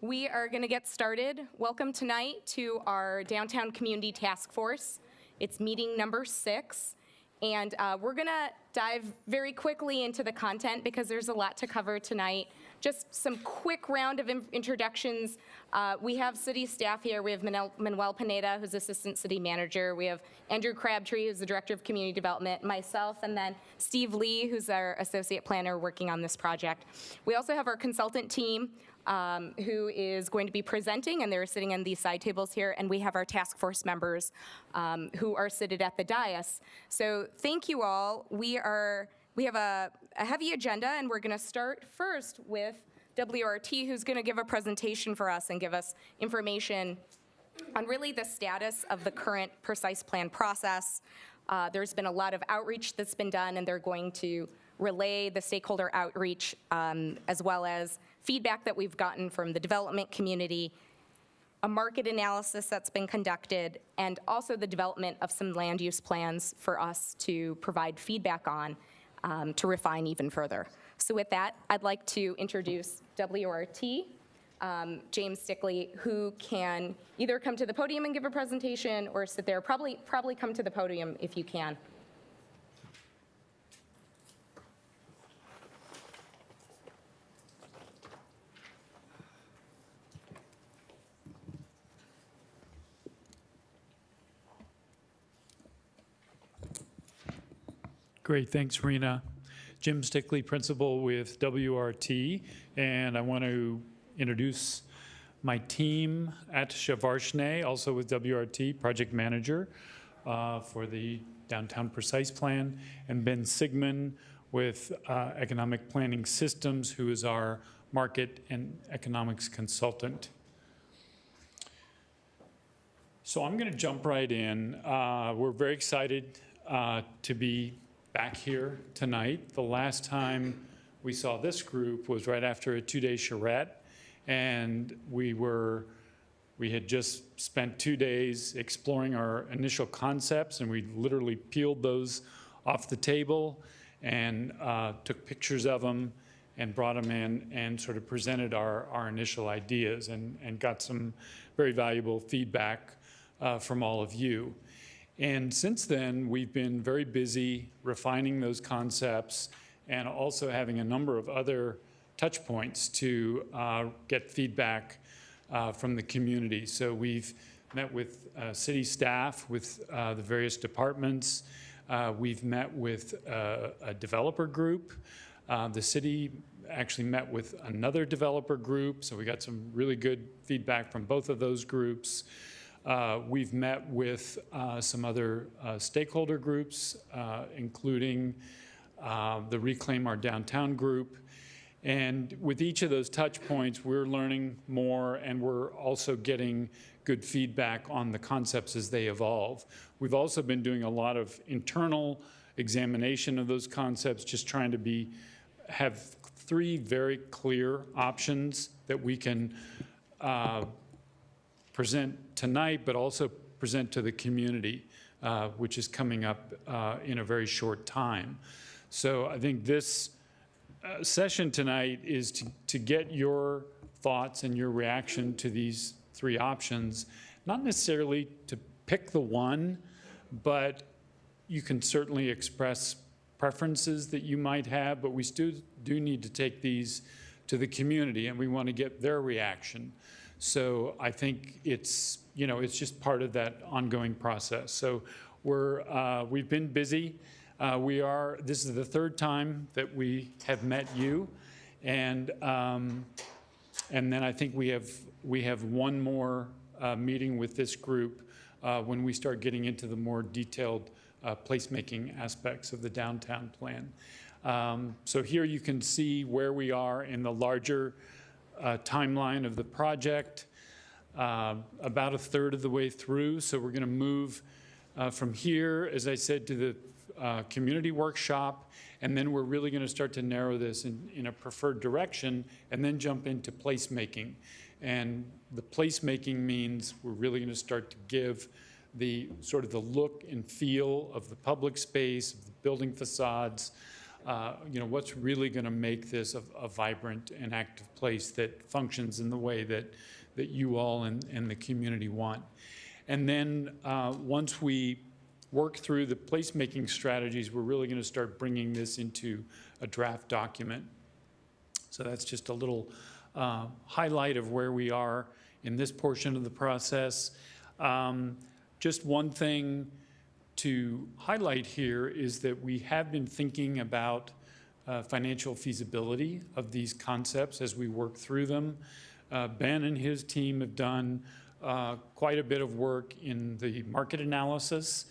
We are going to get started. Welcome tonight to our Downtown Community Task Force. It's meeting number 6. And we're going to dive very quickly into the content because there's a lot to cover tonight. Just some quick round of introductions. We have city staff here. We have Manuel Pineda, who's Assistant City Manager. We have Andrew Crabtree, who's the Director of Community Development, myself, and then Steve Lee, who's our Associate Planner working on this project. We also have our consultant team, who is going to be presenting, and they're sitting in these side tables here, and we have our task force members who are seated at the dais. So thank you all. We have a heavy agenda, and we're going to start first with WRT, who's going to give a presentation for us and give us information on really the status of the current precise plan process. There's been a lot of outreach that's been done, and they're going to relay the stakeholder outreach as well as feedback that we've gotten from the development community, a market analysis that's been conducted, and also the development of some land use plans for us to provide feedback on to refine even further. So with that, I'd like to introduce WRT, James Stickley, who can either come to the podium and give a presentation or sit there. Probably come to the podium if you can. Great, thanks, Rena. Jim Stickley, principal with WRT, and I want to introduce my team at Shavarshne, also with WRT, project manager for the Downtown Precise Plan, and Ben Sigmund with Economic Planning Systems, who is our market and economics consultant. So I'm going to jump right in. We're very excited to be back here tonight. The last time we saw this group was right after a 2-day charrette, and we had just spent 2 days exploring our initial concepts, and we literally peeled those off the table and took pictures of them and brought them in and sort of presented our initial ideas and got some very valuable feedback from all of you. And since then, we've been very busy refining those concepts and also having a number of other touch points to get feedback from the community. So we've met with city staff, with the various departments. We've met with a developer group. The city actually met with another developer group, so we got some really good feedback from both of those groups. We've met with some other stakeholder groups, including the Reclaim Our Downtown group. And with each of those touch points, we're learning more, and we're also getting good feedback on the concepts as they evolve. We've also been doing a lot of internal examination of those concepts, just trying to have 3 very clear options that we can present tonight, but also present to the community, which is coming up in a very short time. So I think this session tonight is to get your thoughts and your reaction to these 3 options, not necessarily to pick the one, but you can certainly express preferences that you might have, but we still do need to take these to the community, and we want to get their reaction. So I think it's just part of that ongoing process. So we've been busy. This is the 3rd time that we have met you, and then I think we have one more meeting with this group when we start getting into the more detailed placemaking aspects of the downtown plan. So here you can see where we are in the larger timeline of the project, about 1/3 of the way through. So we're going to move from here, as I said, to the community workshop, and then we're really going to start to narrow this in a preferred direction and then jump into placemaking. And the placemaking means we're really going to start to give the sort of the look and feel of the public space, of the building facades, what's really going to make this a vibrant and active place that functions in the way that you all and the community want. And then once we work through the placemaking strategies, we're really going to start bringing this into a draft document. So that's just a little highlight of where we are in this portion of the process. Just one thing to highlight here is that we have been thinking about financial feasibility of these concepts as we work through them. Ben and his team have done quite a bit of work in the market analysis,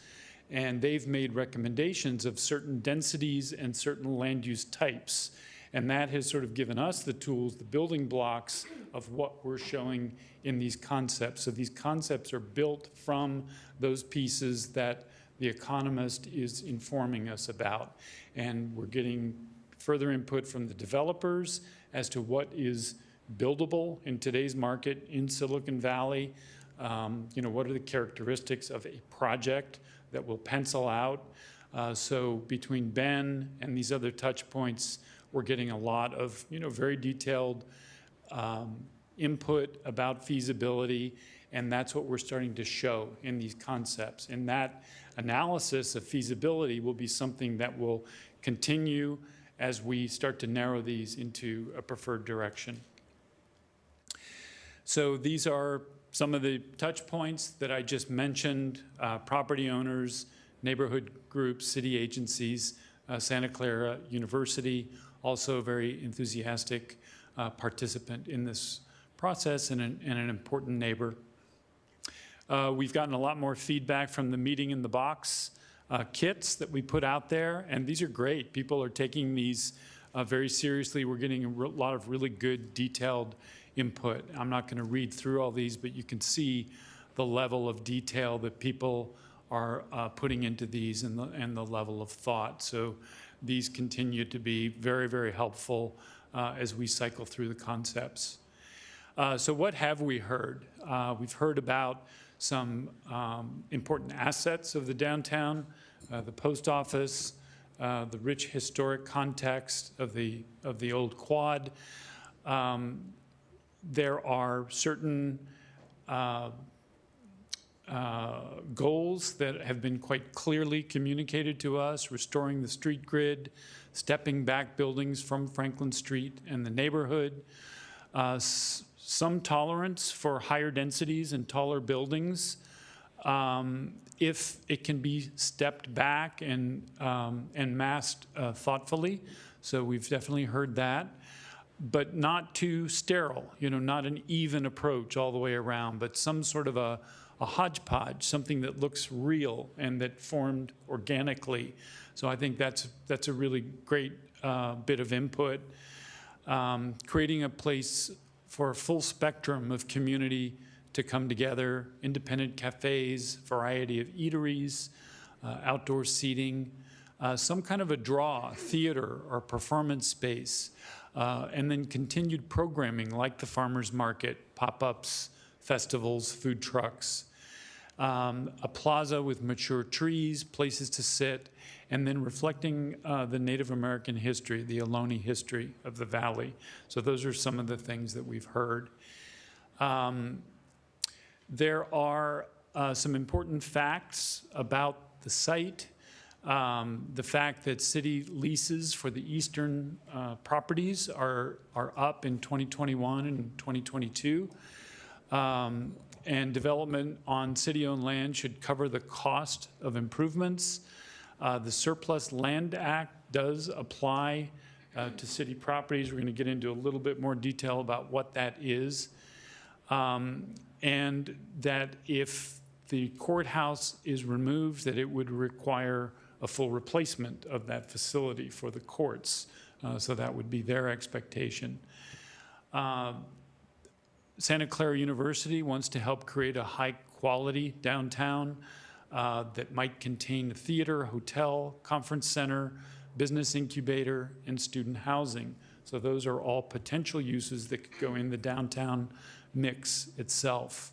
and they've made recommendations of certain densities and certain land use types. And that has sort of given us the tools, the building blocks of what we're showing in these concepts. So these concepts are built from those pieces that the economist is informing us about. And we're getting further input from the developers as to what is buildable in today's market in Silicon Valley. What are the characteristics of a project that will pencil out? So between Ben and these other touch points, we're getting a lot of, very detailed input about feasibility, and that's what we're starting to show in these concepts. And that analysis of feasibility will be something that will continue as we start to narrow these into a preferred direction. So these are some of the touch points that I just mentioned: property owners, neighborhood groups, city agencies, Santa Clara University, also a very enthusiastic participant in this process and an important neighbor. We've gotten a lot more feedback from the Meeting in the Box kits that we put out there, and these are great. People are taking these very seriously. We're getting a lot of really good, detailed input. I'm not going to read through all these, but you can see the level of detail that people are putting into these and the level of thought. So these continue to be very, very helpful as we cycle through the concepts. So what have we heard? We've heard about some important assets of the downtown, the post office, the rich historic context of the old quad. There are certain goals that have been quite clearly communicated to us: restoring the street grid, stepping back buildings from Franklin Street and the neighborhood, some tolerance for higher densities and taller buildings if it can be stepped back and masked thoughtfully. So we've definitely heard that. But not too sterile, not an even approach all the way around, but some sort of a hodgepodge, something that looks real and that formed organically. So I think that's a really great bit of input. Creating a place for a full spectrum of community to come together: independent cafes, variety of eateries, outdoor seating, some kind of a draw, theater or performance space. And then continued programming like the farmers market, pop-ups, festivals, food trucks, a plaza with mature trees, places to sit, and then reflecting the Native American history, the Ohlone history of the valley. So those are some of the things that we've heard. There are some important facts about the site. The fact that city leases for the eastern properties are up in 2021 and 2022. And development on city-owned land should cover the cost of improvements. The Surplus Land Act does apply to city properties. We're going to get into a little bit more detail about what that is. And that if the courthouse is removed, that it would require a full replacement of that facility for the courts. So that would be their expectation. Santa Clara University wants to help create a high-quality downtown that might contain a theater, hotel, conference center, business incubator, and student housing. So those are all potential uses that could go in the downtown mix itself.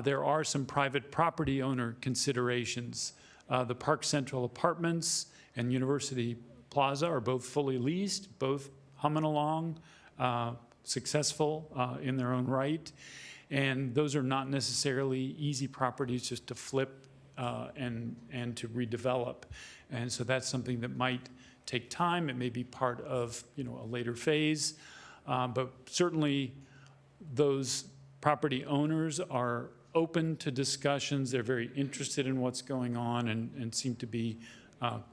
There are some private property owner considerations. The Park Central Apartments and University Plaza are both fully leased, both humming along, successful in their own right. And those are not necessarily easy properties just to flip and to redevelop. And so that's something that might take time. It may be part of, you know, a later phase. But certainly those property owners are open to discussions. They're very interested in what's going on and seem to be,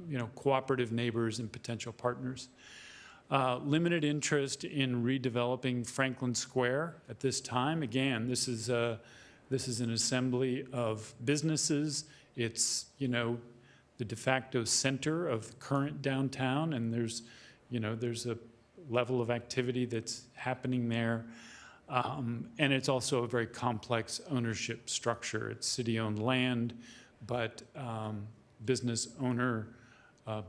you know, cooperative neighbors and potential partners. Limited interest in redeveloping Franklin Square at this time. Again, this is an assembly of businesses. It's, you know, the de facto center of the current downtown, and there's, you know, there's a level of activity that's happening there. And it's also a very complex ownership structure. It's city-owned land, but business owner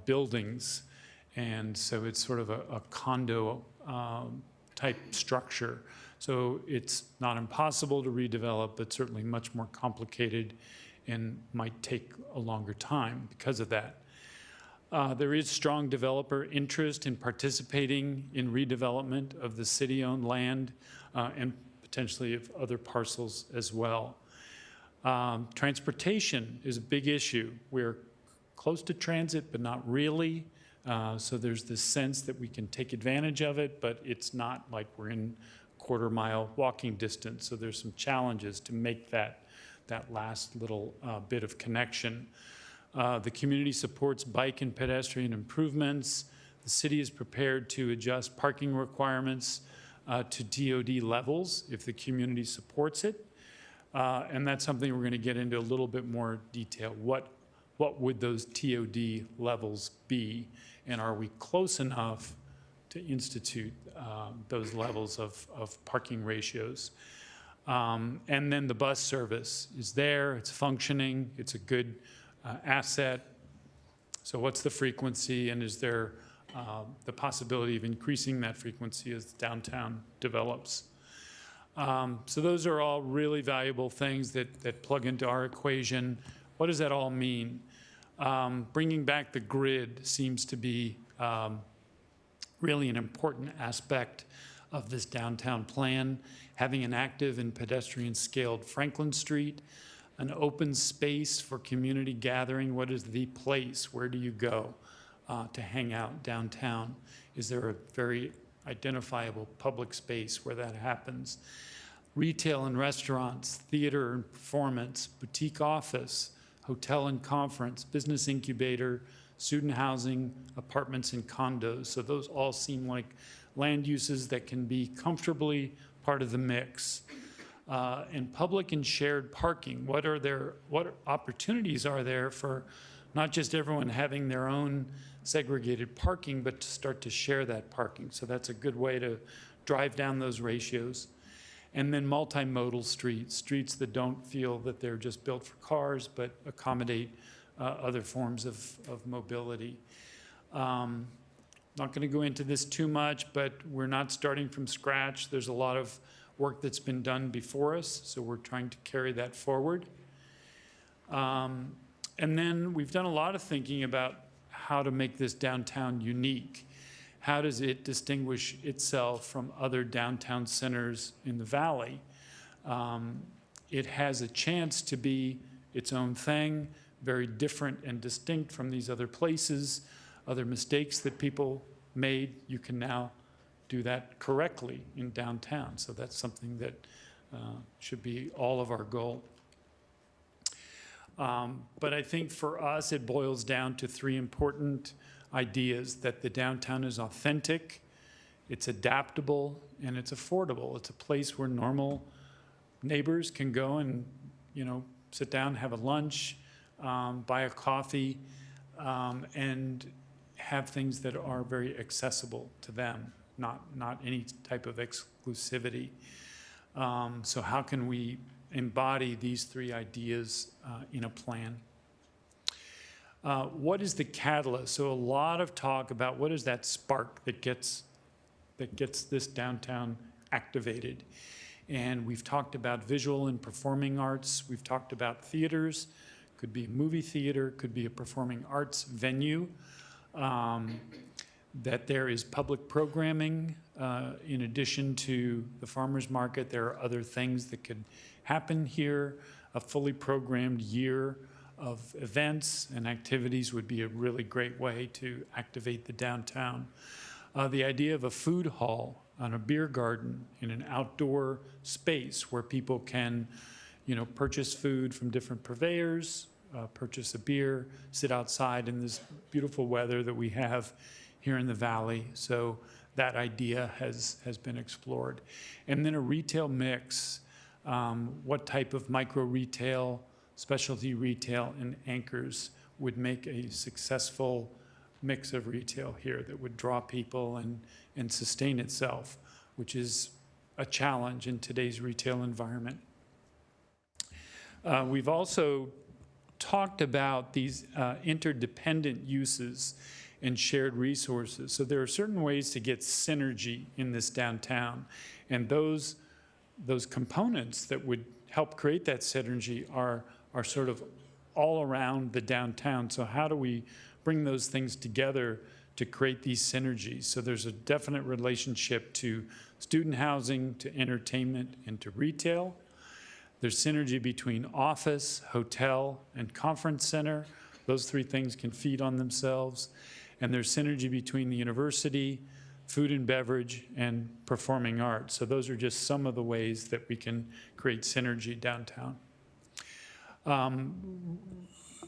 buildings. And so it's sort of a condo type structure. So it's not impossible to redevelop, but certainly much more complicated and might take a longer time because of that. There is strong developer interest in participating in redevelopment of the city-owned land and potentially of other parcels as well. Transportation is a big issue. We're close to transit, but not really. So there's this sense that we can take advantage of it, but it's not like we're in quarter-mile walking distance. So there's some challenges to make that last little bit of connection. The community supports bike and pedestrian improvements. The city is prepared to adjust parking requirements to DOD levels if the community supports it. And that's something we're going to get into a little bit more detail. What would those TOD levels be? And are we close enough to institute those levels of parking ratios? And then the bus service is there, it's functioning, it's a good asset. So what's the frequency, and is there the possibility of increasing that frequency as downtown develops? So those are all really valuable things that plug into our equation. What does that all mean? Bringing back the grid seems to be really an important aspect of this downtown plan. Having an active and pedestrian-scaled Franklin Street, an open space for community gathering. What is the place? Where do you go to hang out downtown? Is there a very identifiable public space where that happens? Retail and restaurants, theater and performance, boutique office, hotel and conference, business incubator, student housing, apartments and condos. So those all seem like land uses that can be comfortably part of the mix. And public and shared parking, what opportunities are there for not just everyone having their own segregated parking, but to start to share that parking? So that's a good way to drive down those ratios. And then multimodal streets that don't feel that they're just built for cars, but accommodate other forms of mobility. Not going to go into this too much, but we're not starting from scratch. There's a lot of work that's been done before us, so we're trying to carry that forward. And then we've done a lot of thinking about how to make this downtown unique. How does it distinguish itself from other downtown centers in the valley? It has a chance to be its own thing, very different and distinct from these other places. Other mistakes that people made, you can now do that correctly in downtown. So that's something that should be all of our goal. But I think for us, it boils down to three important ideas: that the downtown is authentic, it's adaptable, and it's affordable. It's a place where normal neighbors can go and, you know, sit down, have a lunch, buy a coffee, and have things that are very accessible to them, not any type of exclusivity. So how can we embody these three ideas in a plan? What is the catalyst? So a lot of talk about what is that spark that gets this downtown activated. And we've talked about visual and performing arts. We've talked about theaters. Could be a movie theater, could be a performing arts venue. that there is public programming. In addition to the farmers market, there are other things that could happen here. A fully programmed year of events and activities would be a really great way to activate the downtown. The idea of a food hall and a beer garden in an outdoor space where people can, purchase food from different purveyors, purchase a beer, sit outside in this beautiful weather that we have here in the valley. So that idea has been explored. And then a retail mix, what type of micro retail, specialty retail, and anchors would make a successful mix of retail here that would draw people and sustain itself, which is a challenge in today's retail environment. We've also talked about these interdependent uses and shared resources. So there are certain ways to get synergy in this downtown, and those components that would help create that synergy are sort of all around the downtown. So how do we bring those things together to create these synergies? So there's a definite relationship to student housing, to entertainment, and to retail. There's synergy between office, hotel, and conference center. Those three things can feed on themselves. And there's synergy between the university, food and beverage, and performing arts. So those are just some of the ways that we can create synergy downtown.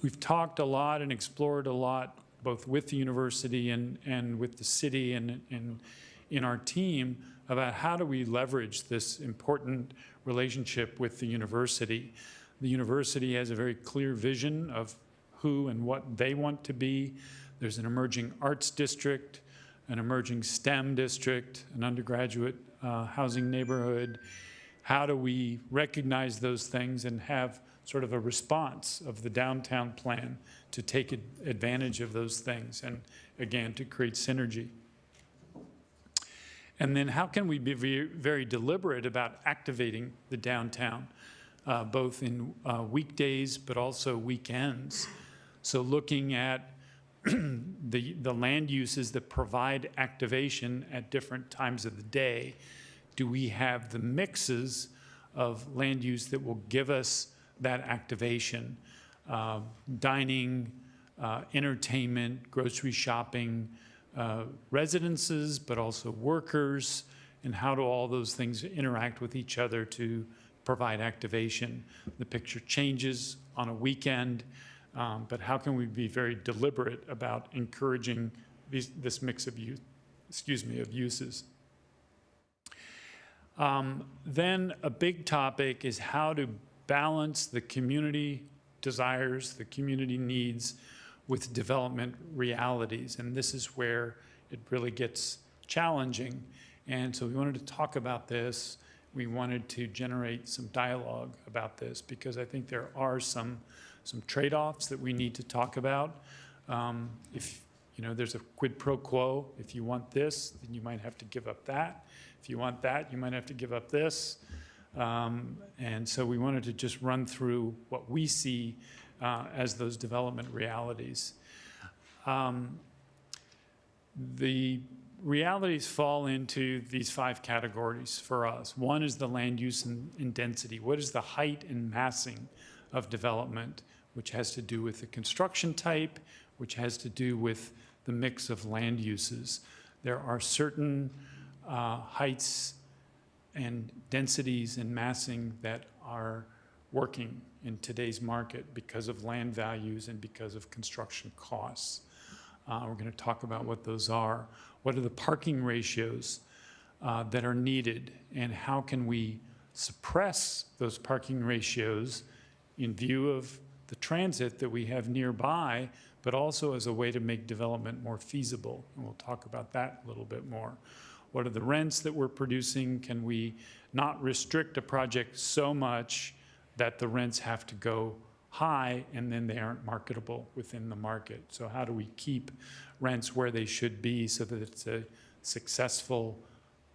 We've talked a lot and explored a lot, both with the university and with the city and in our team, about how do we leverage this important relationship with the university. The university has a very clear vision of who and what they want to be. There's an emerging arts district, an emerging STEM district, an undergraduate housing neighborhood. How do we recognize those things and have sort of a response of the downtown plan to take advantage of those things and, again, to create synergy? And then how can we be very deliberate about activating the downtown, both in weekdays but also weekends? So looking at the land uses that provide activation at different times of the day. Do we have the mixes of land use that will give us that activation? Dining, entertainment, grocery shopping, residences, but also workers, and how do all those things interact with each other to provide activation? The picture changes on a weekend. But how can we be very deliberate about encouraging this mix of uses? Then a big topic is how to balance the community desires, the community needs with development realities. And this is where it really gets challenging. And so we wanted to talk about this. We wanted to generate some dialogue about this because I think there are some trade-offs that we need to talk about. If there's a quid pro quo, if you want this, then you might have to give up that. If you want that, you might have to give up this. And so we wanted to just run through what we see as those development realities. The realities fall into these 5 categories for us. One is the land use and density. What is the height and massing of development, which has to do with the construction type, which has to do with the mix of land uses. There are certain heights and densities and massing that are working in today's market because of land values and because of construction costs. We're going to talk about what those are. What are the parking ratios that are needed, and how can we suppress those parking ratios in view of the transit that we have nearby, but also as a way to make development more feasible. And we'll talk about that a little bit more. What are the rents that we're producing? Can we not restrict a project so much that the rents have to go high and then they aren't marketable within the market? So how do we keep rents where they should be so that it's a successful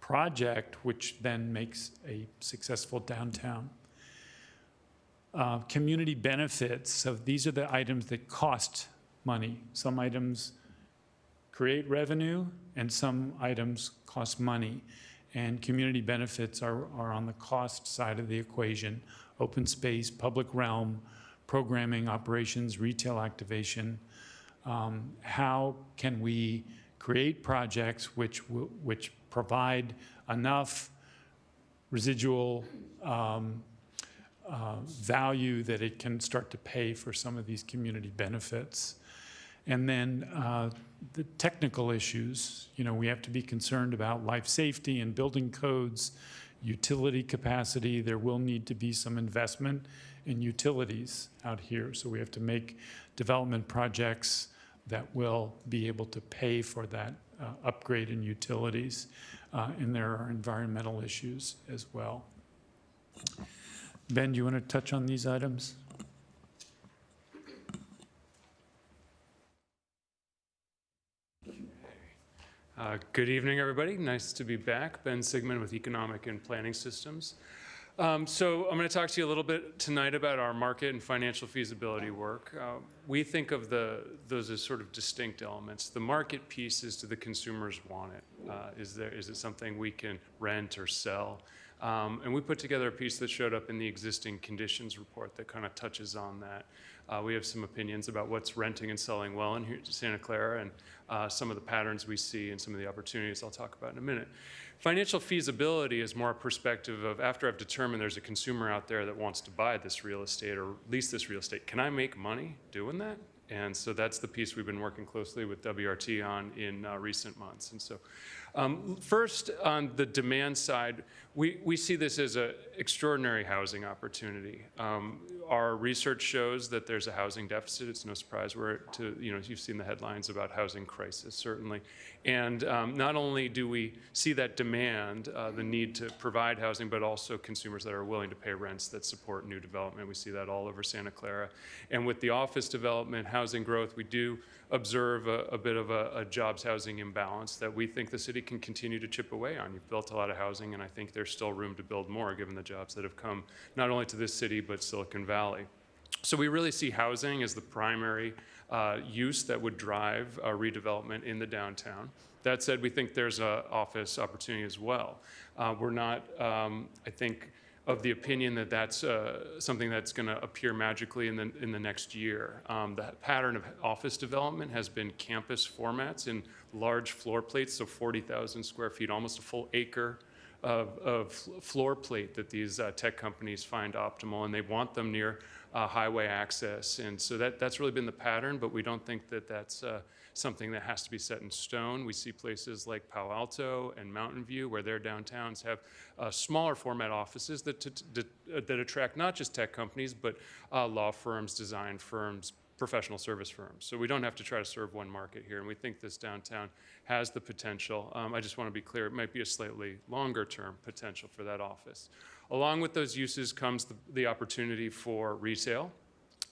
project, which then makes a successful downtown? Community benefits. So these are the items that cost money. Some items create revenue, and some items cost money. And community benefits are on the cost side of the equation. Open space, public realm, programming, operations, retail activation. How can we create projects which provide enough residual value that it can start to pay for some of these community benefits? And then the technical issues, we have to be concerned about life safety and building codes, utility capacity. There will need to be some investment in utilities out here. So we have to make development projects that will be able to pay for that upgrade in utilities. And there are environmental issues as well. Ben, do you want to touch on these items? Good evening, everybody. Nice to be back. Ben Sigmund with Economic and Planning Systems. So I'm going to talk to you a little bit tonight about our market and financial feasibility work. We think of those as sort of distinct elements. The market piece is, do the consumers want it? Is it something we can rent or sell? And we put together a piece that showed up in the existing conditions report that kind of touches on that. We have some opinions about what's renting and selling well in here, Santa Clara, and some of the patterns we see and some of the opportunities I'll talk about in a minute. Financial feasibility is more a perspective of, after I've determined there's a consumer out there that wants to buy this real estate or lease this real estate, can I make money doing that? And so that's the piece we've been working closely with WRT on in recent months. And so first, on the demand side, we see this as an extraordinary housing opportunity. Our research shows that there's a housing deficit. It's no surprise you've seen the headlines about housing crisis, certainly. And not only do we see that demand, the need to provide housing, but also consumers that are willing to pay rents that support new development. We see that all over Santa Clara. And with the office development, housing growth, we do observe a bit of a jobs housing imbalance that we think the city can continue to chip away on. You've built a lot of housing, and I think there's still room to build more given the jobs that have come not only to this city, but Silicon Valley. So we really see housing as the primary use that would drive redevelopment in the downtown. That said, we think there's an office opportunity as well. We're not, I think, of the opinion that that's something that's going to appear magically in the next year. The pattern of office development has been campus formats in large floor plates, so 40,000 square feet, almost a full acre of floor plate that these tech companies find optimal, and they want them near highway access. And so that's really been the pattern, but we don't think that that's something that has to be set in stone. We see places like Palo Alto and Mountain View where their downtowns have smaller format offices that attract not just tech companies, but law firms, design firms, professional service firms. So we don't have to try to serve one market here, and we think this downtown has the potential. I just want to be clear, it might be a slightly longer term potential for that office. Along with those uses comes the opportunity for retail.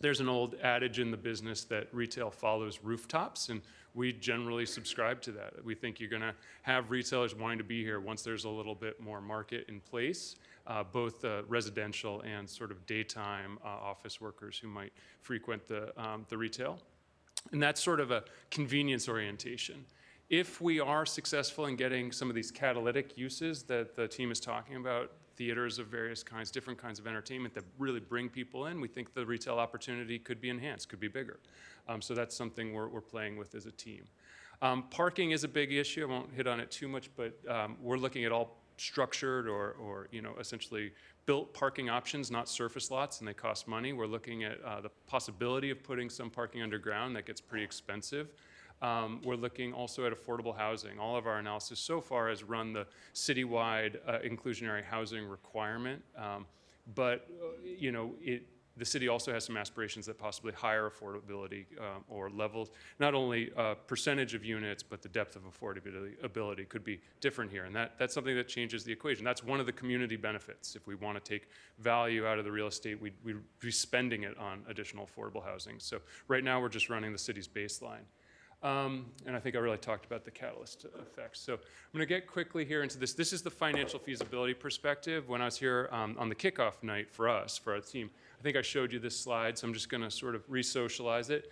There's an old adage in the business that retail follows rooftops, and we generally subscribe to that. We think you're going to have retailers wanting to be here once there's a little bit more market in place, both residential and sort of daytime office workers who might frequent the retail. And that's sort of a convenience orientation. If we are successful in getting some of these catalytic uses that the team is talking about, theaters of various kinds, different kinds of entertainment that really bring people in, we think the retail opportunity could be enhanced, could be bigger. So that's something we're playing with as a team. Parking is a big issue. I won't hit on it too much, but we're looking at all structured or essentially built parking options, not surface lots, and they cost money. We're looking at the possibility of putting some parking underground. That gets pretty expensive. We're looking also at affordable housing. All of our analysis so far has run the citywide inclusionary housing requirement, but the city also has some aspirations that possibly higher affordability or levels, not only percentage of units, but the depth of affordability could be different here. And that's something that changes the equation. That's one of the community benefits. If we want to take value out of the real estate, we'd be spending it on additional affordable housing. So right now we're just running the city's baseline. And I think I really talked about the catalyst effects. So I'm going to get quickly here into this. This is the financial feasibility perspective. When I was here on the kickoff night for us, for our team, I think I showed you this slide, so I'm just going to sort of re-socialize it.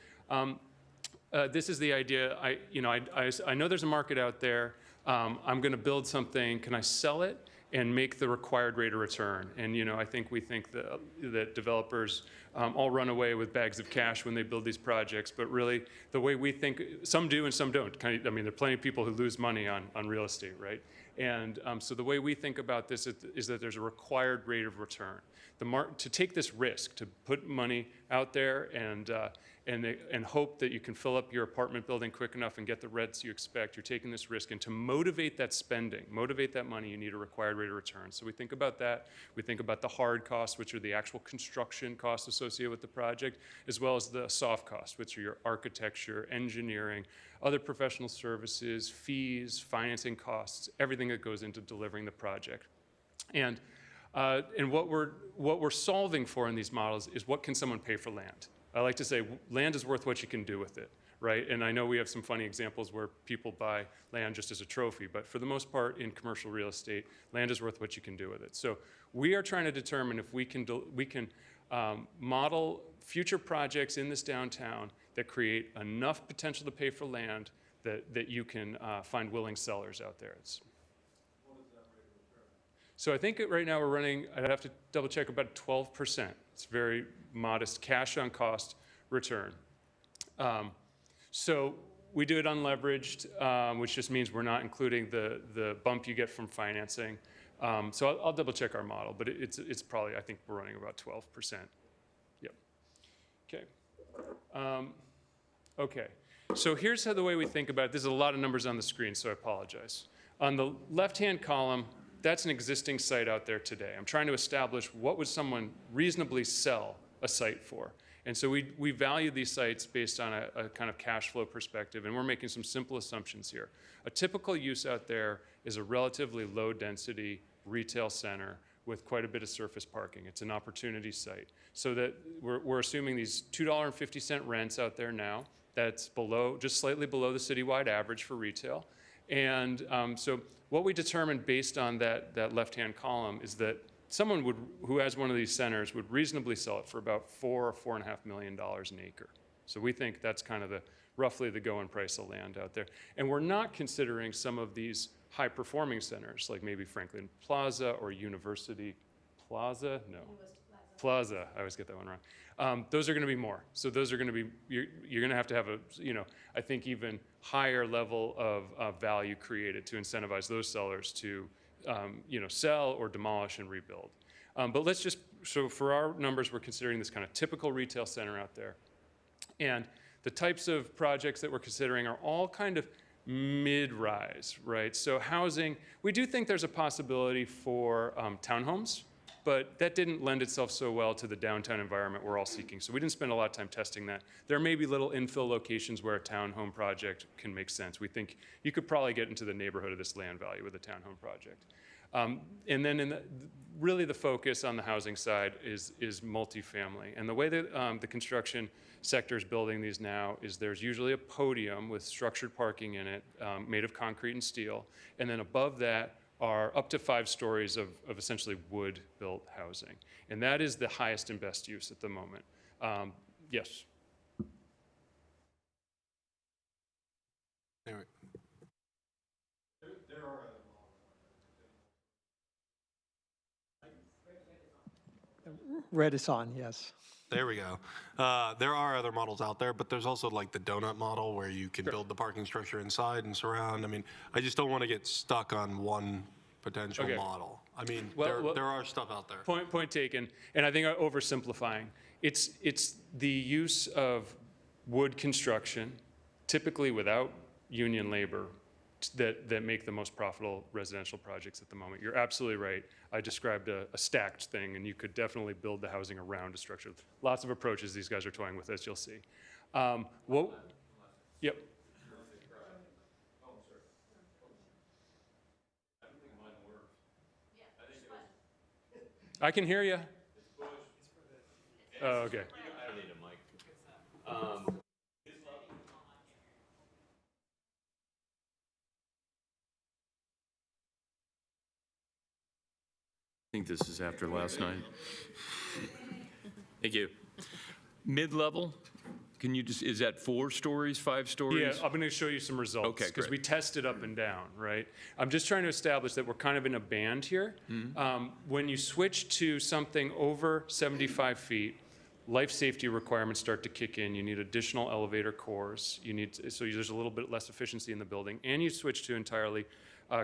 this is the idea. I know there's a market out there. I'm going to build something. Can I sell it and make the required rate of return? And I think we think that developers all run away with bags of cash when they build these projects. But really, the way we think, some do and some don't. There are plenty of people who lose money on real estate, right? And so the way we think about this is that there's a required rate of return. To take this risk, to put money out there and hope that you can fill up your apartment building quick enough and get the rents you expect, you're taking this risk. And to motivate that spending, motivate that money, you need a required rate of return. So we think about that. We think about the hard costs, which are the actual construction costs associated with the project, as well as the soft costs, which are your architecture, engineering, other professional services, fees, financing costs, everything that goes into delivering the project. And what we're solving for in these models is what can someone pay for land? I like to say land is worth what you can do with it, right? And I know we have some funny examples where people buy land just as a trophy, but for the most part in commercial real estate, land is worth what you can do with it. So we are trying to determine if we can model future projects in this downtown that create enough potential to pay for land that you can find willing sellers out there. So I think right now we're running, I'd have to double check, about 12%. It's very modest cash on cost return. So we do it unleveraged, which just means we're not including the bump you get from financing. So I'll double check our model, but it's probably, I think we're running about 12%. Yep. Okay. Okay. So here's how the way we think about it. There's a lot of numbers on the screen, so I apologize. On the left-hand column, that's an existing site out there today. I'm trying to establish what would someone reasonably sell a site for. And so we value these sites based on a kind of cash flow perspective, and we're making some simple assumptions here. A typical use out there is a relatively low density retail center with quite a bit of surface parking. It's an opportunity site. So that we're assuming these $2.50 rents out there now. That's just slightly below the citywide average for retail. And so what we determined based on that left-hand column is that someone who has one of these centers would reasonably sell it for about $4 or $4.5 million an acre. So we think that's kind of roughly the going price of land out there. And we're not considering some of these high-performing centers, like maybe Franklin Plaza or University Plaza. No. Plaza. I always get that one wrong. Those are going to be more. So those are going to be, you're going to have a, I think even higher level of value created to incentivize those sellers to, sell or demolish and rebuild. But so for our numbers, we're considering this kind of typical retail center out there. And the types of projects that we're considering are all kind of mid-rise, right? So housing, we do think there's a possibility for townhomes, but that didn't lend itself so well to the downtown environment we're all seeking. So we didn't spend a lot of time testing that. There may be little infill locations where a townhome project can make sense. We think you could probably get into the neighborhood of this land value with a townhome project. And then really the focus on the housing side is multifamily. And the way that the construction sector is building these now is there's usually a podium with structured parking in it, made of concrete and steel. And then above that are up to 5 stories of essentially wood-built housing. And that is the highest and best use at the moment. Yes? Anyway. There are Red is on, yes. There we go. There are other models out there, but there's also like the donut model where you can build the parking structure inside and surround. I mean, I just don't want to get stuck on one potential model. I mean, there are stuff out there. Point taken. And I think I'm oversimplifying. It's the use of wood construction, typically without union labor, that make the most profitable residential projects at the moment. You're absolutely right. I described a stacked thing, and you could definitely build the housing around a structure. Lots of approaches these guys are toying with, as you'll see. Yep. I can hear you. Oh, okay. I don't need a mic. I think this is after last night. Thank you. Mid-level Can you just, is that 4 stories, 5 stories? Yeah, I'm going to show you some results. Okay, Because great. we tested up and down, right? I'm just trying to establish that we're kind of in a band here. When you switch to something over 75 feet, life safety requirements start to kick in. You need additional elevator cores. So there's a little bit less efficiency in the building. And you switch to entirely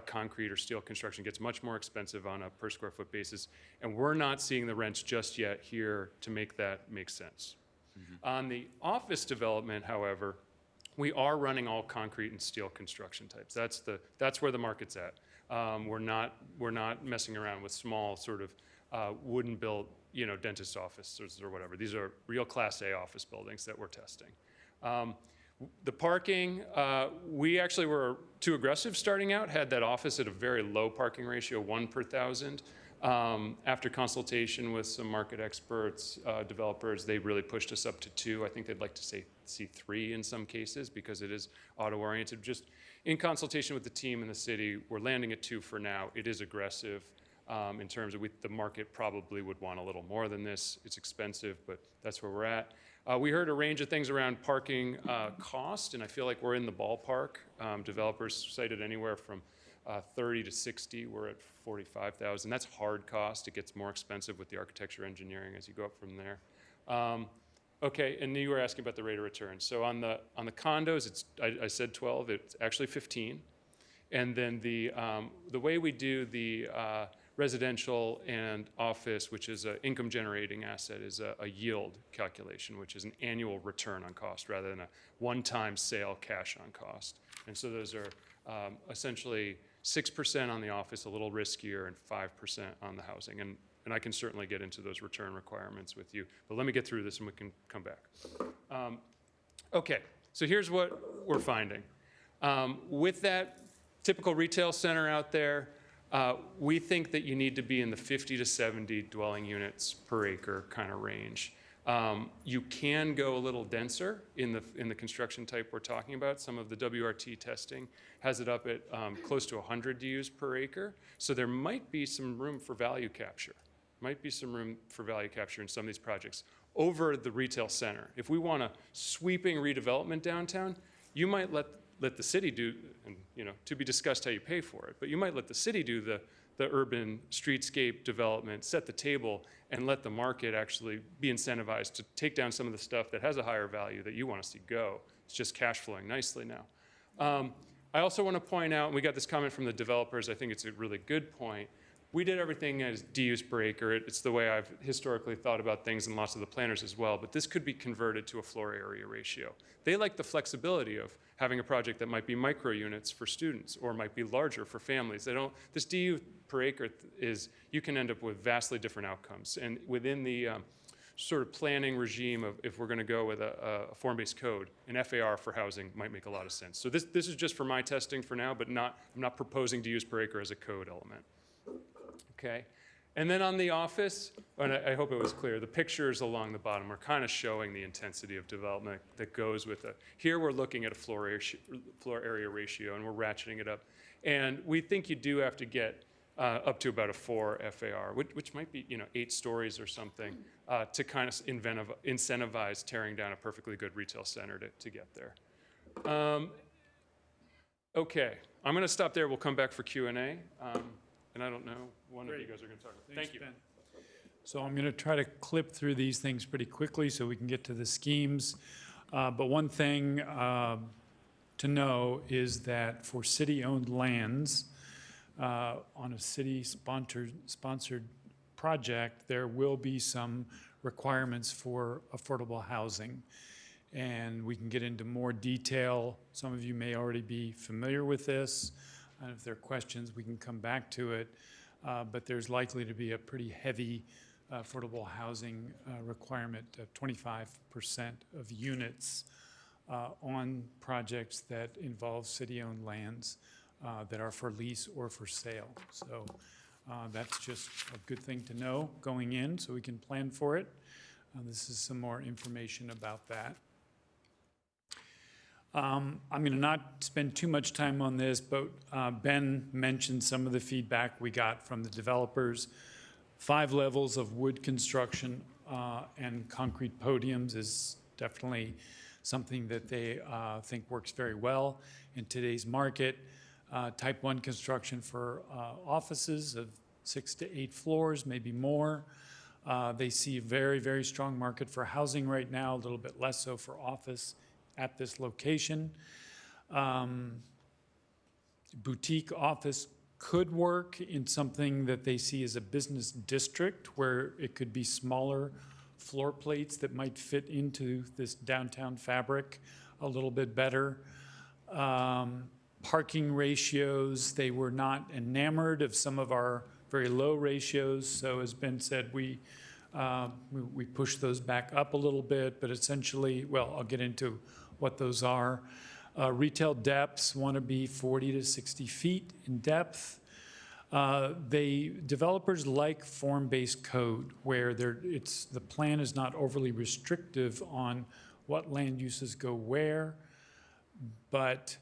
concrete or steel construction. It gets much more expensive on a per square foot basis. And we're not seeing the rents just yet here to make that make sense. On the office development, however, we are running all concrete and steel construction types. That's where the market's at. We're not messing around with small sort of wooden built, dentist offices or whatever. These are real Class A office buildings that we're testing. The parking, we actually were too aggressive starting out, had that office at a very low parking ratio, 1 per 1,000. After consultation with some market experts, developers, they really pushed us up to 2. I think they'd like to see 3 in some cases because it is auto-oriented. Just in consultation with the team in the city, we're landing at 2 for now. It is aggressive in terms of the market probably would want a little more than this. It's expensive, but that's where we're at. We heard a range of things around parking cost, and I feel like we're in the ballpark. Developers cited anywhere from 30 to 60. We're at 45,000. That's hard cost. It gets more expensive with the architecture engineering as you go up from there. Okay, and you were asking about the rate of return. So on the condos, I said 12. It's actually 15. And then the way we do the residential and office, which is an income generating asset, is a yield calculation, which is an annual return on cost rather than a one-time sale cash on cost. And so those are essentially 6% on the office, a little riskier, and 5% on the housing. And I can certainly get into those return requirements with you. But let me get through this and we can come back. Okay, so here's what we're finding. With that typical retail center out there, we think that you need to be in the 50 to 70 dwelling units per acre kind of range. You can go a little denser in the construction type we're talking about. Some of the WRT testing has it up at close to 100 DUs per acre. So there might be some room for value capture. In some of these projects over the retail center. If we want a sweeping redevelopment downtown, you might let the city do, and to be discussed how you pay for it, but you might let the city do the urban streetscape development, set the table, and let the market actually be incentivized to take down some of the stuff that has a higher value that you want to see go. It's just cash flowing nicely now. I also want to point out, and we got this comment from the developers, I think it's a really good point. We did everything as DUs per acre. It's the way I've historically thought about things and lots of the planners as well, but this could be converted to a floor area ratio. They like the flexibility of having a project that might be micro units for students or might be larger for families. This DU per acre you can end up with vastly different outcomes. And within the sort of planning regime of if we're going to go with a form-based code, an FAR for housing might make a lot of sense. So this is just for my testing for now, but I'm not proposing to use per acre as a code element. Okay, and then on the office, and I hope it was clear, the pictures along the bottom are kind of showing the intensity of development that goes with it. Here we're looking at a floor area ratio, and we're ratcheting it up. And we think you do have to get up to about a 4 FAR, which might be 8 stories or something, to kind of incentivize tearing down a perfectly good retail center to get there. Okay, I'm going to stop there. We'll come back for Q&A. And I don't know, one of you guys are going to talk. Thank you. Ben. So I'm going to try to clip through these things pretty quickly so we can get to the schemes. But one thing to know is that for city-owned lands on a city-sponsored project, there will be some requirements for affordable housing. And we can get into more detail. Some of you may already be familiar with this. And if there are questions, we can come back to it. But there's likely to be a pretty heavy affordable housing requirement of 25% of units on projects that involve city-owned lands that are for lease or for sale. So that's just a good thing to know going in so we can plan for it. This is some more information about that. I'm going to not spend too much time on this, but Ben mentioned some of the feedback we got from the developers. 5 levels of wood construction and concrete podiums is definitely something that they think works very well in today's market. Type 1 construction for offices of 6 to 8 floors, maybe more. They see a very, very strong market for housing right now, a little bit less so for office at this location. Boutique office could work in something that they see as a business district where it could be smaller floor plates that might fit into this downtown fabric a little bit better. Parking ratios, they were not enamored of some of our very low ratios. So as Ben said, we pushed those back up a little bit, but essentially, well, I'll get into what those are. Retail depths want to be 40 to 60 feet in depth. Developers like form-based code where the plan is not overly restrictive on what land uses go where, but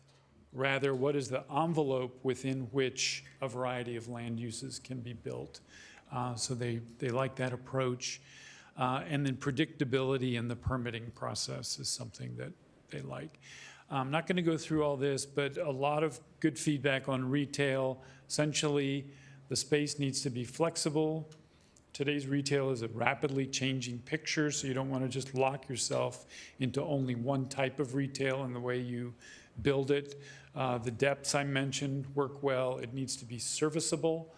rather what is the envelope within which a variety of land uses can be built. So they like that approach. And then predictability in the permitting process is something that they like. I'm not going to go through all this, but a lot of good feedback on retail. Essentially, the space needs to be flexible. Today's retail is a rapidly changing picture, so you don't want to just lock yourself into only one type of retail in the way you build it. The depths I mentioned work well. It needs to be serviceable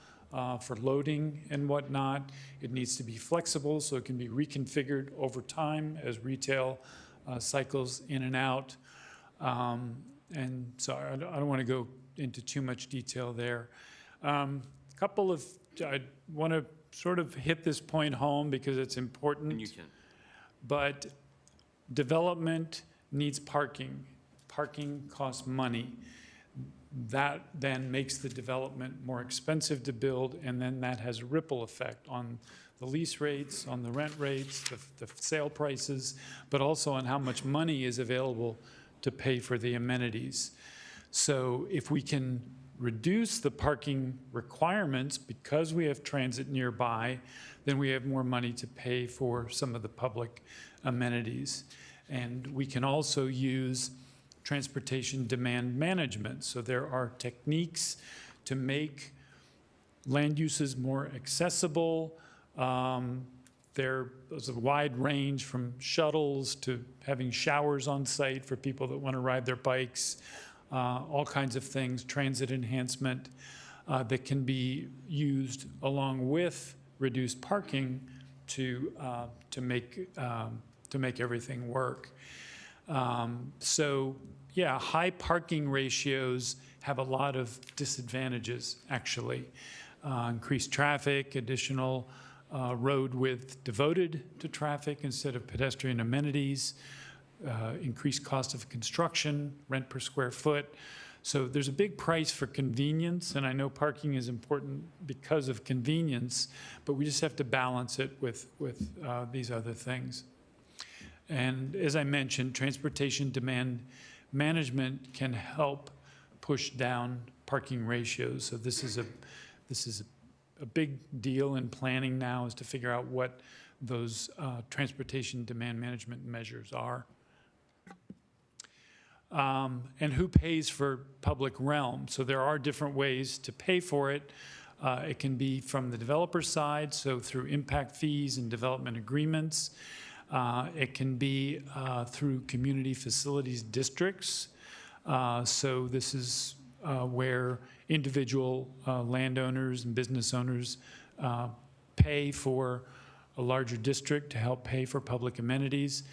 for loading and whatnot. It needs to be flexible so it can be reconfigured over time as retail cycles in and out. And so I don't want to go into too much detail there. I want to sort of hit this point home because it's important. And you can. But development needs parking. Parking costs money. That then makes the development more expensive to build, and then that has a ripple effect on the lease rates, on the rent rates, the sale prices, but also on how much money is available to pay for the amenities. So if we can reduce the parking requirements because we have transit nearby, then we have more money to pay for some of the public amenities. And we can also use transportation demand management. So there are techniques to make land uses more accessible. There's a wide range from shuttles to having showers on site for people that want to ride their bikes, all kinds of things, transit enhancement that can be used along with reduced parking to make everything work. So yeah, high parking ratios have a lot of disadvantages, actually. Increased traffic, additional road width devoted to traffic instead of pedestrian amenities, increased cost of construction, rent per square foot. So there's a big price for convenience, and I know parking is important because of convenience, but we just have to balance it with these other things. And as I mentioned, transportation demand management can help push down parking ratios. So this is a big deal in planning now, is to figure out what those transportation demand management measures are. And who pays for public realm? So there are different ways to pay for it. It can be from the developer side, so through impact fees and development agreements. It can be through community facilities districts. So this is where individual landowners and business owners pay for a larger district to help pay for public amenities.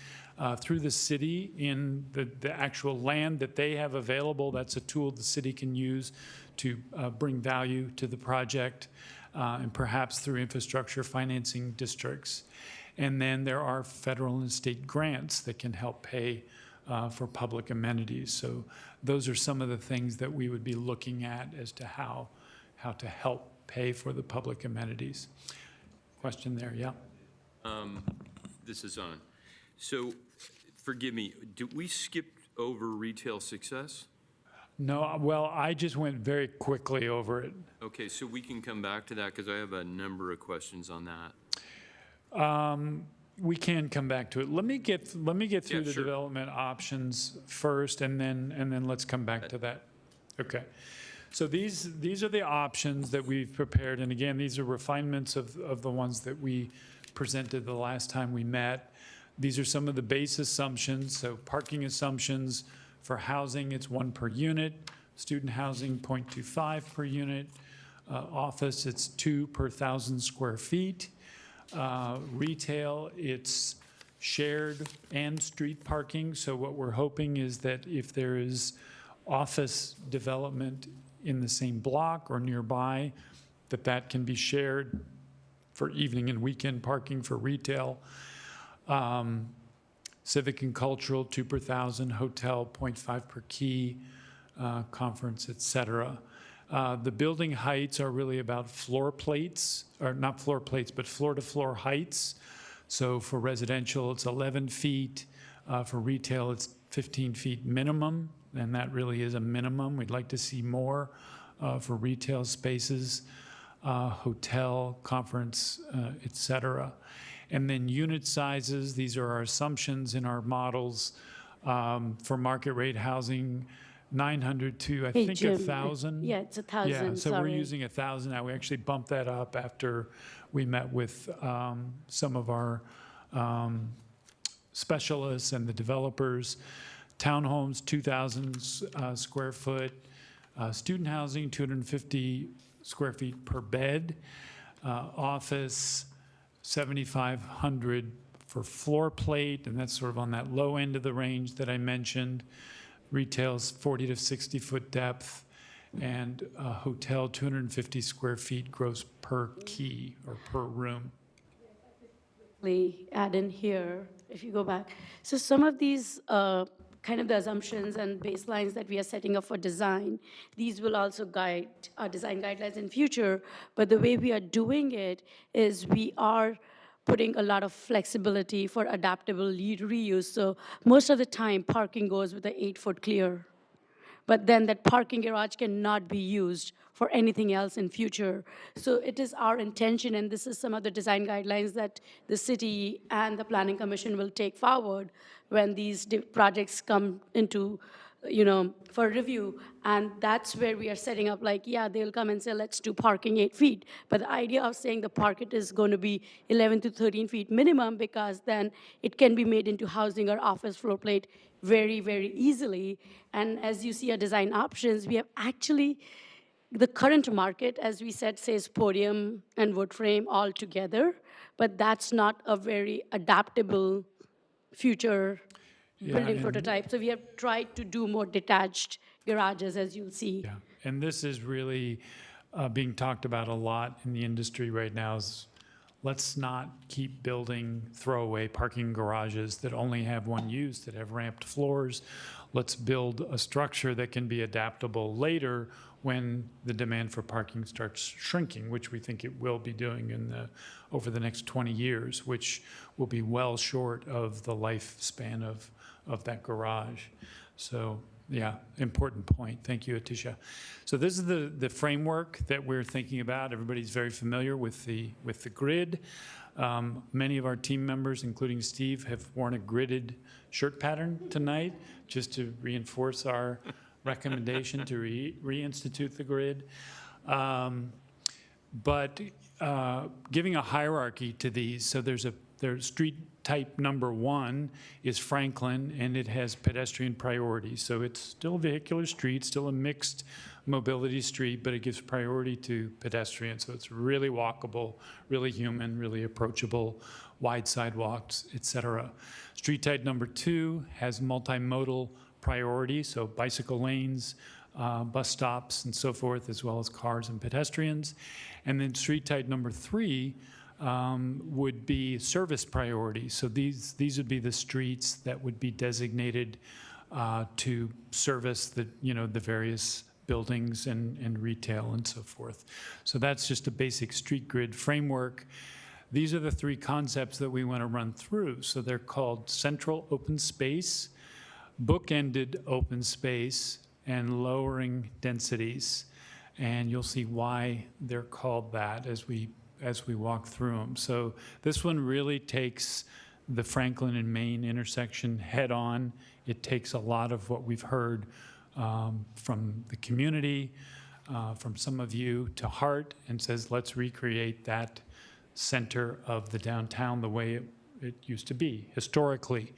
Through the city in the actual land that they have available, that's a tool the city can use to bring value to the project, and perhaps through infrastructure financing districts. And then there are federal and state grants that can help pay for public amenities. So those are some of the things that we would be looking at as to how to help pay for the public amenities. Question there, yeah? This is on. So, forgive me, did we skip over retail success? No, well, I just went very quickly over it. Okay, so we can come back to that because I have a number of questions on that. We can come back to it. Let me get through Yeah, the sure. development options first, and then let's come back to that. Okay. So these are the options that we've prepared, and again, these are refinements of the ones that we presented the last time we met. These are some of the base assumptions. So parking assumptions for housing, it's 1 per unit. Student housing, 0.25 per unit. Office, it's 2 per 1,000 square feet. Retail, it's shared and street parking. So what we're hoping is that if there is office development in the same block or nearby, that can be shared for evening and weekend parking for retail. Civic and cultural, 2 per 1,000, hotel, 0.5 per key, conference, et cetera. The building heights are really about floor plates, or not floor plates, but floor-to-floor heights. So for residential, it's 11 feet. For retail, it's 15 feet minimum, and that really is a minimum. We'd like to see more for retail spaces, hotel, conference, et cetera. And then unit sizes, these are our assumptions in our models for market rate housing, 900 to, I Hey, think, Jim, 1,000. Yeah, it's 1,000, Yeah, so we're sorry. using 1,000 now. We actually bumped that up after we met with some of our specialists and the developers. Townhomes, 2,000 square foot. Student housing, 250 square feet per bed. Office, 7,500 for floor plate, and that's sort of on that low end of the range that I mentioned. Retail's 40 to 60 foot depth, and hotel 250 square feet gross per key or per room. Add in here, if you go back. So some of these kind of the assumptions and baselines that we are setting up for design, these will also guide our design guidelines in future. But the way we are doing it is we are putting a lot of flexibility for adaptable reuse. So most of the time, parking goes with an 8-foot clear. But then that parking garage cannot be used for anything else in future. So it is our intention, and this is some of the design guidelines that the city and the Planning Commission will take forward when these projects come into, for review. And that's where we are setting up, like, yeah, they'll come and say, let's do parking 8 feet. But the idea of saying the parking is going to be 11 to 13 feet minimum, because then it can be made into housing or office floor plate very, very easily. And as you see our design options, we have actually, the current market, as we said, says podium and wood frame all together, but that's not a very adaptable future building and- prototype. So we have tried to do more detached garages, as you'll see. Yeah, and this is really being talked about a lot in the industry right now is let's not keep building throwaway parking garages that only have one use, that have ramped floors. Let's build a structure that can be adaptable later when the demand for parking starts shrinking, which we think it will be doing over the next 20 years, which will be well short of the lifespan of that garage. So, yeah, important point. Thank you, Atisha. So this is the framework that we're thinking about. Everybody's very familiar with the grid. Many of our team members, including Steve, have worn a gridded shirt pattern tonight, just to reinforce our recommendation to reinstitute the grid. But giving a hierarchy to these, so there's street type number 1 is Franklin, and it has pedestrian priority. So it's still a vehicular street, still a mixed mobility street, but it gives priority to pedestrians. So it's really walkable, really human, really approachable, wide sidewalks, et cetera. Street type number 2 has multimodal priority, so bicycle lanes, bus stops, and so forth, as well as cars and pedestrians. And then street type number 3 would be service priority. So these would be the streets that would be designated to service the various buildings and retail and so forth. So that's just a basic street grid framework. These are the 3 concepts that we want to run through. So they're called central open space, bookended open space, and lowering densities. And you'll see why they're called that as we walk through them. So this one really takes the Franklin and Main intersection head-on. It takes a lot of what we've heard from the community, from some of you, to heart, and says, let's recreate that center of the downtown the way it used to be historically.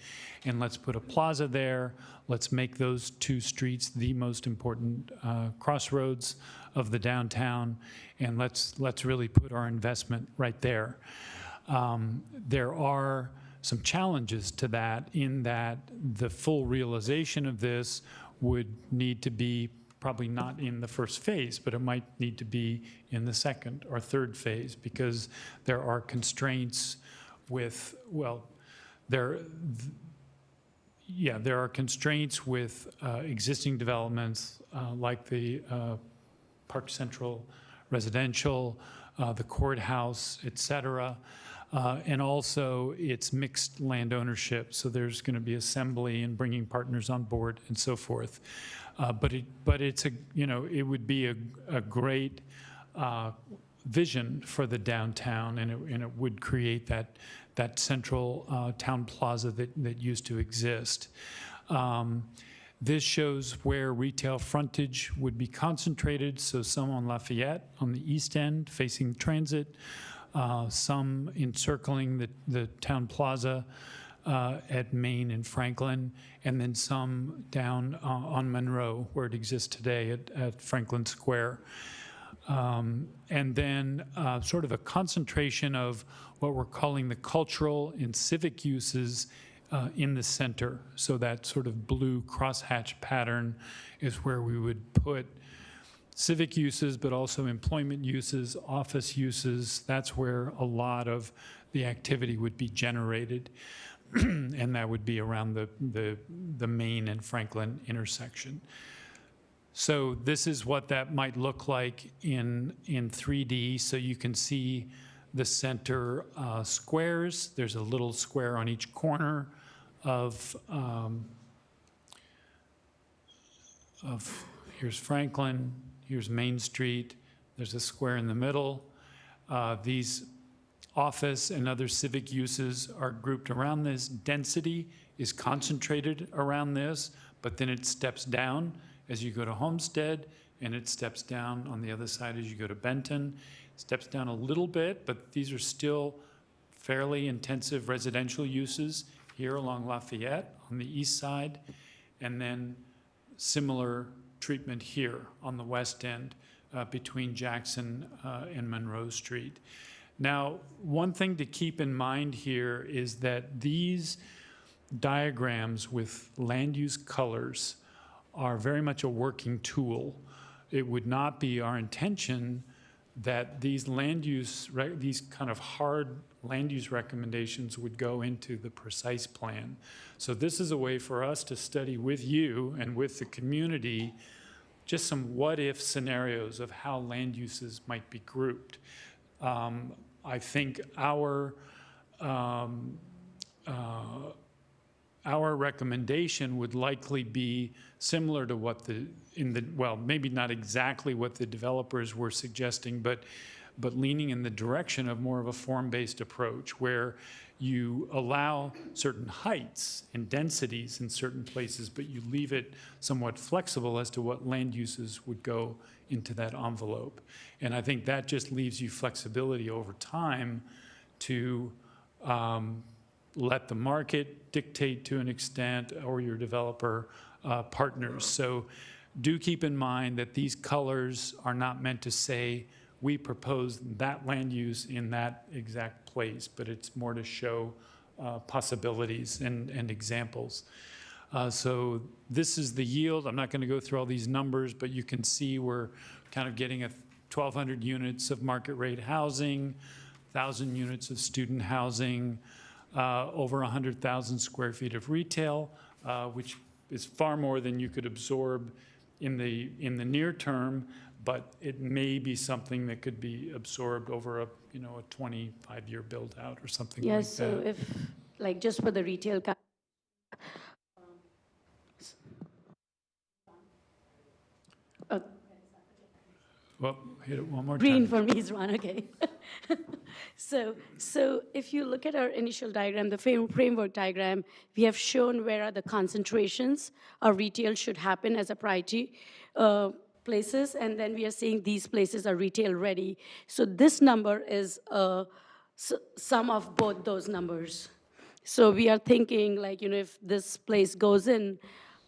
And let's put a plaza there. Let's make those two streets the most important crossroads of the downtown. And let's really put our investment right there. There are some challenges to that, in that the full realization of this would need to be probably not in the first phase, but it might need to be in the second or third phase, because there are constraints with, well, there are constraints with existing developments like the Park Central residential, the courthouse, et cetera. And also it's mixed land ownership, so there's going to be assembly and bringing partners on board and so forth. But it's a, you know, it would be a great vision for the downtown, and it would create that central town plaza that used to exist. This shows where retail frontage would be concentrated, so some on Lafayette on the east end facing transit, some encircling the town plaza at Main and Franklin, and then some down on Monroe where it exists today at Franklin Square. And then sort of a concentration of what we're calling the cultural and civic uses in the center. So that sort of blue crosshatch pattern is where we would put civic uses, but also employment uses, office uses. That's where a lot of the activity would be generated. And that would be around the Main and Franklin intersection. So this is what that might look like in 3D. So you can see the center squares. There's a little square on each corner of here's Franklin, here's Main Street, there's a square in the middle. These office and other civic uses are grouped around this. Density is concentrated around this, but then it steps down as you go to Homestead, and it steps down on the other side as you go to Benton. It steps down a little bit, but these are still fairly intensive residential uses here along Lafayette on the east side, and then similar treatment here on the west end between Jackson and Monroe Street. Now, one thing to keep in mind here is that these diagrams with land use colors are very much a working tool. It would not be our intention that these land use, these kind of hard land use recommendations would go into the precise plan. So this is a way for us to study with you and with the community just some what-if scenarios of how land uses might be grouped. I think our recommendation would likely be similar to what well, maybe not exactly what the developers were suggesting, but leaning in the direction of more of a form-based approach, where you allow certain heights and densities in certain places, but you leave it somewhat flexible as to what land uses would go into that envelope. And I think that just leaves you flexibility over time to let the market dictate to an extent, or your developer partners. So do keep in mind that these colors are not meant to say we propose that land use in that exact place, but it's more to show possibilities and examples. So this is the yield. I'm not going to go through all these numbers, but you can see we're kind of getting 1,200 units of market rate housing, 1,000 units of student housing, over 100,000 square feet of retail, which is far more than you could absorb in the near term, but it may be something that could be absorbed over a 25-year build out or something like that. Yes, so if, like, just for the retail, Well, hit it one more Green time. for me is one, okay. So if you look at our initial diagram, the framework diagram, we have shown where are the concentrations of retail should happen as a priority places, and then we are saying these places are retail ready. So this number is sum of both those numbers. So we are thinking like, if this place goes in,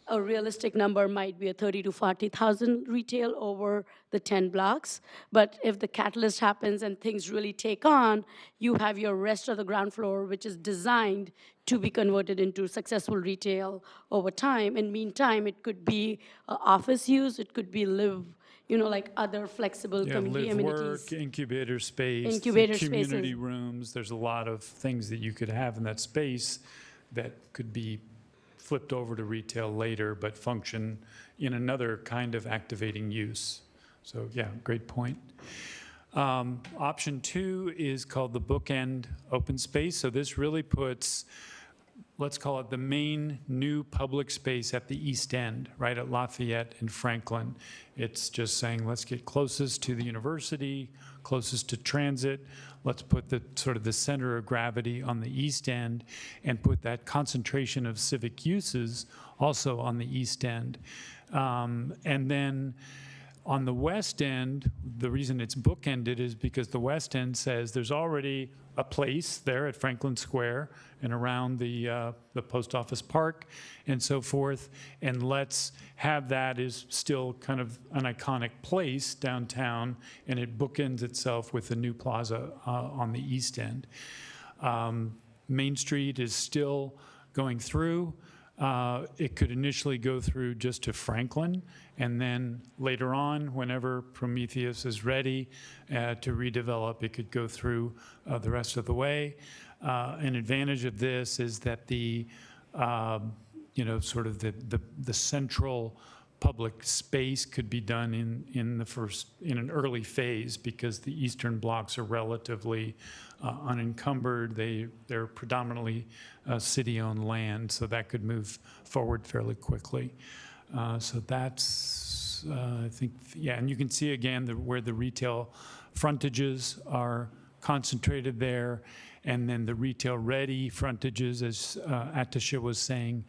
a realistic number might be a 30 to 40,000 retail over the 10 blocks. But if the catalyst happens and things really take on, you have your rest of the ground floor, which is designed to be converted into successful retail over time. In meantime, it could be office use, it could be live, like other flexible Yeah, community live amenities. work, incubator space, Incubator community spaces. rooms. There's a lot of things that you could have in that space that could be flipped over to retail later, but function in another kind of activating use. So yeah, great point. Option 2 is called the bookend open space. So this really puts, let's call it the main new public space at the East End, right at Lafayette and Franklin. It's just saying, let's get closest to the university, closest to transit. Let's put the sort of the center of gravity on the East End and put that concentration of civic uses also on the East End. And then on the West End, the reason it's bookended is because the West End says there's already a place there at Franklin Square and around the Post Office Park and so forth, and let's have that as still kind of an iconic place downtown, and it bookends itself with the new plaza on the East End. Main Street is still going through. It could initially go through just to Franklin, and then later on, whenever Prometheus is ready to redevelop, it could go through the rest of the way. An advantage of this is that the, sort of the central public space could be done in an early phase, because the eastern blocks are relatively unencumbered. They're predominantly city-owned land, so that could move forward fairly quickly. So that's, I think, yeah, and you can see again where the retail frontages are concentrated there, and then the retail-ready frontages, as Atisha was saying,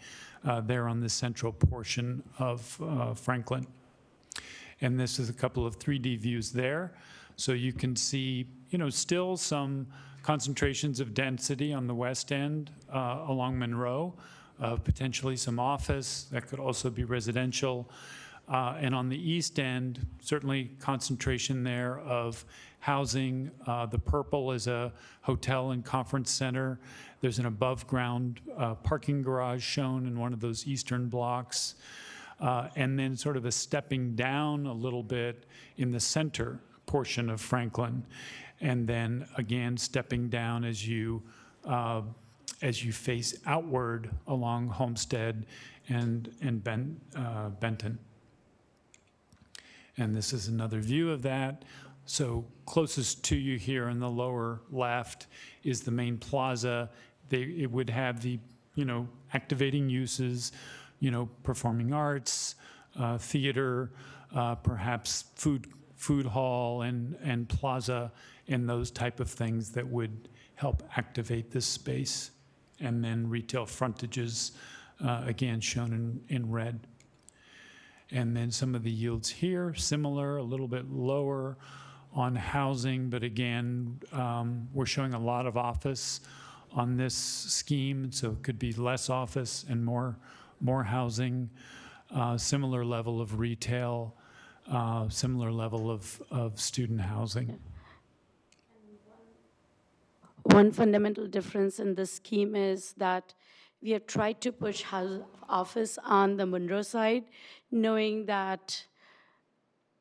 there on the central portion of Franklin. And this is a couple of 3D views there. So you can see, still some concentrations of density on the West End along Monroe, potentially some office, that could also be residential. And on the East End, certainly concentration there of housing. The purple is a hotel and conference center. There's an above-ground parking garage shown in one of those eastern blocks. And then sort of a stepping down a little bit in the center portion of Franklin. And then again, stepping down as you face outward along Homestead and Benton. And this is another view of that. So closest to you here in the lower left is the main plaza. It would have the, activating uses, performing arts, theater, perhaps food hall and plaza, and those type of things that would help activate this space. And then retail frontages, again, shown in red. And then some of the yields here, similar, a little bit lower on housing, but again, we're showing a lot of office on this scheme, so it could be less office and more housing, similar level of retail, similar level of student housing. One fundamental difference in this scheme is that we have tried to push office on the Monroe side, knowing that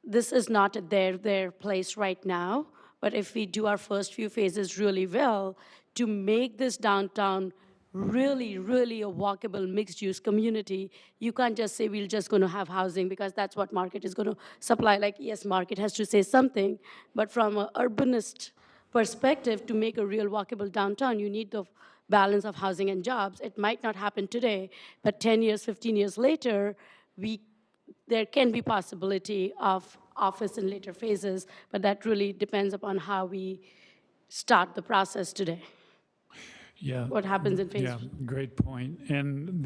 this is not their place right now, but if we do our first few phases really well, to make this downtown really, really a walkable mixed-use community, you can't just say we're just going to have housing because that's what market is going to supply. Like, yes, market has to say something, but from an urbanist perspective, to make a real walkable downtown, you need the balance of housing and jobs. It might not happen today, but 10 years, 15 years later, there can be possibility of office in later phases, but that really depends upon how we start the process today. Yeah. What happens in phase Yeah, great point. And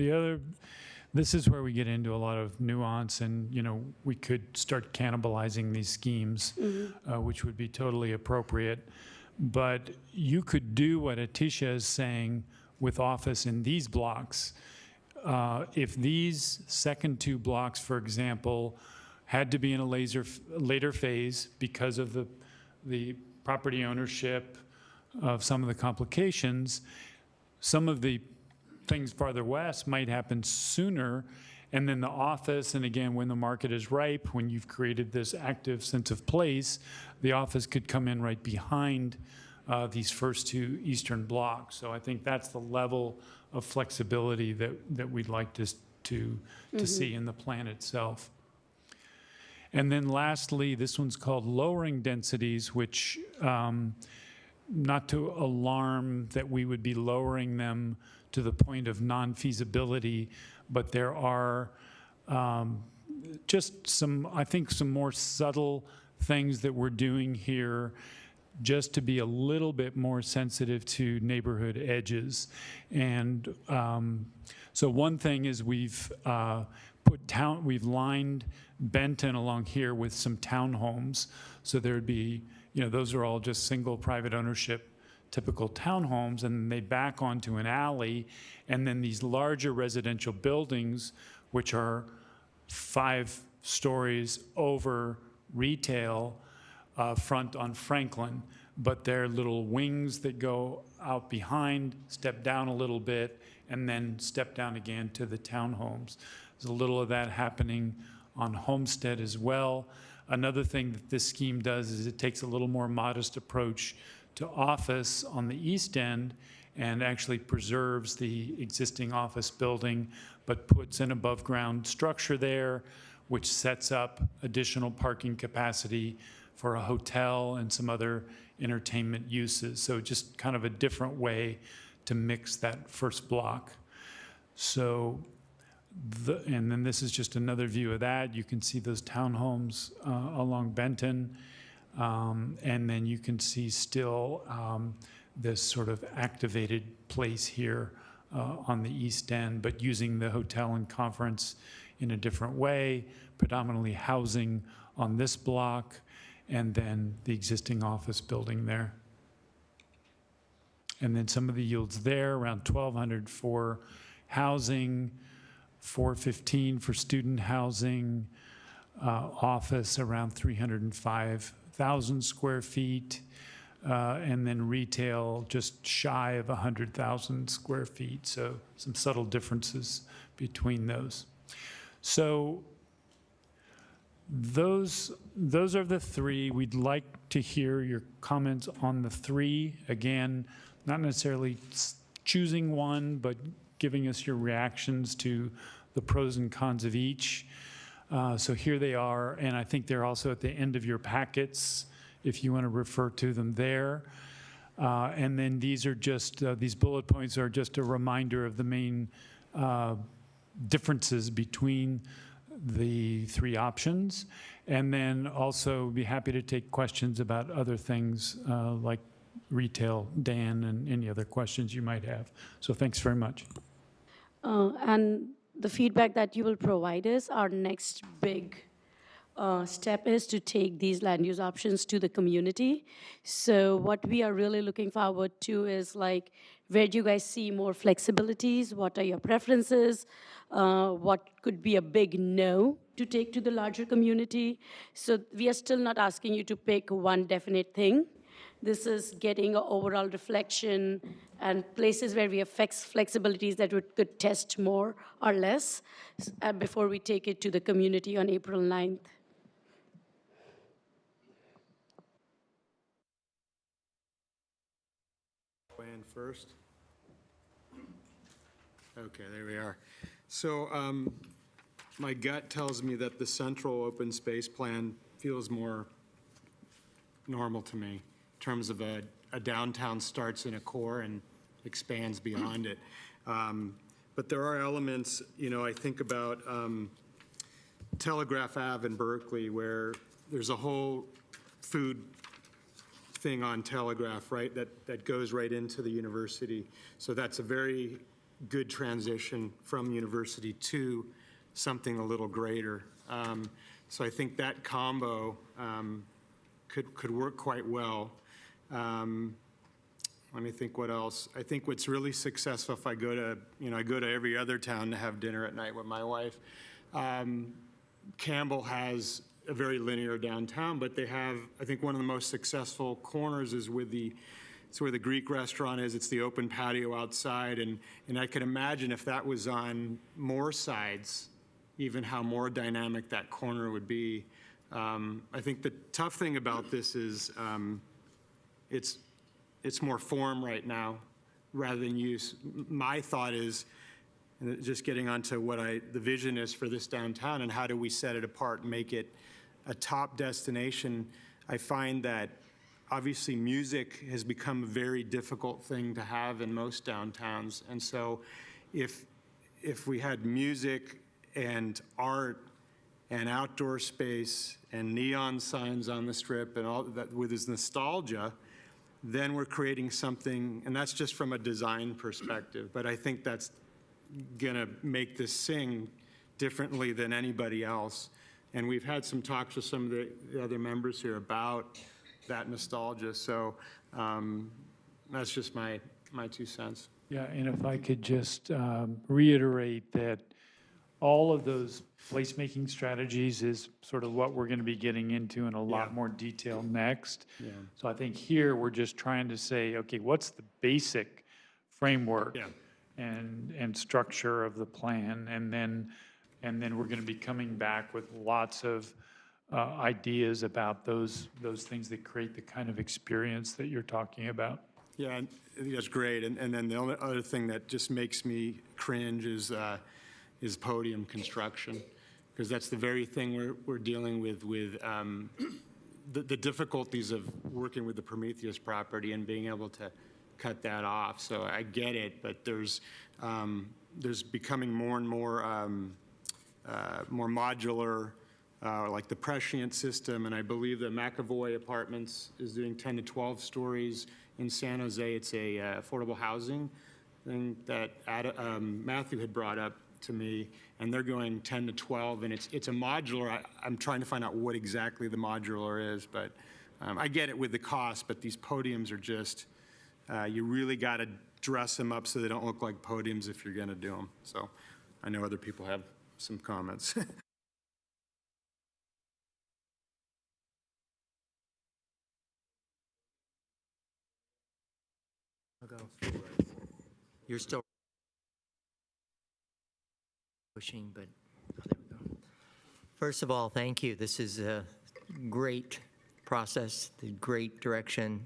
this is where we get into a lot of nuance, and, we could start cannibalizing these schemes, which would be totally appropriate. But you could do what Atisha is saying with office in these blocks. If these second two blocks, for example, had to be in a later phase because of the property ownership of some of the complications, some of the things farther west might happen sooner, and then the office, and again, when the market is ripe, when you've created this active sense of place, the office could come in right behind these first two eastern blocks. So I think that's the level of flexibility that we'd like to see in the plan itself. And then lastly, this one's called lowering densities, which not to alarm that we would be lowering them to the point of non-feasibility, but there are just some more subtle things that we're doing here just to be a little bit more sensitive to neighborhood edges. And so one thing is we've lined Benton along here with some townhomes. So there'd be, those are all just single private ownership typical townhomes, and they back onto an alley, and then these larger residential buildings, which are 5 stories over retail, front on Franklin, but they're little wings that go out behind, step down a little bit, and then step down again to the townhomes. There's a little of that happening on Homestead as well. Another thing that this scheme does is it takes a little more modest approach to office on the east end and actually preserves the existing office building, but puts an above-ground structure there, which sets up additional parking capacity for a hotel and some other entertainment uses. So just kind of a different way to mix that first block. So, and then this is just another view of that. You can see those townhomes along Benton. And then you can see still this sort of activated place here on the east end, but using the hotel and conference in a different way, predominantly housing on this block, and then the existing office building there. And then some of the yields there, around 1,200 for housing, 415 for student housing, office around 305,000 square feet, and then retail just shy of 100,000 square feet. So some subtle differences between those. So those are the 3. We'd like to hear your comments on the 3. Again, not necessarily choosing one, but giving us your reactions to the pros and cons of each. So here they are, and I think they're also at the end of your packets, if you want to refer to them there. And then these are just, these bullet points are just a reminder of the main differences between the 3 options. And then also be happy to take questions about other things like retail, Dan, and any other questions you might have. So thanks very much. And the feedback that you will provide us, our next big step is to take these land use options to the community. So what we are really looking forward to is like, where do you guys see more flexibilities? What are your preferences? What could be a big no to take to the larger community? So we are still not asking you to pick one definite thing. This is getting an overall reflection and places where we have flexibilities that we could test more or less before we take it to the community on April 9th. Plan first. Okay, there we are. So my gut tells me that the central open space plan feels more normal to me in terms of a downtown starts in a core and expands beyond it. But there are elements, I think about Telegraph Ave in Berkeley, where there's a whole food thing on Telegraph, right, that goes right into the university. So that's a very good transition from university to something a little greater. So I think that combo could work quite well. Let me think what else. I think what's really successful, if I go to, I go to every other town to have dinner at night with my wife. Campbell has a very linear downtown, but they have, I think one of the most successful corners is it's where the Greek restaurant is. It's the open patio outside. And I can imagine if that was on more sides, even how more dynamic that corner would be. I think the tough thing about this is it's more form right now rather than use. My thought is, and just getting onto what the vision is for this downtown and how do we set it apart and make it a top destination. I find that obviously music has become a very difficult thing to have in most downtowns. And so if we had music and art and outdoor space and neon signs on the strip and all that with this nostalgia, then we're creating something, and that's just from a design perspective, but I think that's gonna make this sing differently than anybody else. And we've had some talks with some of the other members here about that nostalgia, so that's just my 2 cents. Yeah, and if I could just reiterate that all of those placemaking strategies is sort of what we're going to be getting into in a lot more detail next. Yeah. So I think here we're just trying to say, okay, what's the basic framework and structure of the plan, and then we're going to be coming back with lots of ideas about those things that create the kind of experience that you're talking about. Yeah, I think that's great. And then the only other thing that just makes me cringe is podium construction, because that's the very thing we're dealing with the difficulties of working with the Prometheus property and being able to cut that off. So I get it, but there's becoming more and more modular, like the prescient system, and I believe that McAvoy Apartments is doing 10 to 12 stories in San Jose. It's a affordable housing thing that Matthew had brought up to me, and they're going 10 to 12, and it's a modular. I'm trying to find out what exactly the modular is, but I get it with the cost, but these podiums are just, you really got to dress them up so they don't look like podiums if you're going to do them. So I know other people have some comments. I'll go. You're still pushing, but oh, there we go. First of all, thank you. This is a great process, the great direction.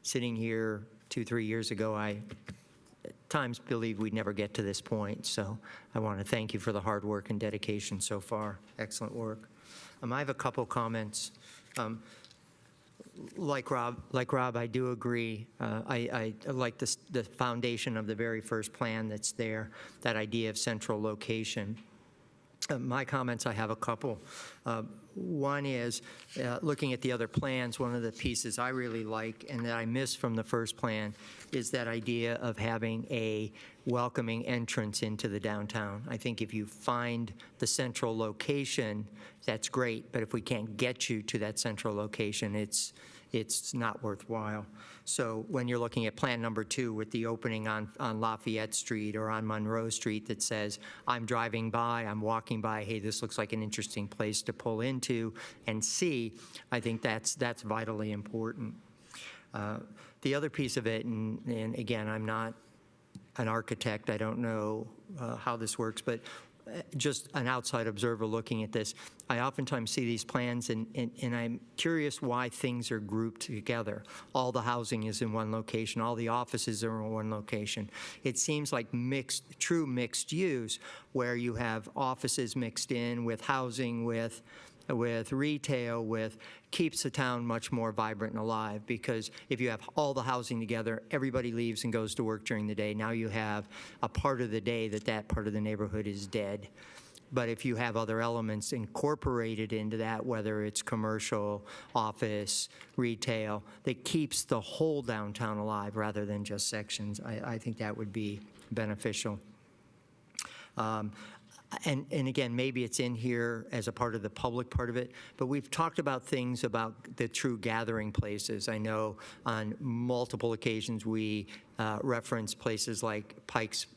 Sitting here 2-3 years ago, I at times believed we'd never get to this point. So I want to thank you for the hard work and dedication so far. Excellent work. I have a couple comments. Like Rob, I do agree. I like the foundation of the very first plan that's there, that idea of central location. My comments, I have a couple. One is, looking at the other plans, one of the pieces I really like and that I missed from the first plan is that idea of having a welcoming entrance into the downtown. I think if you find the central location, that's great, but if we can't get you to that central location, it's not worthwhile. So when you're looking at plan number 2 with the opening on Lafayette Street or on Monroe Street that says, I'm driving by, I'm walking by, hey, this looks like an interesting place to pull into and see, I think that's vitally important. The other piece of it, and again, I'm not an architect, I don't know how this works, but just an outside observer looking at this, I oftentimes see these plans and I'm curious why things are grouped together. All the housing is in one location, all the offices are in one location. It seems like true mixed use, where you have offices mixed in with housing, with retail, keeps the town much more vibrant and alive, because if you have all the housing together, everybody leaves and goes to work during the day. Now you have a part of the day that part of the neighborhood is dead. But if you have other elements incorporated into that, whether it's commercial, office, retail, that keeps the whole downtown alive rather than just sections, I think that would be beneficial. And again, maybe it's in here as a part of the public part of it, but we've talked about things about the true gathering places. I know on multiple occasions we reference places like Pike's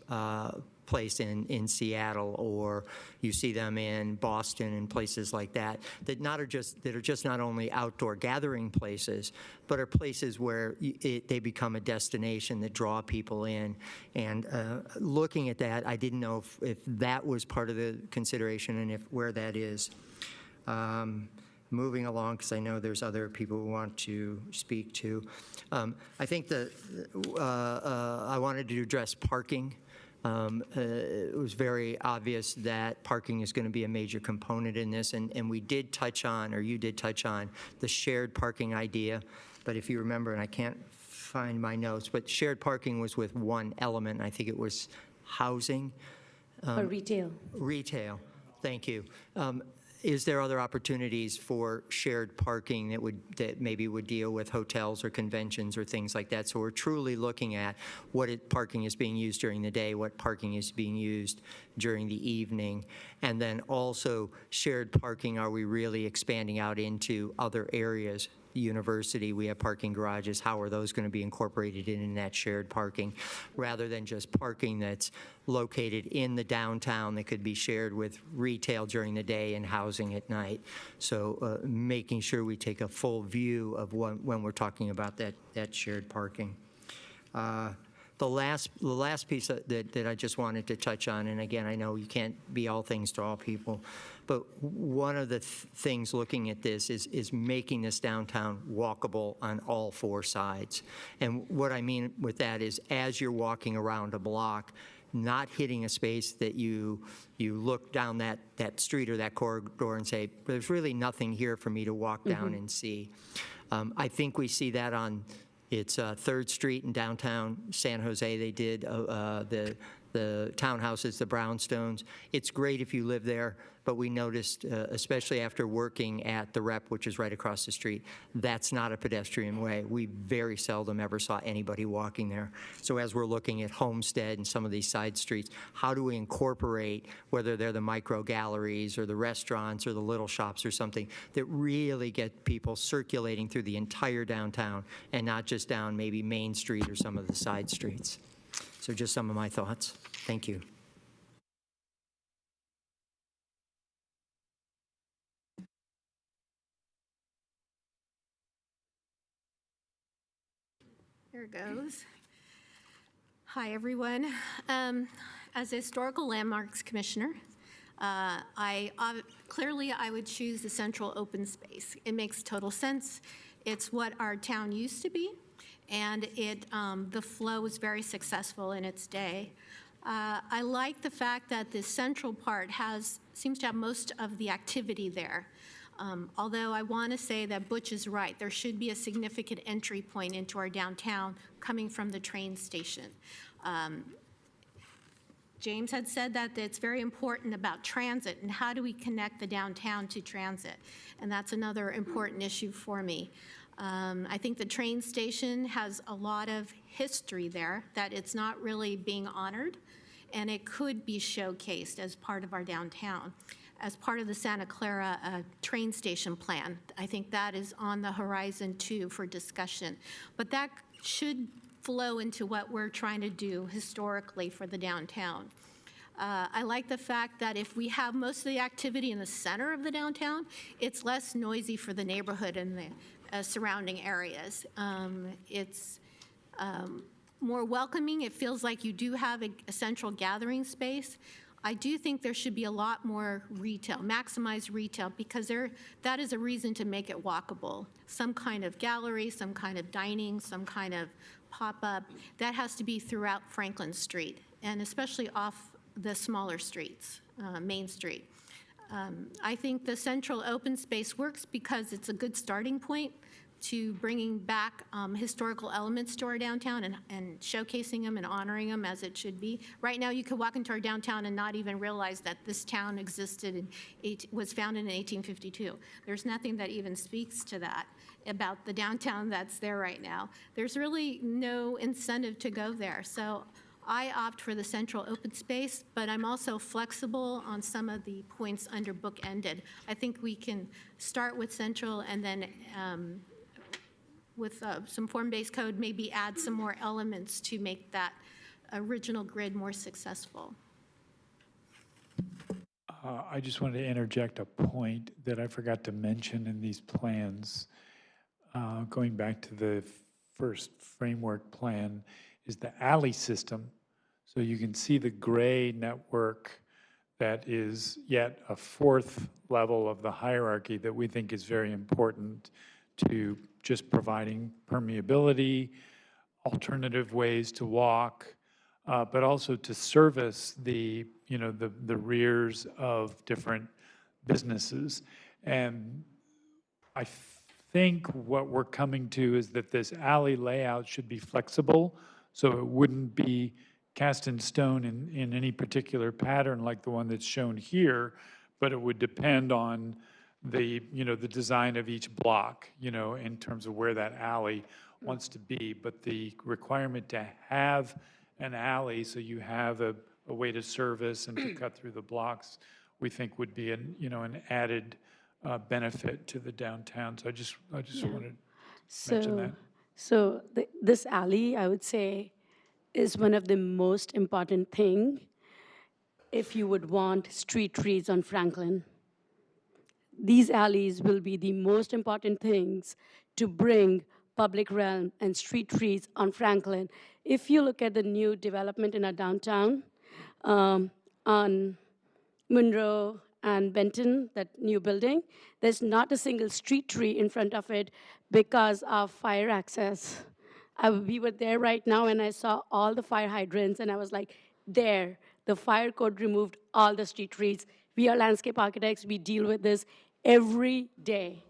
Place in Seattle, or you see them in Boston and places like that, that are just not only outdoor gathering places, but are places where they become a destination that draw people in. And looking at that, I didn't know if that was part of the consideration and where that is. Moving along, because I know there's other people who want to speak to. I think I wanted to address parking. It was very obvious that parking is going to be a major component in this, and we did touch on, or you did touch on, the shared parking idea. But if you remember, and I can't find my notes, but shared parking was with one element. I think it was housing. Or retail. Retail, thank you. Is there other opportunities for shared parking that maybe would deal with hotels or conventions or things like that? So we're truly looking at what parking is being used during the day, what parking is being used during the evening, and then also shared parking, are we really expanding out into other areas? The university, we have parking garages. How are those going to be incorporated in that shared parking, rather than just parking that's located in the downtown that could be shared with retail during the day and housing at night? So making sure we take a full view of when we're talking about that shared parking. The last piece that I just wanted to touch on, and again, I know you can't be all things to all people, but one of the things looking at this is making this downtown walkable on all four sides. And what I mean with that is, as you're walking around a block, not hitting a space that you look down that street or that corridor and say, there's really nothing here for me to walk down and see. I think we see that on It's 3rd Street in downtown San Jose. They did the townhouses, the brownstones. It's great if you live there, but we noticed, especially after working at the Rep, which is right across the street, that's not a pedestrian way. We very seldom ever saw anybody walking there. So as we're looking at Homestead and some of these side streets, how do we incorporate, whether they're the micro galleries or the restaurants or the little shops or something, that really get people circulating through the entire downtown and not just down maybe Main Street or some of the side streets. So just some of my thoughts. Thank you. There it goes. Hi, everyone. As a Historical Landmarks Commissioner, clearly I would choose the central open space. It makes total sense. It's what our town used to be, and the flow was very successful in its day. I like the fact that the central part seems to have most of the activity there. Although I want to say that Butch is right, there should be a significant entry point into our downtown coming from the train station. James had said that it's very important about transit and how do we connect the downtown to transit, and that's another important issue for me. I think the train station has a lot of history there that it's not really being honored, and it could be showcased as part of our downtown. As part of the Santa Clara train station plan. I think that is on the horizon too for discussion. But that should flow into what we're trying to do historically for the downtown. I like the fact that if we have most of the activity in the center of the downtown, it's less noisy for the neighborhood and the surrounding areas. It's more welcoming. It feels like you do have a central gathering space. I do think there should be a lot more retail, maximize retail, because that is a reason to make it walkable. Some kind of gallery, some kind of dining, some kind of pop-up, that has to be throughout Franklin Street, and especially off the smaller streets, Main Street. I think the central open space works because it's a good starting point, to bringing back historical elements to our downtown and showcasing them and honoring them as it should be. Right now, you could walk into our downtown and not even realize that this town existed and was founded in 1852. There's nothing that even speaks to that about the downtown that's there right now. There's really no incentive to go there. So I opt for the central open space, but I'm also flexible on some of the points under bookended. I think we can start with central and then with some form-based code, maybe add some more elements to make that original grid more successful. I just wanted to interject a point that I forgot to mention in these plans. Going back to the first framework plan, is the alley system. So you can see the gray network that is yet a fourth level of the hierarchy that we think is very important to just providing permeability, alternative ways to walk, but also to service the rears of different businesses. And I think what we're coming to is that this alley layout should be flexible, so it wouldn't be cast in stone in any particular pattern like the one that's shown here, but it would depend on the design of each block, in terms of where that alley wants to be. But the requirement to have an alley so you have a way to service and to cut through the blocks, we think would be an added benefit to the downtown. So I just wanted to mention that. So this alley, I would say, is one of the most important thing if you would want street trees on Franklin. These alleys will be the most important things to bring public realm and street trees on Franklin. If you look at the new development in our downtown, on Monroe and Benton, that new building, there's not a single street tree in front of it because of fire access. We were there right now and I saw all the fire hydrants and I was like, there, the fire code removed all the street trees. We are landscape architects, we deal with this every day.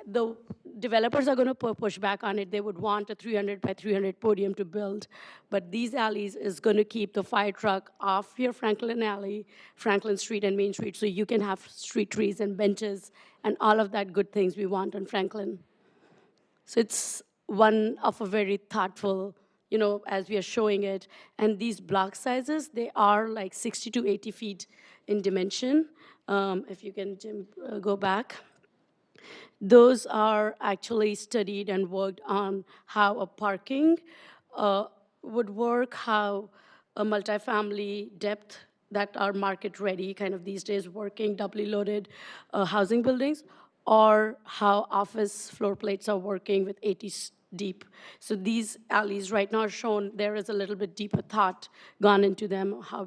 The developers are going to push back on it. They would want a 300 by 300 podium to build, but these alleys is going to keep the fire truck off your Franklin Alley, Franklin Street and Main Street, so you can have street trees and benches and all of that good things we want on Franklin. So it's one of a very thoughtful, as we are showing it, and these block sizes, they are like 60 to 80 feet in dimension. If you can, Jim, go back. Those are actually studied and worked on how a parking would work, how a multifamily depth that are market ready, kind of these days working, doubly loaded housing buildings, or how office floor plates are working with 80 deep. So these alleys right now are shown, there is a little bit deeper thought gone into them, how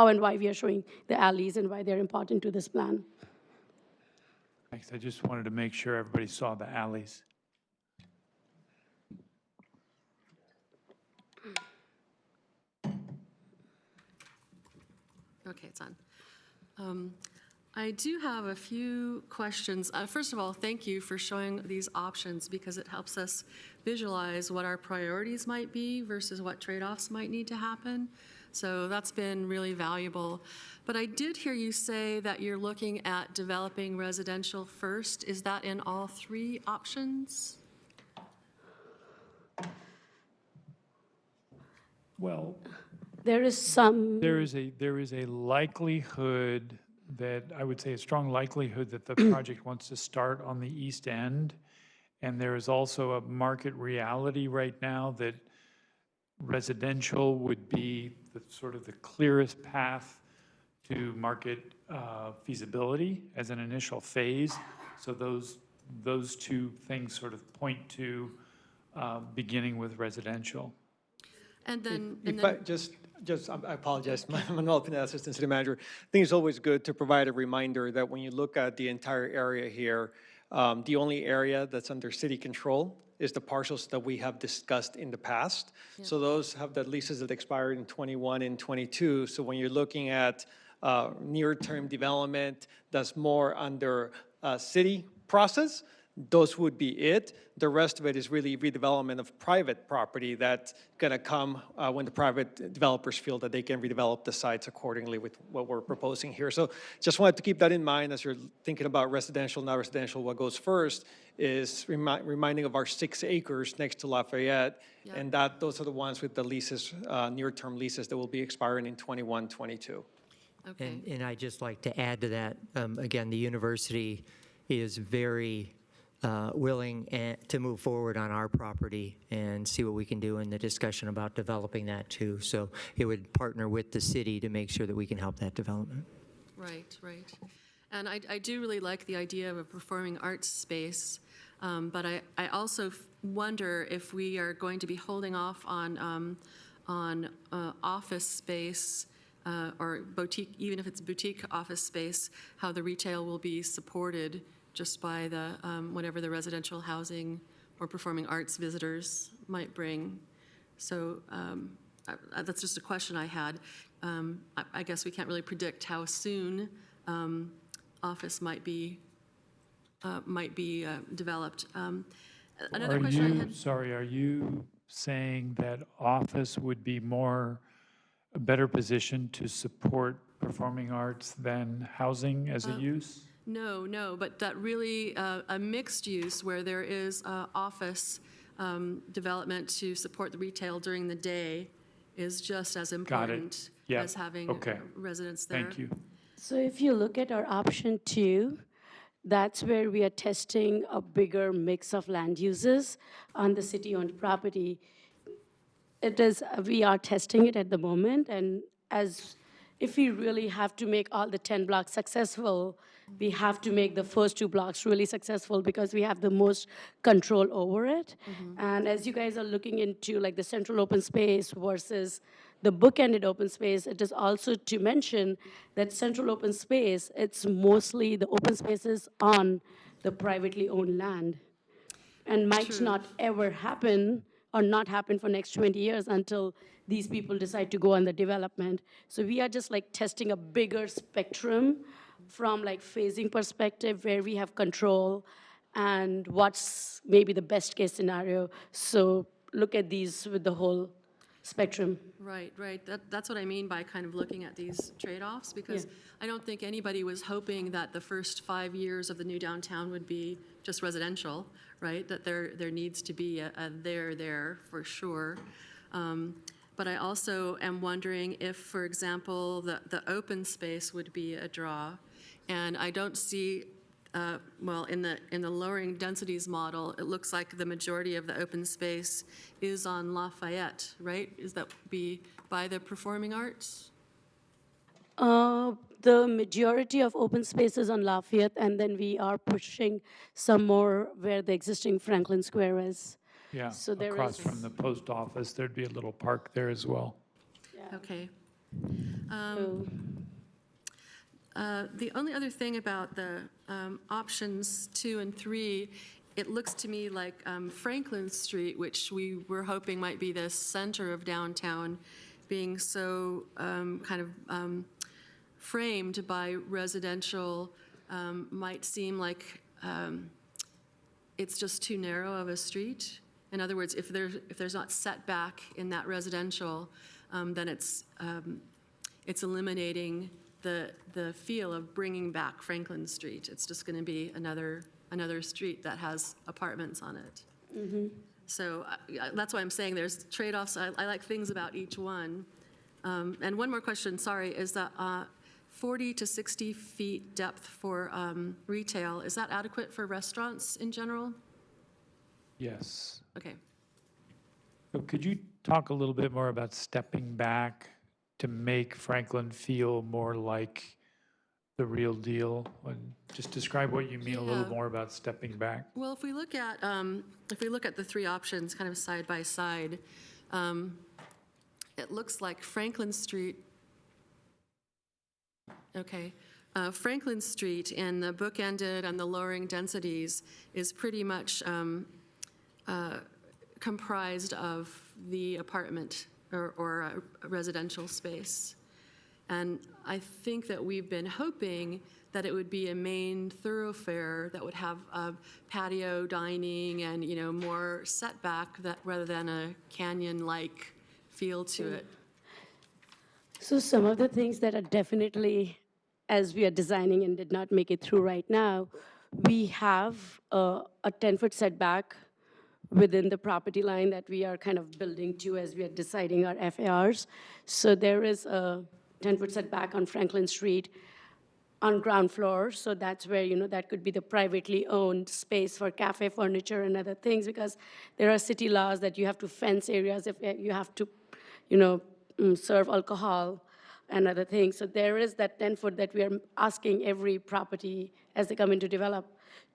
and why we are showing the alleys and why they're important to this plan. Thanks. I just wanted to make sure everybody saw the alleys. Okay, it's on. I do have a few questions. First of all, thank you for showing these options because it helps us visualize what our priorities might be versus what trade-offs might need to happen. So that's been really valuable. But I did hear you say that you're looking at developing residential first. Is that in all three options? Well, there is a likelihood that I would say a strong likelihood that the project wants to start on the east end. And there is also a market reality right now that residential would be the sort of the clearest path to market feasibility as an initial phase. So those two things sort of point to beginning with residential. And then, I apologize, Manuel Pineda, Assistant City Manager. I think it's always good to provide a reminder that when you look at the entire area here, the only area that's under city control is the parcels that we have discussed in the past. Yeah. So those have the leases that expired in 21 and 22. So when you're looking at near-term development that's more under city process, those would be it. The rest of it is really redevelopment of private property that's going to come when the private developers feel that they can redevelop the sites accordingly with what we're proposing here. So just wanted to keep that in mind as you're thinking about residential, not residential. What goes first is reminding of our 6 acres next to Lafayette, and that those are the ones with the leases, near-term leases that will be expiring in 21, 22. Okay. And I'd just like to add to that, again, the university is very willing to move forward on our property and see what we can do in the discussion about developing that too. So it would partner with the city to make sure that we can help that development. Right, right. And I do really like the idea of a performing arts space, but I also wonder if we are going to be holding off on office space or boutique, even if it's boutique office space, how the retail will be supported just by the whatever the residential housing or performing arts visitors might bring. So that's just a question I had. I guess we can't really predict how soon office might be developed. Another question I had. Sorry, are you saying that office would be a better position to support performing arts than housing as a use? No, but that really a mixed use where there is office development to support the retail during the day is just as important Yeah. as having residents there. Thank you. So if you look at our option 2, that's where we are testing a bigger mix of land uses on the city-owned property. We are testing it at the moment, and if we really have to make all the 10 blocks successful, we have to make the first 2 blocks really successful because we have the most control over it. And as you guys are looking into like the central open space versus the bookended open space, it is also to mention that central open space, it's mostly the open spaces on the privately owned land and might not ever happen or not happen for next 20 years until these people decide to go on the development. So we are just like testing a bigger spectrum from like phasing perspective where we have control and what's maybe the best case scenario. So look at these with the whole spectrum. Right. That's what I mean by kind of looking at these trade-offs, because I don't think anybody was hoping that the first 5 years of the new downtown would be just residential, right? That there needs to be a there for sure. But I also am wondering if, for example, the open space would be a draw. And I don't see, well, in the lowering densities model, it looks like the majority of the open space is on Lafayette, right? Is that be by the performing arts? The majority of open spaces on Lafayette, and then we are pushing some more where the existing Franklin Square is. Yeah, So there across is- from the post office, there'd be a little park there as well. Okay. So- The only other thing about the options 2 and 3, it looks to me like Franklin Street, which we were hoping might be the center of downtown, being so kind of framed by residential, might seem like it's just too narrow of a street. In other words, if there's not setback in that residential, then it's eliminating the feel of bringing back Franklin Street. It's just going to be another street that has apartments on it. So that's why I'm saying there's trade-offs. I like things about each one. And one more question, sorry, is that 40 to 60 feet depth for retail, is that adequate for restaurants in general? Yes. Okay. So could you talk a little bit more about stepping back to make Franklin feel more like the real deal? And just describe what you mean a little Yeah. more about stepping back. Well, if we look at the 3 options kind of side by side, it looks like Franklin Street. Okay, Franklin Street in the bookended and the lowering densities is pretty much comprised of the apartment or a residential space. And I think that we've been hoping that it would be a main thoroughfare that would have patio dining and, more setback rather than a canyon-like feel to it. So some of the things that are definitely, as we are designing and did not make it through right now, we have a 10-foot setback within the property line that we are kind of building to as we are deciding our FARs. So there is a 10-foot setback on Franklin Street on ground floor, so that's where, that could be the privately owned space for cafe furniture and other things, because there are city laws that you have to fence areas if you have to, serve alcohol and other things. So there is that 10-foot that we are asking every property as they come in to develop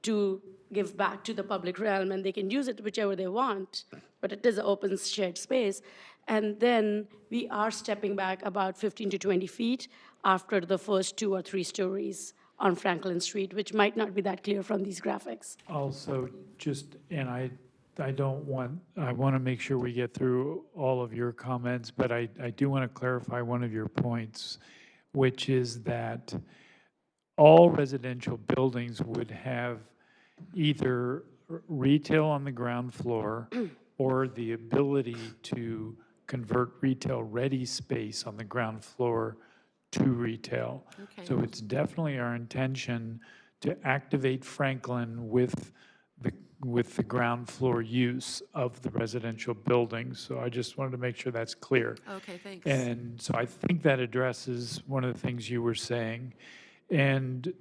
to give back to the public realm, and they can use it whichever they want, but it is an open shared space. And then we are stepping back about 15 to 20 feet after the first 2 or 3 stories on Franklin Street, which might not be that clear from these graphics. Also, I want to make sure we get through all of your comments, but I do want to clarify one of your points, which is that all residential buildings would have either retail on the ground floor or the ability to convert retail-ready space on the ground floor to retail. Okay. So it's definitely our intention to activate Franklin with the ground floor use of the residential buildings. So I just wanted to make sure that's clear. Okay, thanks. And so I think that addresses one of the things you were saying. And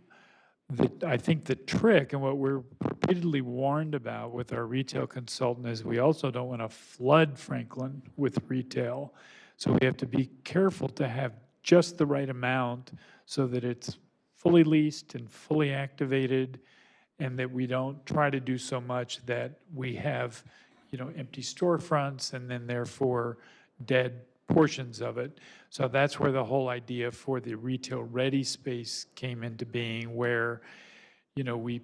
I think the trick, and what we're repeatedly warned about with our retail consultant, is we also don't want to flood Franklin with retail. So we have to be careful to have just the right amount so that it's fully leased and fully activated, and that we don't try to do so much that we have, empty storefronts and then therefore dead portions of it. So that's where the whole idea for the retail-ready space came into being, where, we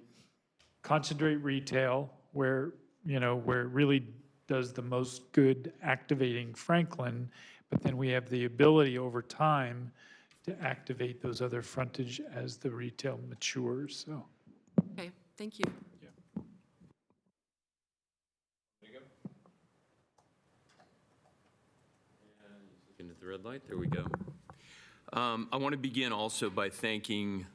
concentrate retail where it really does the most good activating Franklin, but then we have the ability over time to activate those other frontage as the retail matures, so. Okay, thank you. Looking at the red light, there we go. I want to begin also by thanking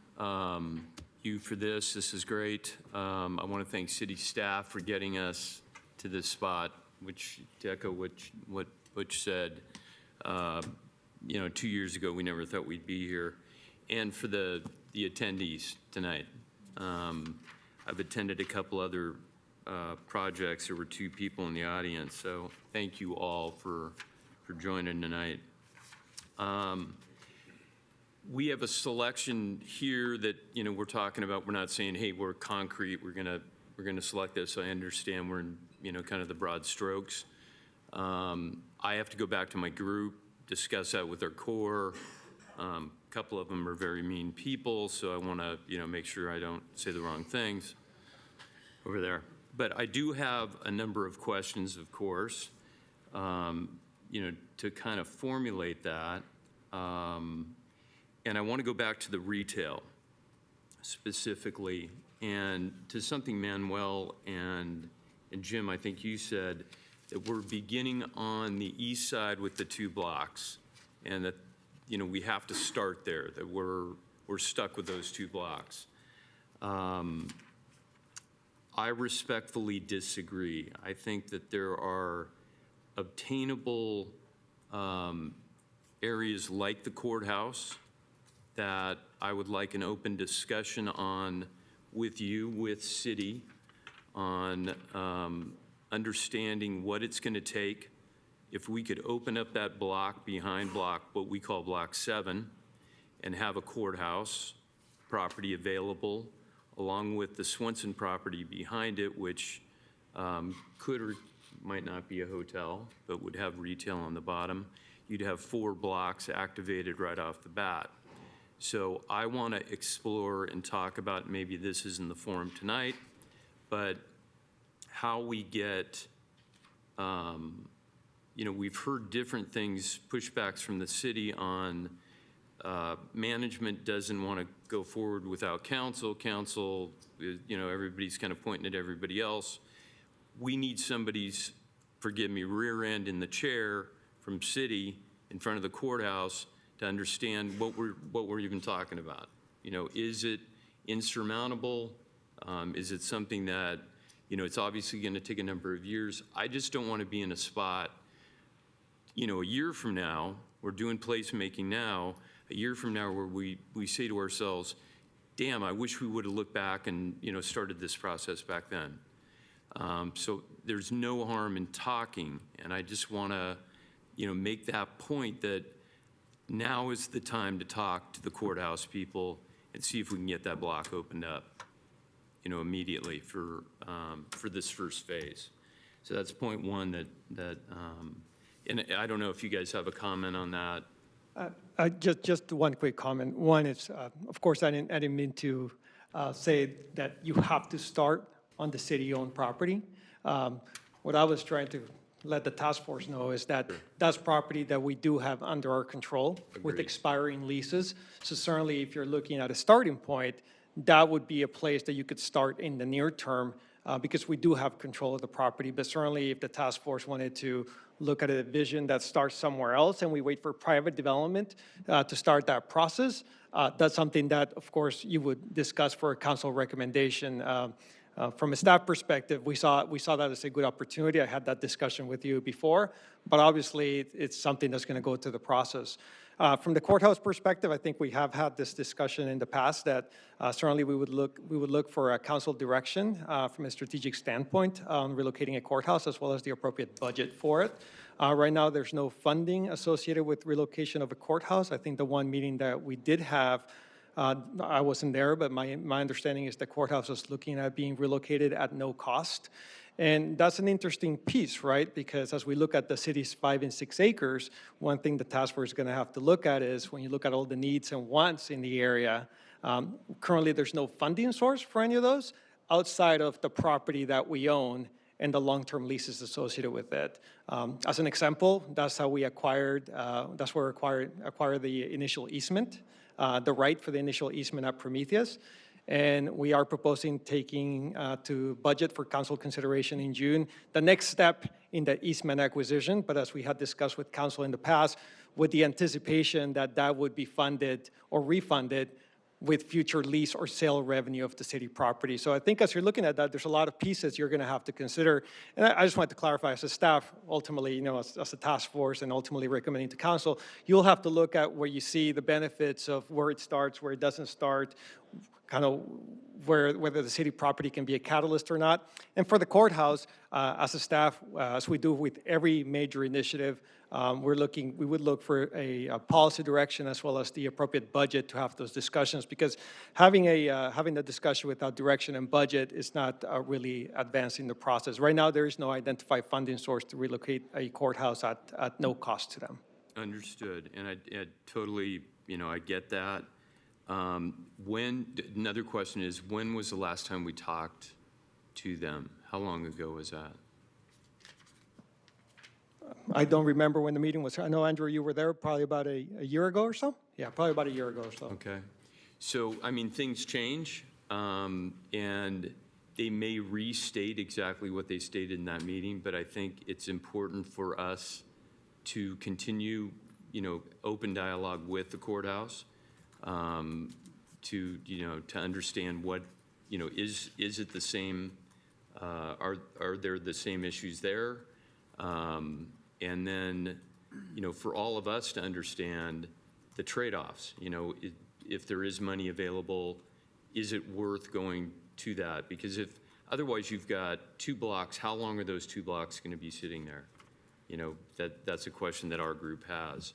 you for this. This is great. I want to thank city staff for getting us to this spot, which, to echo what Butch said, 2 years ago, we never thought we'd be here. And for the attendees tonight. I've attended a couple other projects. There were 2 people in the audience, so thank you all for joining tonight. We have a selection here that, we're talking about. We're not saying, hey, we're concrete, we're gonna select this. I understand we're in, kind of the broad strokes. I have to go back to my group, discuss that with our core. A couple of them are very mean people, so I want to, make sure I don't say the wrong things over there. But I do have a number of questions, of course, to kind of formulate that. And I want to go back to the retail specifically, and to something Manuel and Jim, I think you said, that we're beginning on the east side with the 2 blocks, and that we have to start there, that we're stuck with those 2 blocks. I respectfully disagree. I think that there are obtainable areas like the courthouse that I would like an open discussion on with you, with city, on understanding what it's going to take. If we could open up that block behind what we call Block 7, and have a courthouse property available, along with the Swenson property behind it, which could or might not be a hotel, but would have retail on the bottom, you'd have 4 blocks activated right off the bat. So I want to explore and talk about, maybe this isn't the forum tonight, but how we get, we've heard different things, pushbacks from the city on management doesn't want to go forward without council. Council, everybody's kind of pointing at everybody else. We need somebody's, forgive me, rear end in the chair from city in front of the courthouse to understand what we're even talking about. Is it insurmountable? Is it something that, it's obviously going to take a number of years? I just don't want to be in a spot, a year from now, we're doing placemaking now, a year from now where we say to ourselves, damn, I wish we would have looked back and, started this process back then. So there's no harm in talking, and I just want to, make that point that now is the time to talk to the courthouse people and see if we can get that block opened up, immediately for this first phase. So that's point one and I don't know if you guys have a comment on that. Just one quick comment. One is, of course, I didn't mean to say that you have to start on the city-owned property. What I was trying to let the task force know is that that's property that we do have under our control with expiring leases. So certainly, if you're looking at a starting point, that would be a place that you could start in the near term because we do have control of the property. But certainly, if the task force wanted to look at a vision that starts somewhere else and we wait for private development to start that process, that's something that, of course, you would discuss for a council recommendation. From a staff perspective, we saw that as a good opportunity. I had that discussion with you before, but obviously it's something that's going to go through the process. From the courthouse perspective, I think we have had this discussion in the past that certainly we would look for a council direction from a strategic standpoint on relocating a courthouse as well as the appropriate budget for it. Right now, there's no funding associated with relocation of a courthouse. I think the one meeting that we did have, I wasn't there, but my understanding is the courthouse is looking at being relocated at no cost. And that's an interesting piece, right? Because as we look at the city's 5 and 6 acres, one thing the task force is going to have to look at is when you look at all the needs and wants in the area, currently there's no funding source for any of those outside of the property that we own and the long-term leases associated with it. As an example, that's how we acquired the initial easement, the right for the initial easement at Prometheus. And we are proposing taking to budget for council consideration in June the next step in the easement acquisition. But as we had discussed with council in the past, with the anticipation that that would be funded or refunded with future lease or sale revenue of the city property. So I think as you're looking at that, there's a lot of pieces you're going to have to consider. And I just want to clarify, as a staff, ultimately, as a task force and ultimately recommending to council, you'll have to look at where you see the benefits of where it starts, where it doesn't start, kind of whether the city property can be a catalyst or not. And for the courthouse, as a staff, as we do with every major initiative, we would look for a policy direction as well as the appropriate budget to have those discussions, because having the discussion without direction and budget is not really advancing the process. Right now, there is no identified funding source to relocate a courthouse at no cost to them. Understood, and I totally, I get that. Another question is, when was the last time we talked to them? How long ago was that? I don't remember when the meeting was. I know, Andrew, you were there probably about a year ago or so? Yeah, probably about a year ago or so. Okay. So, I mean, things change, and they may restate exactly what they stated in that meeting, but I think it's important for us to continue, open dialogue with the courthouse, to understand what, is it the same, are there the same issues there? And then, for all of us to understand the trade-offs, if there is money available, is it worth going to that? Because if otherwise you've got 2 blocks, how long are those 2 blocks going to be sitting there? That's a question that our group has,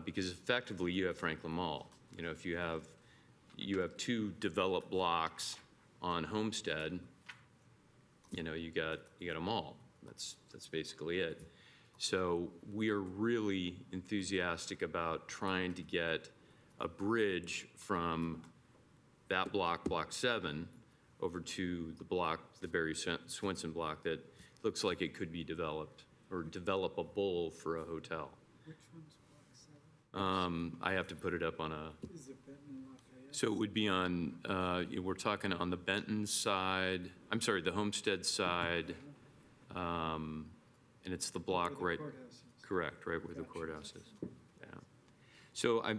because effectively you have Franklin Mall. If you have 2 developed blocks on Homestead, you got a mall. That's basically it. So we are really enthusiastic about trying to get a bridge from that block, block 7, over to the Barry Swenson block that looks like it could be developed or developable for a hotel. Which one's block 7? I have to put it up on a, so it would be on, we're talking on the Benton side, I'm sorry, the Homestead side, and it's the block right, correct, right where the courthouse is. Yeah. So I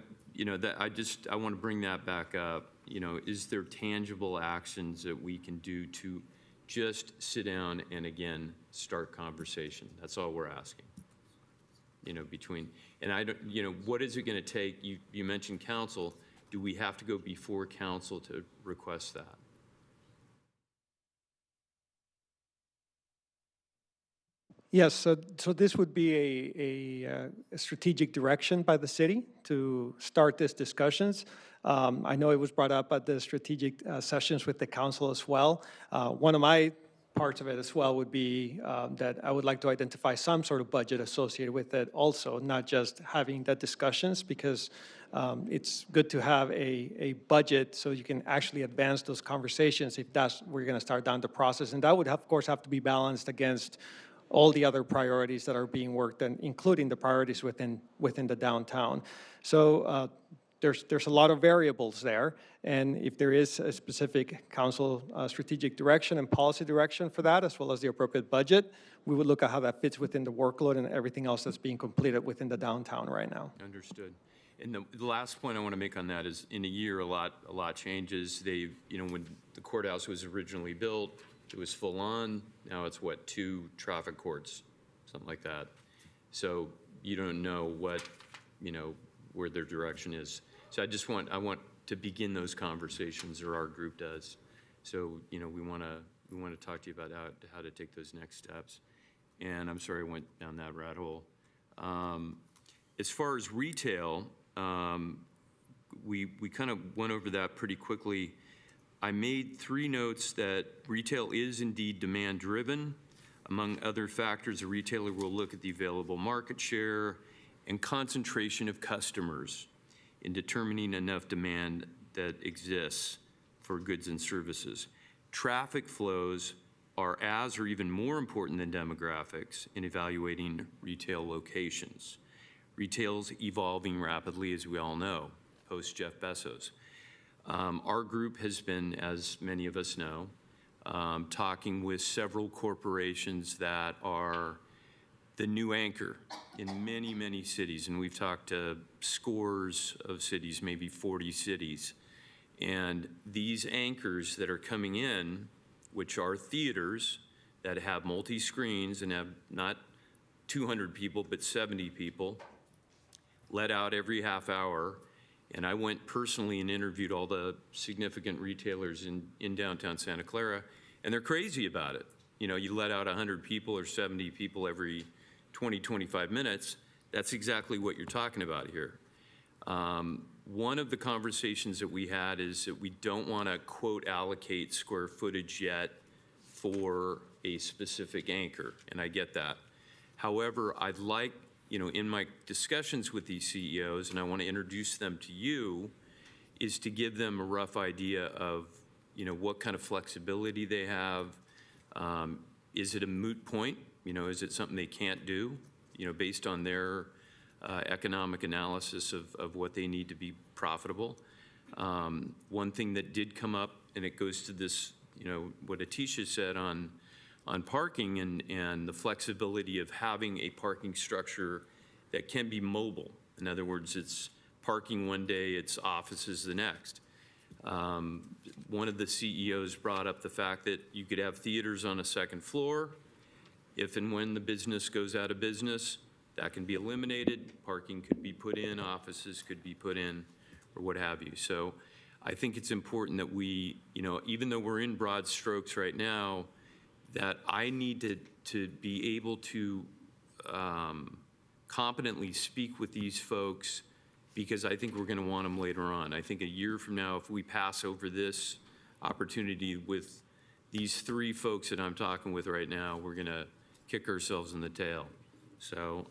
want to bring that back up. Is there tangible actions that we can do to just sit down and again, start conversation? That's all we're asking. Between, and I don't, what is it going to take? You mentioned council. Do we have to go before council to request that? Yes, so this would be a strategic direction by the city to start these discussions. I know it was brought up at the strategic sessions with the council as well. One of my parts of it as well would be that I would like to identify some sort of budget associated with it also, not just having the discussions, because it's good to have a budget so you can actually advance those conversations if that's we're going to start down the process. And that would, of course, have to be balanced against all the other priorities that are being worked on, including the priorities within the downtown. So there's a lot of variables there, and if there is a specific council strategic direction and policy direction for that, as well as the appropriate budget, we would look at how that fits within the workload and everything else that's being completed within the downtown right now. Understood. And the last point I want to make on that is, in a year, a lot changes. When the courthouse was originally built, it was full on. Now it's 2 traffic courts, something like that. So you don't know where their direction is. So I want to begin those conversations, or our group does. So, we want to talk to you about how to take those next steps. And I'm sorry I went down that rat hole. As far as retail, we kind of went over that pretty quickly. I made 3 notes that retail is indeed demand-driven. Among other factors, a retailer will look at the available market share and concentration of customers in determining enough demand that exists for goods and services. Traffic flows are as or even more important than demographics in evaluating retail locations. Retail's evolving rapidly, as we all know, post Jeff Bezos. Our group has been, as many of us know, talking with several corporations that are the new anchor in many, many cities. And we've talked to scores of cities, maybe 40 cities. And these anchors that are coming in, which are theaters that have multi-screens and have not 200 people, but 70 people, let out every half hour. And I went personally and interviewed all the significant retailers in downtown Santa Clara, and they're crazy about it. You let out 100 people or 70 people every 20, 25 minutes. That's exactly what you're talking about here. One of the conversations that we had is that we don't want to, quote, allocate square footage yet for a specific anchor, and I get that. However, I'd like, in my discussions with these CEOs, and I want to introduce them to you, is to give them a rough idea of, what kind of flexibility they have. Is it a moot point? Is it something they can't do, based on their economic analysis of what they need to be profitable? One thing that did come up, and it goes to this, what Atisha said on parking and the flexibility of having a parking structure that can be mobile. In other words, it's parking one day, it's offices the next. One of the CEOs brought up the fact that you could have theaters on a second floor. If and when the business goes out of business, that can be eliminated. Parking could be put in, offices could be put in, or what have you. So I think it's important that we, even though we're in broad strokes right now, that I need to be able to competently speak with these folks, because I think we're going to want them later on. I think a year from now, if we pass over this opportunity with these 3 folks that I'm talking with right now, we're going to kick ourselves in the tail. So,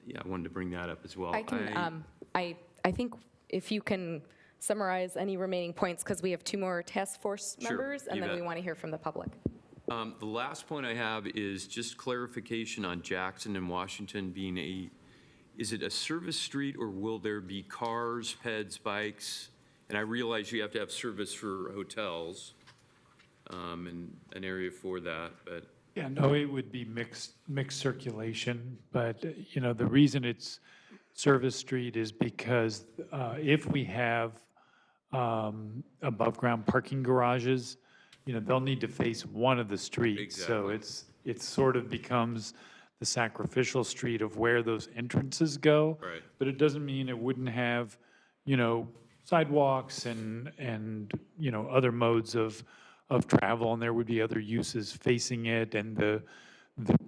yeah, I wanted to bring that up as well. I can, I think if you can summarize any remaining points, because we have 2 more task force Sure, members, and you then bet. we want to hear from the public. The last point I have is just clarification on Jackson and Washington being is it a service street or will there be cars, peds, bikes? And I realize you have to have service for hotels and an area for that, but Yeah, no, it would be mixed circulation, but, you know, the reason it's Service Street is because if we have above-ground parking garages, you know, they'll need to face one of the streets. So Exactly. it sort of becomes the sacrificial street of where those entrances go. Right. But it doesn't mean it wouldn't have, you know, sidewalks and, you know, other modes of travel, and there would be other uses facing it, and the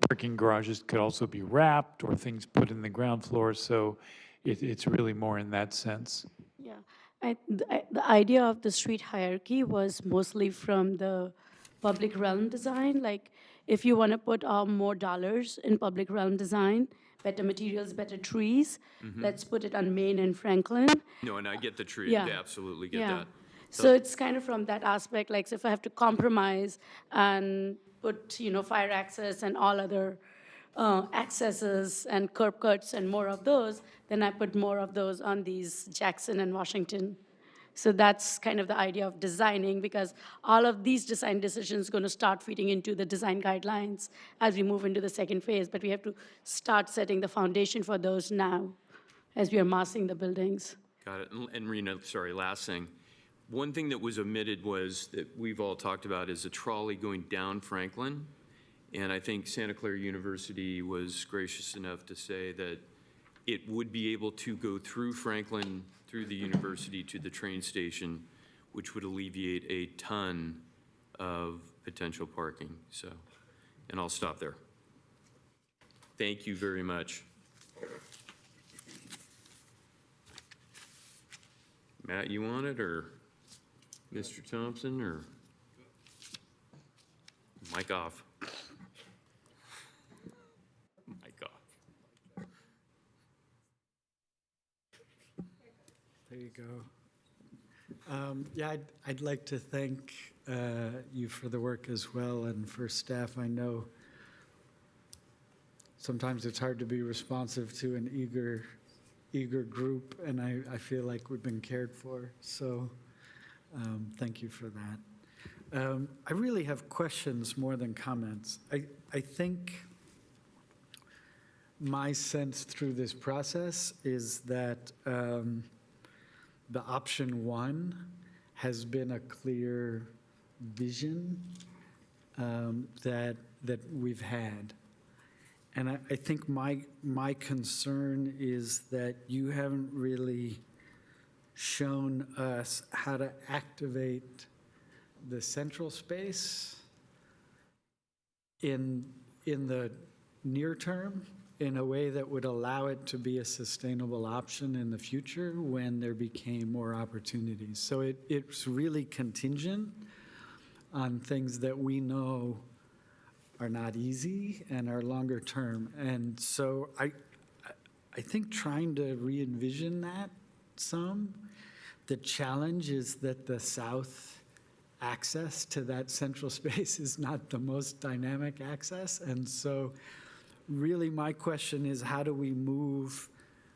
parking garages could also be wrapped or things put in the ground floor, so it's really more in that sense. Yeah, the idea of the street hierarchy was mostly from the public realm design. Like, if you want to put more dollars in public realm design, better materials, better trees, let's put it on Main and Franklin. no, and I get the tree, Yeah. I absolutely get Yeah. that. So it's kind of from that aspect, like, so if I have to compromise and put, you know, fire access and all other accesses and curb cuts and more of those, then I put more of those on these Jackson and Washington. So that's kind of the idea of designing, because all of these design decisions going to start feeding into the design guidelines as we move into the second phase, but we have to start setting the foundation for those now as we are massing the buildings. Got it. And Rena, sorry, last thing. One thing that was omitted was that we've all talked about is a trolley going down Franklin. And I think Santa Clara University was gracious enough to say that it would be able to go through Franklin, through the university to the train station, which would alleviate a ton of potential parking. So, and I'll stop there. Thank you very much. Matt, you want it, or Mr. Thompson, or mic off? Mic off. There you go. Yeah, I'd like to thank you for the work as well, and for staff. I know sometimes it's hard to be responsive to an eager group, and I feel like we've been cared for, so thank you for that. I really have questions more than comments. I think my sense through this process is that the option one has been a clear vision that we've had. And I think my concern is that you haven't really shown us how to activate the central space in the near term in a way that would allow it to be a sustainable option in the future when there became more opportunities. So it's really contingent on things that we know are not easy and are longer term. And so I think trying to re-envision that some, the challenge is that the south access to that central space is not the most dynamic access. And so really my question is, how do we move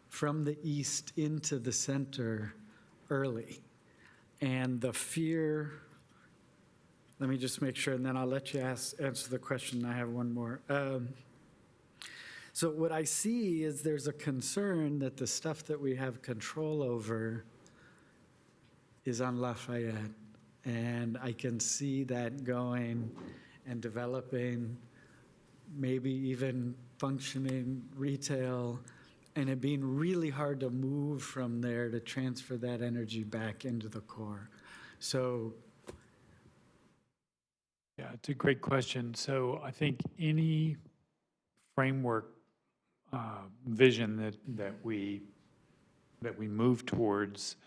from the east into the center early? And the fear, let me just make sure, and then I'll let you answer the question. I have one more. So what I see is there's a concern that the stuff that we have control over is on Lafayette. And I can see that going and developing, maybe even functioning retail, and it being really hard to move from there to transfer that energy back into the core. So Yeah, it's a great question. So I think any framework vision that we move towards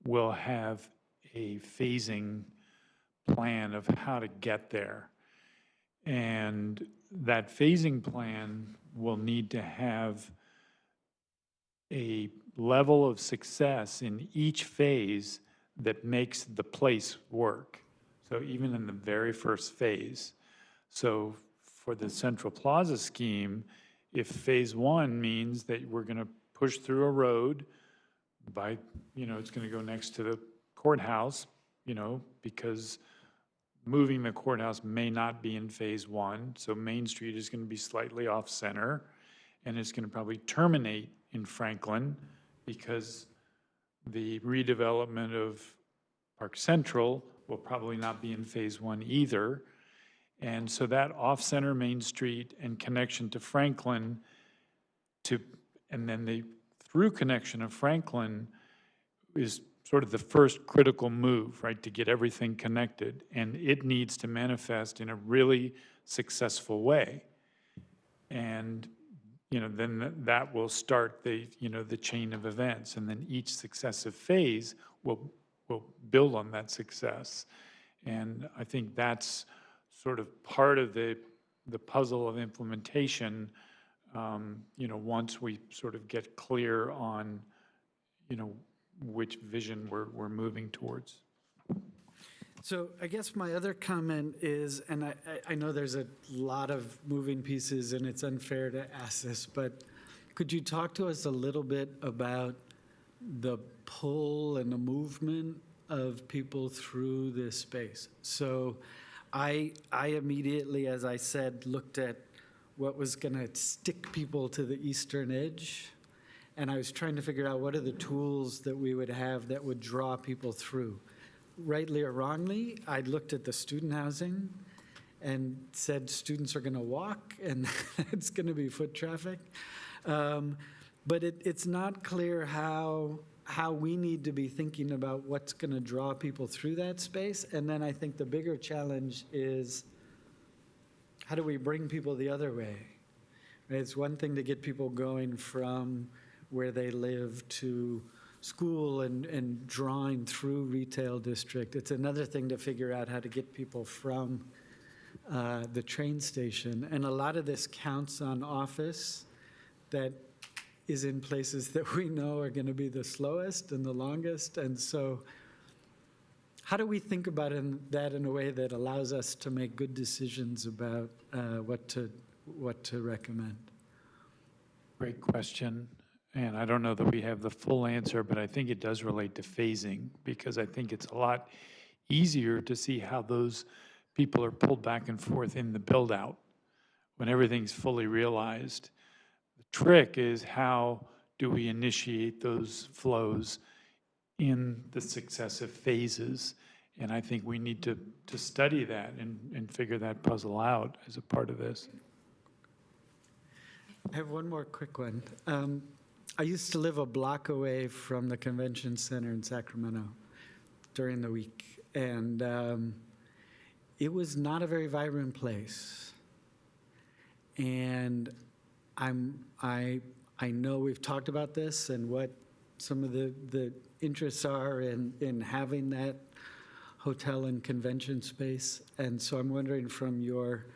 will have a phasing plan of how to get there. And that phasing plan will need to have a level of success in each phase that makes the place work. So even in the very first phase. So for the Central Plaza scheme, if phase one means that we're going to push through a road by, it's going to go next to the courthouse, because moving the courthouse may not be in phase one. So Main Street is going to be slightly off center, and it's going to probably terminate in Franklin because the redevelopment of Park Central will probably not be in phase one either. And so that off-center Main Street and connection to Franklin and then the through connection of Franklin is sort of the first critical move, right, to get everything connected. And it needs to manifest in a really successful way. And, then that will start the chain of events. And then each successive phase will build on that success. And I think that's sort of part of the puzzle of implementation, once we sort of get clear on, which vision we're moving towards. So I guess my other comment is, and I know there's a lot of moving pieces and it's unfair to ask this, but could you talk to us a little bit about the pull and the movement of people through this space? So I immediately, as I said, looked at what was going to stick people to the eastern edge. And I was trying to figure out what are the tools that we would have that would draw people through. Rightly or wrongly, I looked at the student housing and said students are going to walk and it's going to be foot traffic. But it's not clear how we need to be thinking about what's going to draw people through that space. And then I think the bigger challenge is, how do we bring people the other way? It's one thing to get people going from where they live to school and drawing through retail district. It's another thing to figure out how to get people from the train station. And a lot of this counts on office that is in places that we know are going to be the slowest and the longest. And so how do we think about that in a way that allows us to make good decisions about what to recommend? Great question. And I don't know that we have the full answer, but I think it does relate to phasing, because I think it's a lot easier to see how those people are pulled back and forth in the build-out when everything's fully realized. The trick is, how do we initiate those flows in the successive phases? And I think we need to study that and figure that puzzle out as a part of this. I have one more quick one. I used to live a block away from the convention center in Sacramento during the week, and it was not a very vibrant place. And I know we've talked about this and what some of the interests are in having that hotel and convention space. And so I'm wondering, from your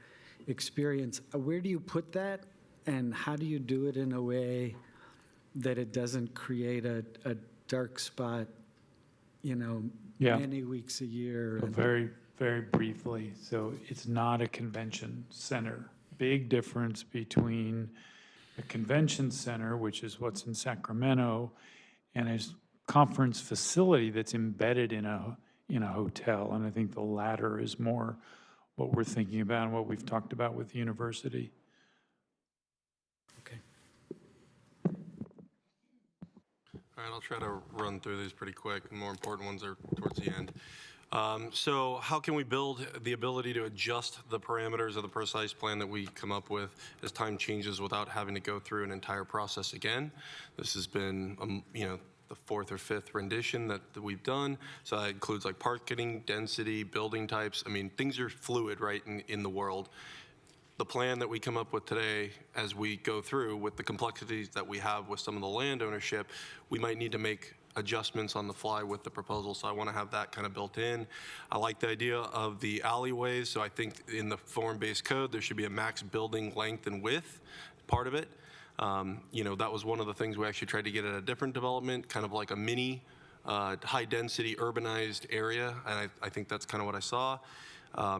experience, where do you put that, and how do you do it in a way that it doesn't create a dark spot, many weeks a year? Very, very briefly. So it's not a convention center. Big difference between a convention center, which is what's in Sacramento, and a conference facility that's embedded in a hotel. And I think the latter is more what we're thinking about and what we've talked about with the university. All right, I'll try to run through these pretty quick. The more important ones are towards the end. So how can we build the ability to adjust the parameters of the precise plan that we come up with as time changes without having to go through an entire process again? This has been, the fourth or fifth rendition that we've done. So that includes like parking, density, building types. I mean, things are fluid, right, in the world. The plan that we come up with today, as we go through with the complexities that we have with some of the land ownership, we might need to make adjustments on the fly with the proposal. So I want to have that kind of built in. I like the idea of the alleyways. So I think in the form-based code, there should be a max building length and width part of it. That was one of the things we actually tried to get at a different development, kind of like a mini high-density urbanized area. And I think that's kind of what I saw.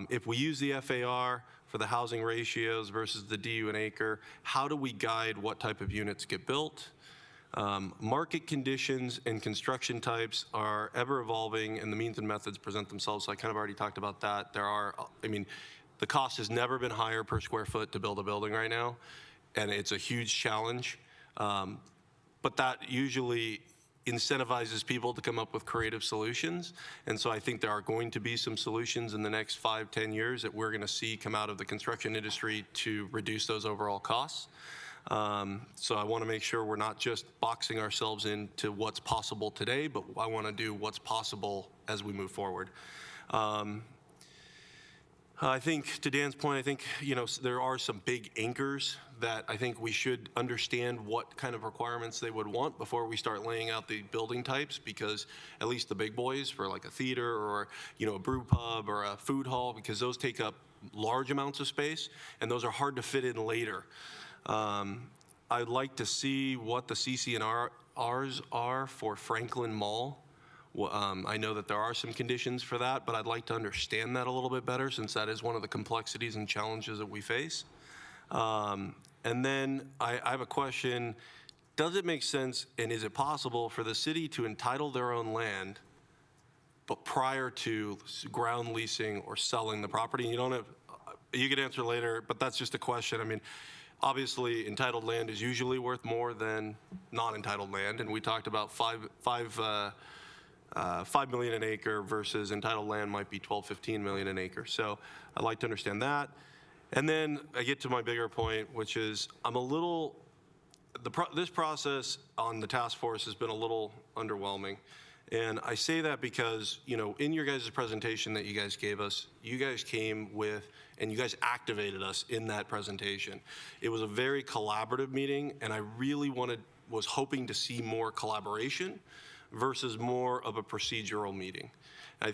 If we use the FAR for the housing ratios versus the DU an acre, how do we guide what type of units get built? Market conditions and construction types are ever evolving, and the means and methods present themselves. So I kind of already talked about that. The cost has never been higher per square foot to build a building right now, and it's a huge challenge. But that usually incentivizes people to come up with creative solutions. And so I think there are going to be some solutions in the next 5-10 years that we're going to see come out of the construction industry to reduce those overall costs. So I want to make sure we're not just boxing ourselves into what's possible today, but I want to do what's possible as we move forward. I think, to Dan's point, I think, there are some big anchors that I think we should understand what kind of requirements they would want before we start laying out the building types, because at least the big boys for like a theater or, a brew pub or a food hall, because those take up large amounts of space and those are hard to fit in later. I'd like to see what the CC&Rs are for Franklin Mall. I know that there are some conditions for that, but I'd like to understand that a little bit better, since that is one of the complexities and challenges that we face. And then I have a question. Does it make sense, and is it possible for the city to entitle their own land, but prior to ground leasing or selling the property? You can answer later, but that's just a question. Obviously, entitled land is usually worth more than non-entitled land, and we talked about 5 million an acre versus entitled land might be 12-15 million an acre. So I'd like to understand that. And then I get to my bigger point, which is this process on the task force has been a little underwhelming. And I say that because, in your guys' presentation that you guys gave us, you guys came with, and you guys activated us in that presentation. It was a very collaborative meeting, and I really was hoping to see more collaboration versus more of a procedural meeting. And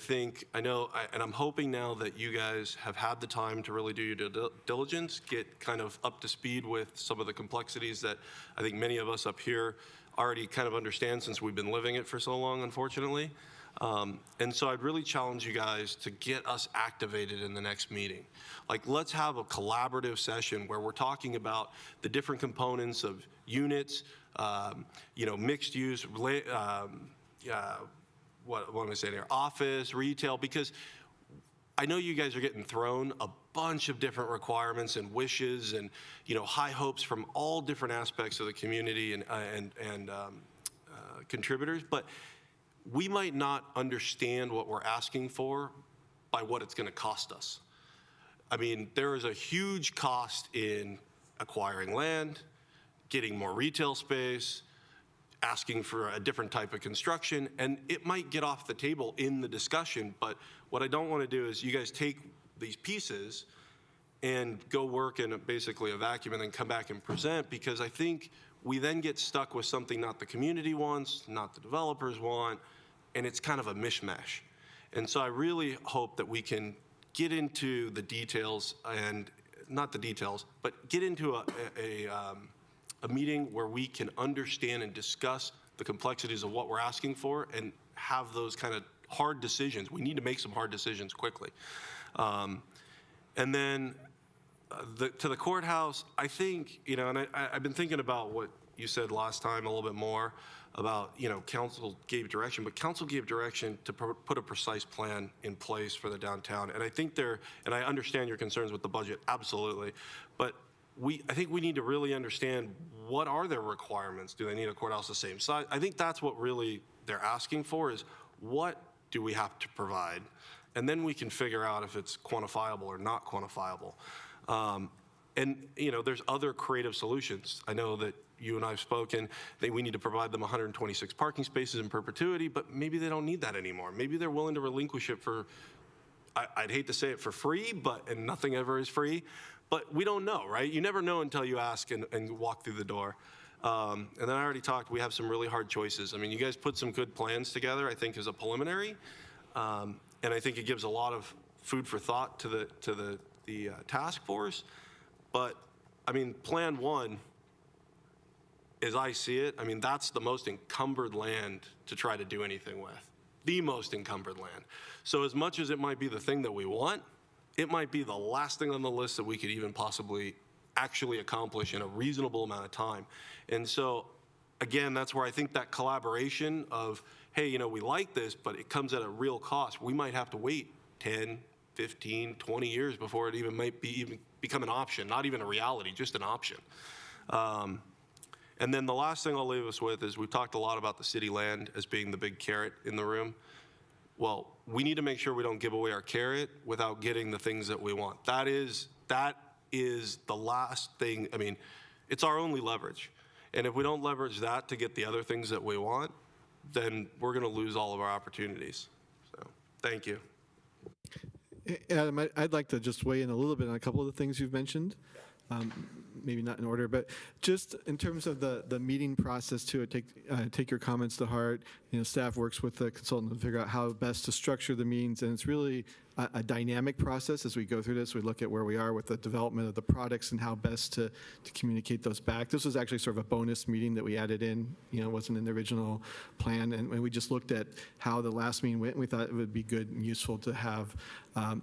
I'm hoping now that you guys have had the time to really do your due diligence, get kind of up to speed with some of the complexities that I think many of us up here already kind of understand, since we've been living it for so long, unfortunately. And so I'd really challenge you guys to get us activated in the next meeting. Let's have a collaborative session where we're talking about the different components of units, mixed use, what am I saying here? Office, retail, because I know you guys are getting thrown a bunch of different requirements and wishes and, high hopes from all different aspects of the community and contributors, but we might not understand what we're asking for by what it's going to cost us. There is a huge cost in acquiring land, getting more retail space, asking for a different type of construction, and it might get off the table in the discussion. But what I don't want to do is you guys take these pieces and go work in basically a vacuum and then come back and present, because I think we then get stuck with something not the community wants, not the developers want, and it's kind of a mishmash. And so I really hope that we can get into the details, and not the details, but get into a meeting where we can understand and discuss the complexities of what we're asking for and have those kind of hard decisions. We need to make some hard decisions quickly. And then to the courthouse, I think, and I've been thinking about what you said last time a little bit more about, council gave direction, but council gave direction to put a precise plan in place for the downtown. And I think and I understand your concerns with the budget, absolutely. But I think we need to really understand, what are their requirements? Do they need a courthouse the same size? I think that's what really they're asking for, is what do we have to provide? And then we can figure out if it's quantifiable or not quantifiable. And there's other creative solutions. I know that you and I have spoken that we need to provide them 126 parking spaces in perpetuity, but maybe they don't need that anymore. Maybe they're willing to relinquish it for, I'd hate to say it, for free, and nothing ever is free. But we don't know, right? You never know until you ask and walk through the door. And then I already talked, we have some really hard choices. You guys put some good plans together, I think, as a preliminary. And I think it gives a lot of food for thought to the task force. But, Plan 1, as I see it, that's the most encumbered land to try to do anything with. The most encumbered land. So as much as it might be the thing that we want, it might be the last thing on the list that we could even possibly actually accomplish in a reasonable amount of time. And so again, that's where I think that collaboration of, hey, you know, we like this, but it comes at a real cost. We might have to wait 10, 15, 20 years before it might become an option, not even a reality, just an option. And then the last thing I'll leave us with is we've talked a lot about the city land as being the big carrot in the room. Well, we need to make sure we don't give away our carrot without getting the things that we want. That is the last thing. I mean, it's our only leverage. And if we don't leverage that to get the other things that we want, then we're going to lose all of our opportunities. So, thank you. Adam, I'd like to just weigh in a little bit on a couple of the things you've mentioned. Maybe not in order, but just in terms of the meeting process too, take your comments to heart. You know, staff works with the consultant to figure out how best to structure the meetings, and it's really a dynamic process as we go through this. We look at where we are with the development of the products and how best to communicate those back. This was actually sort of a bonus meeting that we added in. You know, it wasn't in the original plan, and we just looked at how the last meeting went, and we thought it would be good and useful to have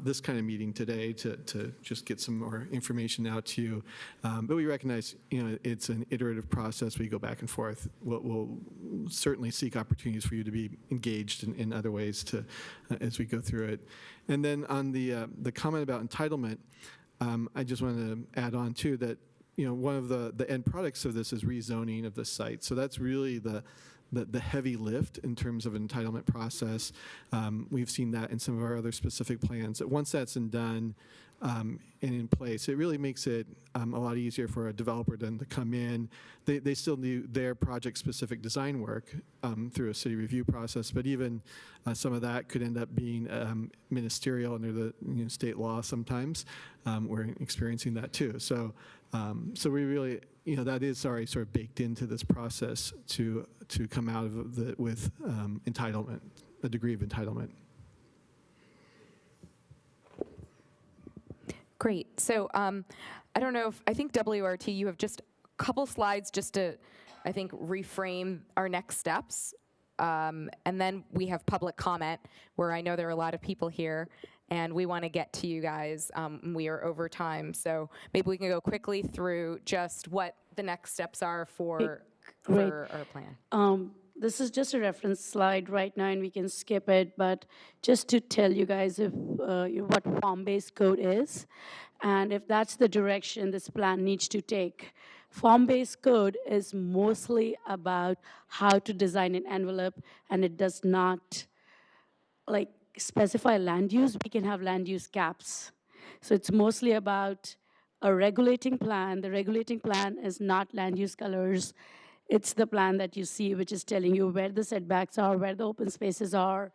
this kind of meeting today to just get some more information out to you. But we recognize, you know, it's an iterative process. We go back and forth. We'll certainly seek opportunities for you to be engaged in other ways as we go through it. And then on the comment about entitlement, I just want to add on too that, you know, one of the end products of this is rezoning of the site. So that's really the heavy lift in terms of an entitlement process. We've seen that in some of our other specific plans. That once that's done and in place, it really makes it a lot easier for a developer then to come in. They still do their project-specific design work through a city review process, but even some of that could end up being ministerial under the state law sometimes. We're experiencing that too. So we really, you know, that is already sort of baked into this process to come out of it with entitlement, a degree of entitlement. Great. So I don't know if, I think WRT, you have just a couple slides just to, I think, reframe our next steps. And then we have public comment, where I know there are a lot of people here, and we want to get to you guys. We are over time, so maybe we can go quickly through just what the next steps are for our plan. This is just a reference slide right now, and we can skip it, but just to tell you guys what form-based code is, and if that's the direction this plan needs to take. Form-based code is mostly about how to design an envelope, and it does not specify land use. We can have land use caps. So it's mostly about a regulating plan. The regulating plan is not land use colors. It's the plan that you see, which is telling you where the setbacks are, where the open spaces are,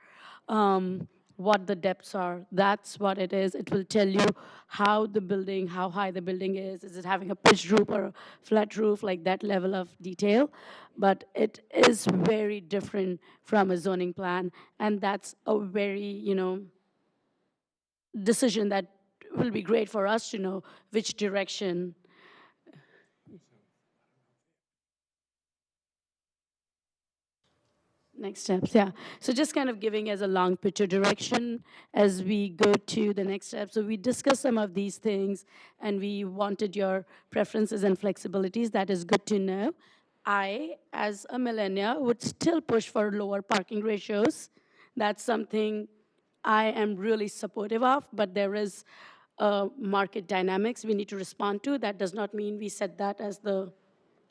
what the depths are. That's what it is. It will tell you how high the building is. Is it having a pitched roof or a flat roof, like that level of detail? But it is very different from a zoning plan, and that's a very, decision that will be great for us to know which direction. Next steps, yeah. So just kind of giving as a long picture direction as we go to the next step. So we discussed some of these things, and we wanted your preferences and flexibilities. That is good to know. I, as a millennial, would still push for lower parking ratios. That's something I am really supportive of, but there is market dynamics we need to respond to. That does not mean we set that as the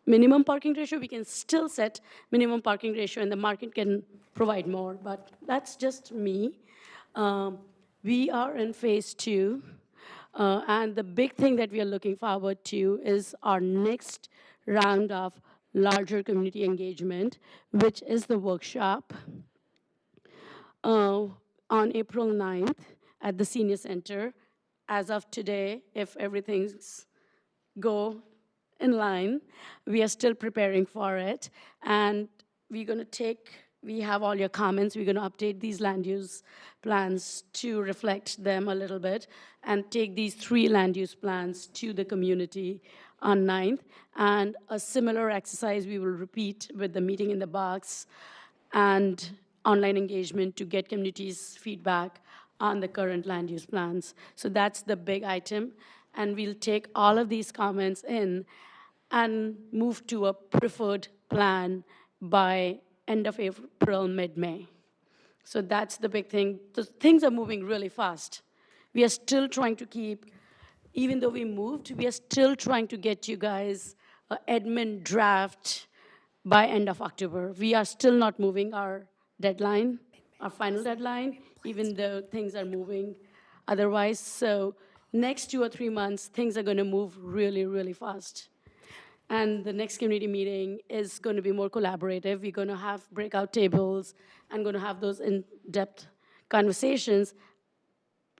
minimum parking ratio. We can still set minimum parking ratio, and the market can provide more, but that's just me. We are in phase 2, and the big thing that we are looking forward to is our next round of larger community engagement, which is the workshop on April 9th at the Senior Center. As of today, if everything's in line, we are still preparing for it, and we have all your comments. We're going to update these land use plans to reflect them a little bit, and take these 3 land use plans to the community on 9th. And a similar exercise we will repeat with the meeting in the box and online engagement to get communities' feedback on the current land use plans. So that's the big item, and we'll take all of these comments in and move to a preferred plan by end of April, mid-May. So that's the big thing. Things are moving really fast. We are still trying to keep, even though we moved, we are still trying to get you guys an admin draft by end of October. We are still not moving our deadline, our final deadline, even though things are moving otherwise. So next 2 or 3 months, things are going to move really, really fast. And the next community meeting is going to be more collaborative. We're going to have breakout tables and going to have those in-depth conversations.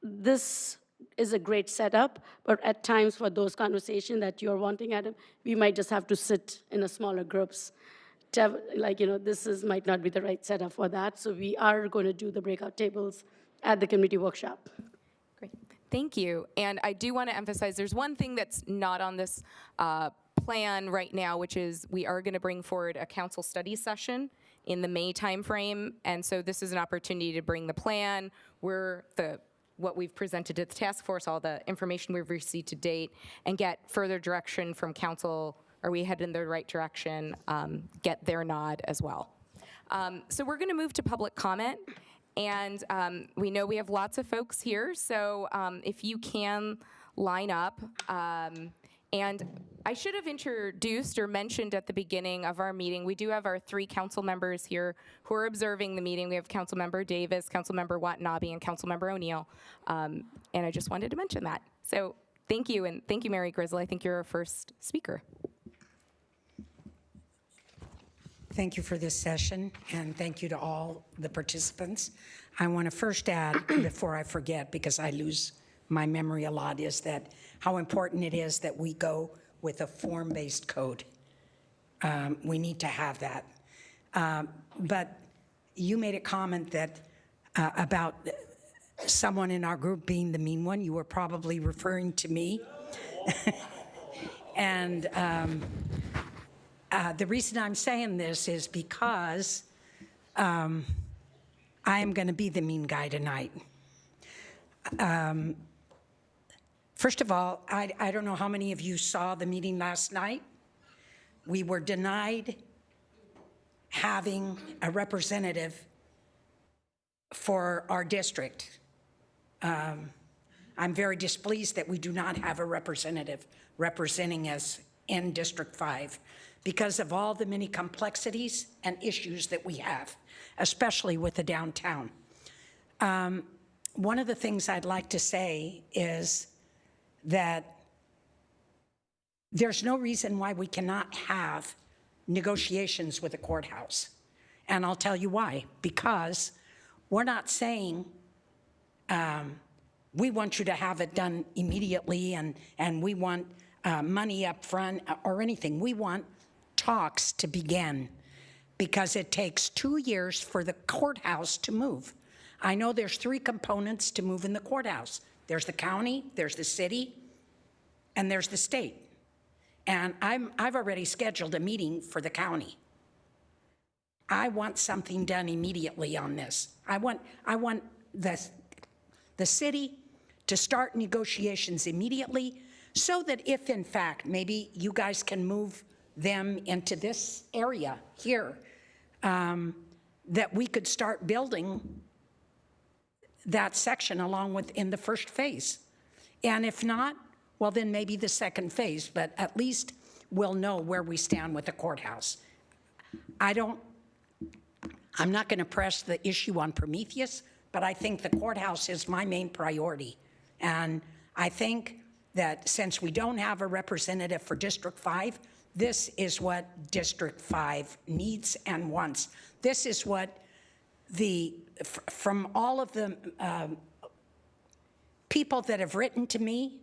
This is a great setup, but at times for those conversations that you're wanting, Adam, we might just have to sit in a smaller groups. This might not be the right setup for that. So we are going to do the breakout tables at the community workshop. Great. Thank you. And I do want to emphasize there's one thing that's not on this plan right now, which is we are going to bring forward a council study session in the May timeframe. And so this is an opportunity to bring the plan, what we've presented to the task force, all the information we've received to date, and get further direction from council. Are we headed in the right direction? Get their nod as well. So we're going to move to public comment. And we know we have lots of folks here, so if you can line up. And I should have introduced or mentioned at the beginning of our meeting, we do have our 3 council members here who are observing the meeting. We have Councilmember Davis, Councilmember Watanabe, and Councilmember O'Neill. And I just wanted to mention that. So thank you, and thank you, Mary Grizzle. I think you're our first speaker. Thank you for this session, and thank you to all the participants. I want to first add, before I forget, because I lose my memory a lot, is that how important it is that we go with a form-based code. We need to have that. But you made a comment that about someone in our group being the mean one. You were probably referring to me. And the reason I'm saying this is because I am going to be the mean guy tonight. First of all, I don't know how many of you saw the meeting last night. We were denied having a representative for our district. I'm very displeased that we do not have a representative representing us in District 5 because of all the many complexities and issues that we have, especially with the downtown. One of the things I'd like to say is that there's no reason why we cannot have negotiations with the courthouse. And I'll tell you why. Because we're not saying we want you to have it done immediately and we want money up front or anything. We want talks to begin because it takes 2 years for the courthouse to move. I know there's 3 components to move in the courthouse. There's the county, there's the city, and there's the state. And I've already scheduled a meeting for the county. I want something done immediately on this. I want the city to start negotiations immediately so that if in fact maybe you guys can move them into this area here, that we could start building that section along with in the first phase. And if not, well then maybe the second phase, but at least we'll know where we stand with the courthouse. I'm not going to press the issue on Prometheus, but I think the courthouse is my main priority. And I think that since we don't have a representative for District 5, this is what District 5 needs and wants. This is what from all of the people that have written to me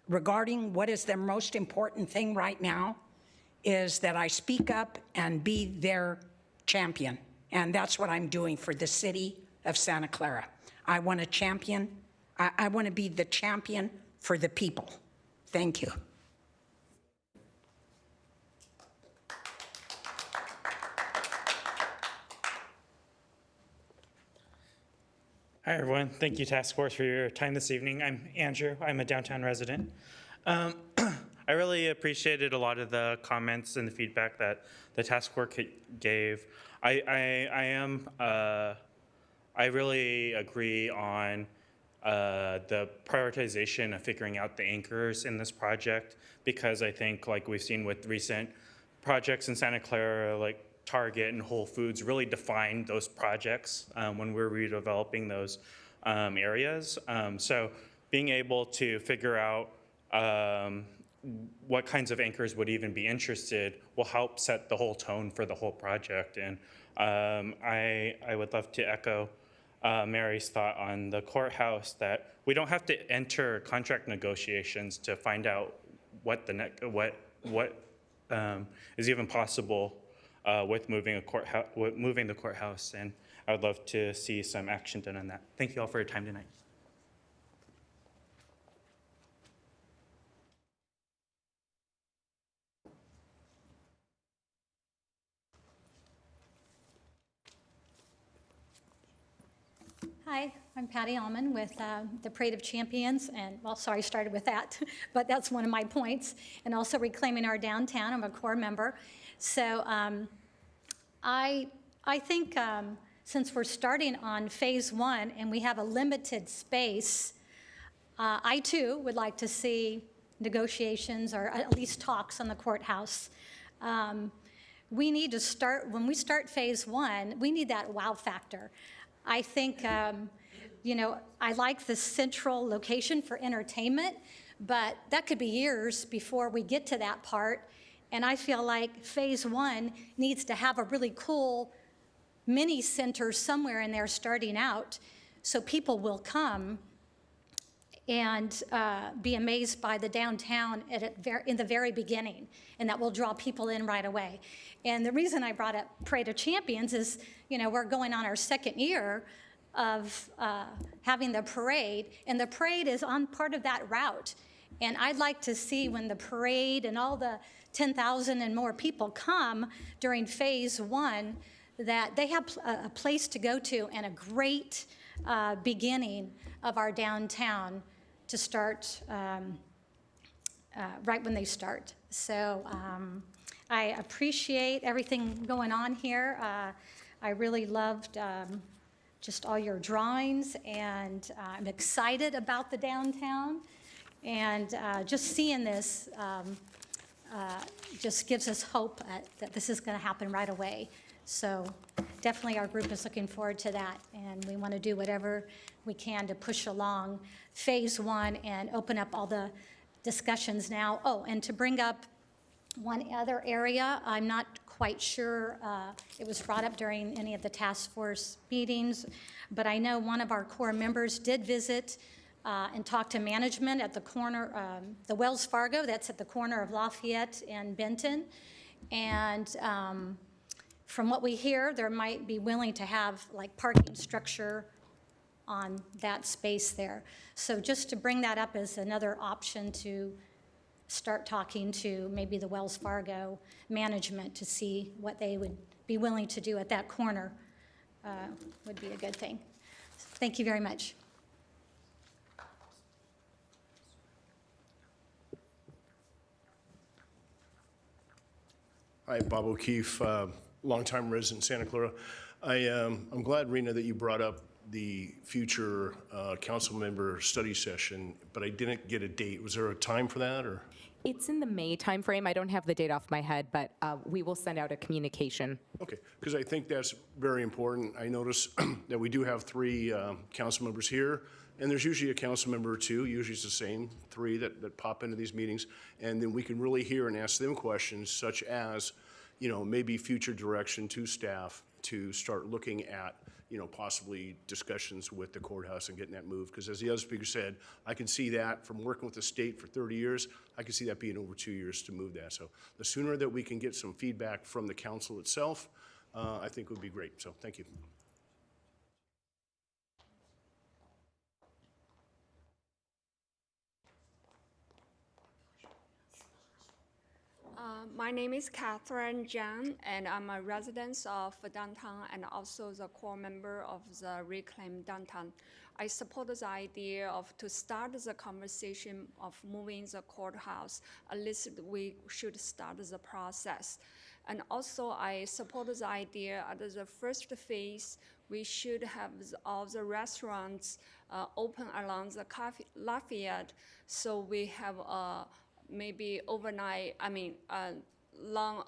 regarding what is their most important thing right now is that I speak up and be their champion. And that's what I'm doing for the city of Santa Clara. I want to champion, I want to be the champion for the people. Thank you. Hi, everyone. Thank you, Task Force, for your time this evening. I'm Andrew. I'm a downtown resident. I I really appreciated a lot of the comments and the feedback that the task force gave. I really agree on the prioritization of figuring out the anchors in this project, because I think, like we've seen with recent projects in Santa Clara, like Target and Whole Foods, really define those projects when we're redeveloping those areas. So being able to figure out what kinds of anchors would even be interested will help set the whole tone for the whole project. And I would love to echo Mary's thought on the courthouse, that we don't have to enter contract negotiations to find out what is even possible with moving the courthouse. And I would love to see some action done on that. Thank you all for your time tonight. Hi, I'm Patty Allman with the Parade of Champions, and, well, sorry, I started with that, but that's one of my points, and also Reclaiming Our Downtown. I'm a core member. So I think since we're starting on phase one and we have a limited space, I too would like to see negotiations or at least talks on the courthouse. We need to start, when we start phase one, we need that wow factor. I think, you know, I like the central location for entertainment, but that could be years before we get to that part. And I feel like phase one needs to have a really cool mini center somewhere in there starting out, so people will come and be amazed by the downtown in the very beginning, and that will draw people in right away. And the reason I brought up Parade of Champions is, you know, we're going on our second year of having the parade, and the parade is on part of that route. And I'd like to see, when the parade and all the 10,000 and more people come during phase one, that they have a place to go to and a great beginning of our downtown to start right when they start. So I appreciate everything going on here. I really loved just all your drawings, and I'm excited about the downtown. And just seeing this just gives us hope that this is going to happen right away. So definitely our group is looking forward to that, and we want to do whatever we can to push along phase one and open up all the discussions now. Oh, and to bring up one other area, I'm not quite sure it was brought up during any of the task force meetings, but I know one of our core members did visit and talk to management at the corner, the Wells Fargo, that's at the corner of Lafayette and Benton. And from what we hear, there might be willing to have like parking structure on that space there. So just to bring that up as another option to start talking to maybe the Wells Fargo management to see what they would be willing to do at that corner would be a good thing. Thank you very much. Hi, Bob O'Keefe, longtime resident Santa Clara. I'm glad, Rena, that you brought up the future council member study session, but I didn't get a date. Was there a time for that, or? It's in the May timeframe. I don't have the date off my head, but we will send out a communication. Okay, because I think that's very important. I notice that we do have 3 council members here, and there's usually a council member or 2, usually it's the same 3 that pop into these meetings, and then we can really hear and ask them questions such as, you know, maybe future direction to staff to start looking at, you know, possibly discussions with the courthouse and getting that moved. Because as the other speaker said, I can see that from working with the state for 30 years, I can see that being over 2 years to move that. So the sooner that we can get some feedback from the council itself, I think would be great. So thank you. My name is Catherine Zhang, and I'm a resident of downtown and also the core member of the Reclaim Downtown. I support the idea of to start the conversation of moving the courthouse. At least we should start the process. And also I support the idea at the first phase, we should have all the restaurants open along the Lafayette, so we have maybe overnight, long,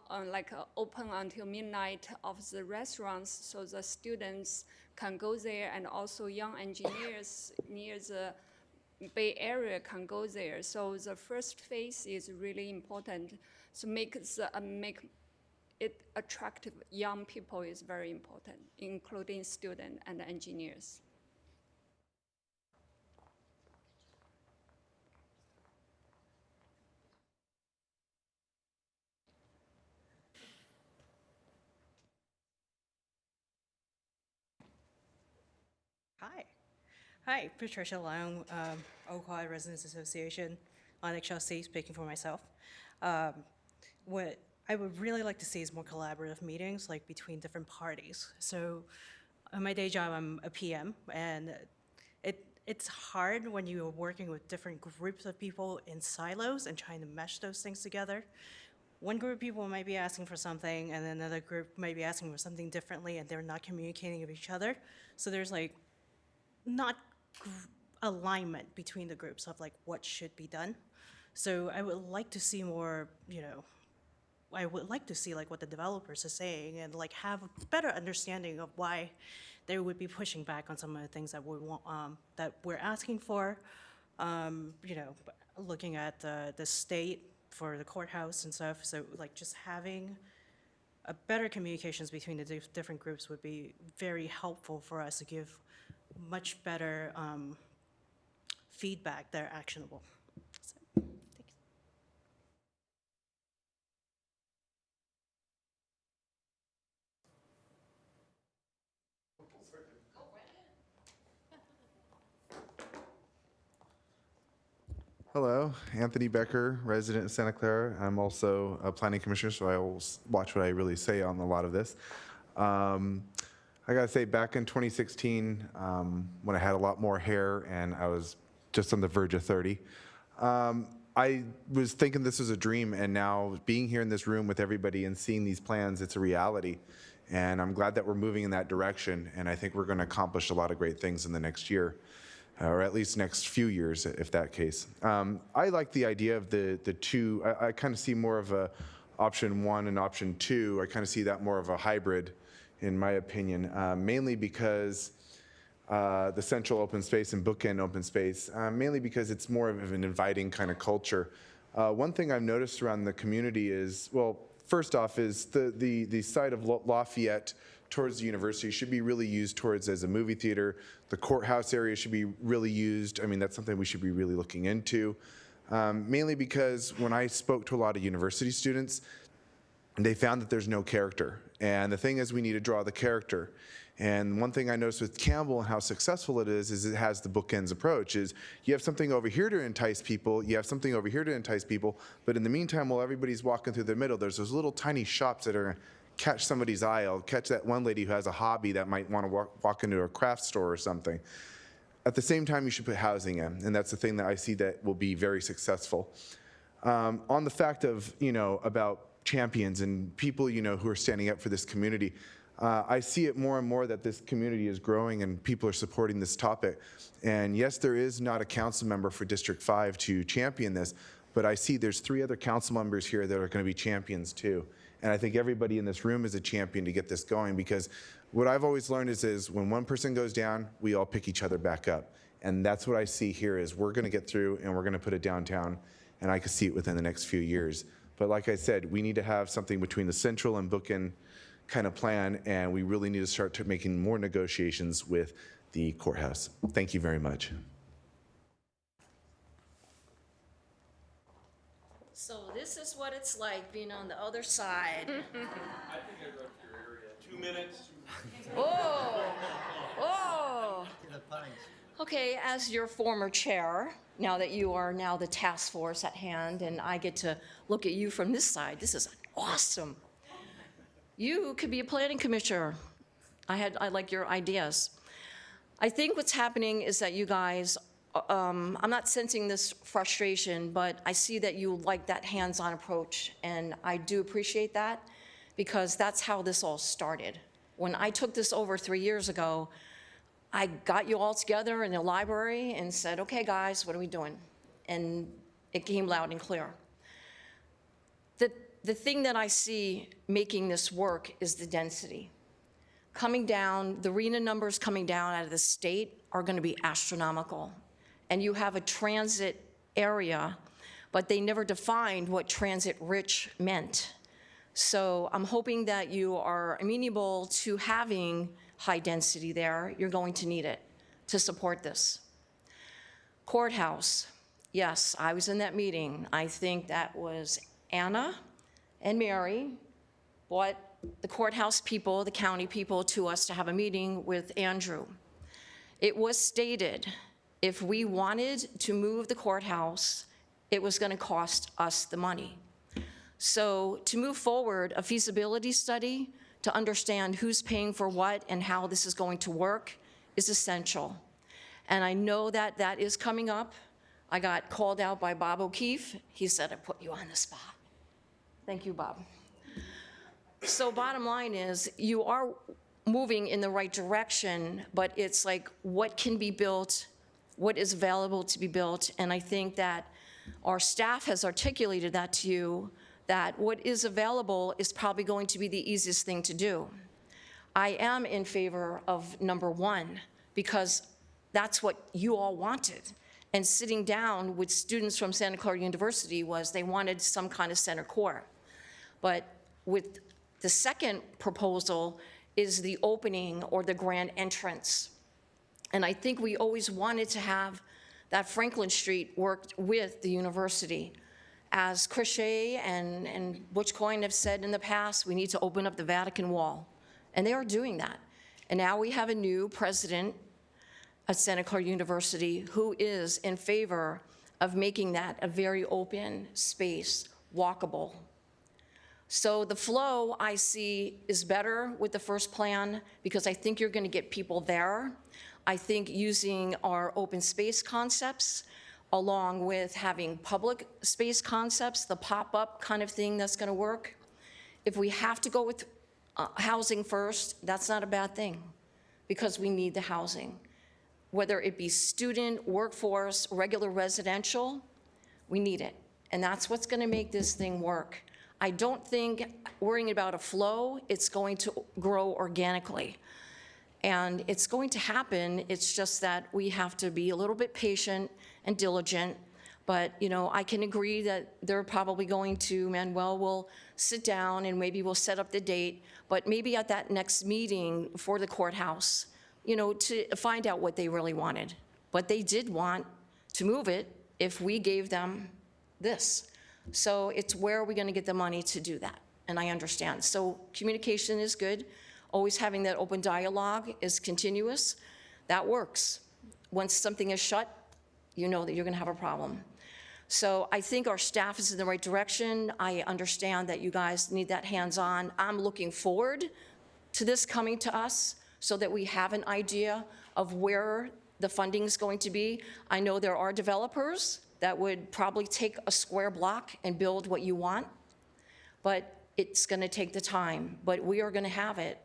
open until midnight of the restaurants, so the students can go there, and also young engineers near the Bay Area can go there. So the first phase is really important. So make it attractive young people is very important, including students and engineers. Hi, Patricia Leung, Oakwood Residents Association, Onyx Chelsea, speaking for myself. What I would really like to see is more collaborative meetings, like between different parties. So on my day job, I'm a PM, and it's hard when you're working with different groups of people in silos and trying to mesh those things together. One group of people might be asking for something, and then another group might be asking for something differently, and they're not communicating with each other. So there's like not alignment between the groups of like what should be done. So I would like to see more, I would like to see like what the developers are saying and like have a better understanding of why they would be pushing back on some of the things that we want, that we're asking for. Looking at the state for the courthouse and stuff. So like just having a better communications between the different groups would be very helpful for us to give much better feedback that are actionable. So, thanks. Hello, Anthony Becker, resident of Santa Clara. I'm also a planning commissioner, so I will watch what I really say on a lot of this. I gotta say, back in 2016, when I had a lot more hair and I was just on the verge of 30, I was thinking this was a dream, and now being here in this room with everybody and seeing these plans, it's a reality. And I'm glad that we're moving in that direction, and I think we're gonna accomplish a lot of great things in the next year, or at least next few years, if that case. I like the idea of the two. I kind of see more of a option one and option two. I kind of see that more of a hybrid, in my opinion, mainly because the central open space and bookend open space, mainly because it's more of an inviting kind of culture. One thing I've noticed around the community is, well, first off is the side of Lafayette towards the university should be really used towards as a movie theater. The courthouse area should be really used. I mean, that's something we should be really looking into. Mainly because when I spoke to a lot of university students, they found that there's no character. And the thing is, we need to draw the character. And one thing I noticed with Campbell and how successful it is it has the bookends approach, is you have something over here to entice people, you have something over here to entice people, but in the meantime, while everybody's walking through the middle, there's those little tiny shops that are gonna catch somebody's eye. I'll catch that one lady who has a hobby that might want to walk into a craft store or something. At the same time, you should put housing in, and that's the thing that I see that will be very successful. On the fact of, about champions and people, who are standing up for this community, I see it more and more that this community is growing and people are supporting this topic. And yes, there is not a council member for District 5 to champion this, but I see there's 3 other council members here that are going to be champions too. And I think everybody in this room is a champion to get this going, because what I've always learned is when one person goes down, we all pick each other back up. And that's what I see here is we're going to get through and we're going to put it downtown, and I can see it within the next few years. But like I said, we need to have something between the central and bookend kind of plan, and we really need to start making more negotiations with the courthouse. Thank you very much. So this is what it's like being on the other side. I think I wrote your area. 2 minutes. Oh. Okay, as your former chair, now that you are now the task force at hand, and I get to look at you from this side, this is a awesome. You could be a planning commissioner. I like your ideas. I think what's happening is that you guys, I'm not sensing this frustration, but I see that you like that hands-on approach, and I do appreciate that because that's how this all started. When I took this over 3 years ago, I got you all together in the library and said, okay, guys, what are we doing? And it came loud and clear. The thing that I see making this work is the density. Coming down, the RENA numbers coming down out of the state are going to be astronomical. And you have a transit area, but they never defined what transit-rich meant. So I'm hoping that you are amenable to having high density there. You're going to need it to support this. Courthouse, yes, I was in that meeting. I think that was Anna and Mary brought the courthouse people, the county people, to us to have a meeting with Andrew. It was stated if we wanted to move the courthouse, it was going to cost us the money. So to move forward, a feasibility study to understand who's paying for what and how this is going to work is essential. And I know that that is coming up. I got called out by Bob O'Keefe. He said, I put you on the spot. Thank you, Bob. So bottom line is, you are moving in the right direction, but it's like, what can be built, what is available to be built, and I think that our staff has articulated that to you, that what is available is probably going to be the easiest thing to do. I am in favor of number one, because that's what you all wanted. And sitting down with students from Santa Clara University was they wanted some kind of center core. But with the second proposal is the opening or the grand entrance. And I think we always wanted to have that Franklin Street worked with the university. As Crochet and Butch Coyne have said in the past, we need to open up the Vatican Wall. And they are doing that. And now we have a new president at Santa Clara University who is in favor of making that a very open space, walkable. So the flow I see is better with the first plan because I think you're going to get people there. I think using our open space concepts along with having public space concepts, the pop-up kind of thing that's going to work. If we have to go with housing first, that's not a bad thing because we need the housing. Whether it be student, workforce, regular residential, we need it. And that's what's going to make this thing work. I don't think worrying about a flow, it's going to grow organically. And it's going to happen, it's just that we have to be a little bit patient and diligent. But, you know, I can agree that they're probably going to, Manuel will sit down and maybe we'll set up the date, but maybe at that next meeting for the courthouse, you know, to find out what they really wanted. But they did want to move it if we gave them this. So it's where are we going to get the money to do that? And I understand. So communication is good. Always having that open dialogue is continuous. That works. Once something is shut, you know that you're going to have a problem. So I think our staff is in the right direction. I understand that you guys need that hands-on. I'm looking forward to this coming to us so that we have an idea of where the funding is going to be. I know there are developers that would probably take a square block and build what you want, but it's going to take the time. But we are going to have it.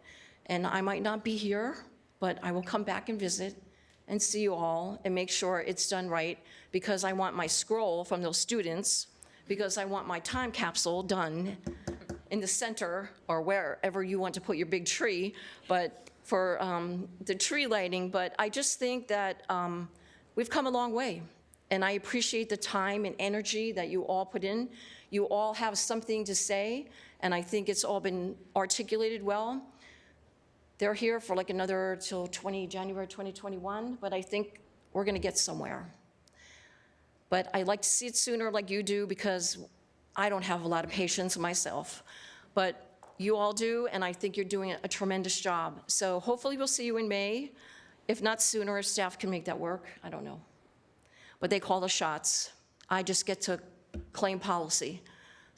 And I might not be here, but I will come back and visit and see you all and make sure it's done right because I want my scroll from those students, because I want my time capsule done in the center or wherever you want to put your big tree, but for the tree lighting. But I just think that we've come a long way. And I appreciate the time and energy that you all put in. You all have something to say, and I think it's all been articulated well. They're here for like another till January 2021, but I think we're going to get somewhere. But I'd like to see it sooner like you do because I don't have a lot of patience myself. But you all do, and I think you're doing a tremendous job. So hopefully we'll see you in May. If not sooner, if staff can make that work, I don't know. But they call the shots. I just get to claim policy.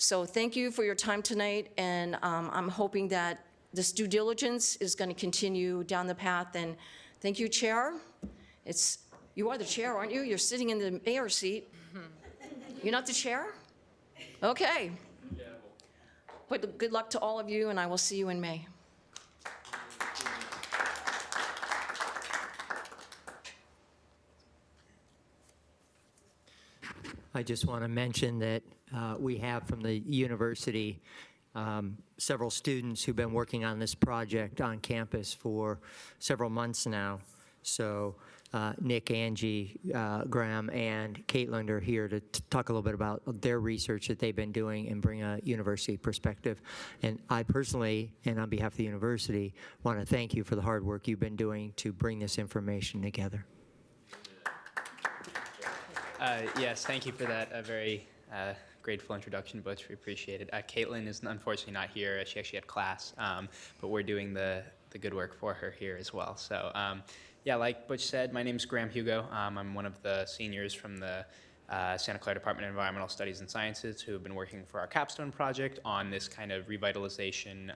So thank you for your time tonight, and I'm hoping that this due diligence is going to continue down the path. And thank you, Chair. You are the chair, aren't you? You're sitting in the mayor's seat. You're not the chair? Okay. But good luck to all of you, and I will see you in May. I just want to mention that we have from the university several students who've been working on this project on campus for several months now. So Nick, Angie, Graham, and Caitlin are here to talk a little bit about their research that they've been doing and bring a university perspective. And I personally, and on behalf of the university, want to thank you for the hard work you've been doing to bring this information together. Yes, thank you for that very grateful introduction, Butch. We appreciate it. Caitlin is unfortunately not here. She actually had class, but we're doing the good work for her here as well. So yeah, like Butch said, my name is Graham Hugo. I'm one of the seniors from the Santa Clara Department of Environmental Studies and Sciences who have been working for our capstone project on this kind of revitalization.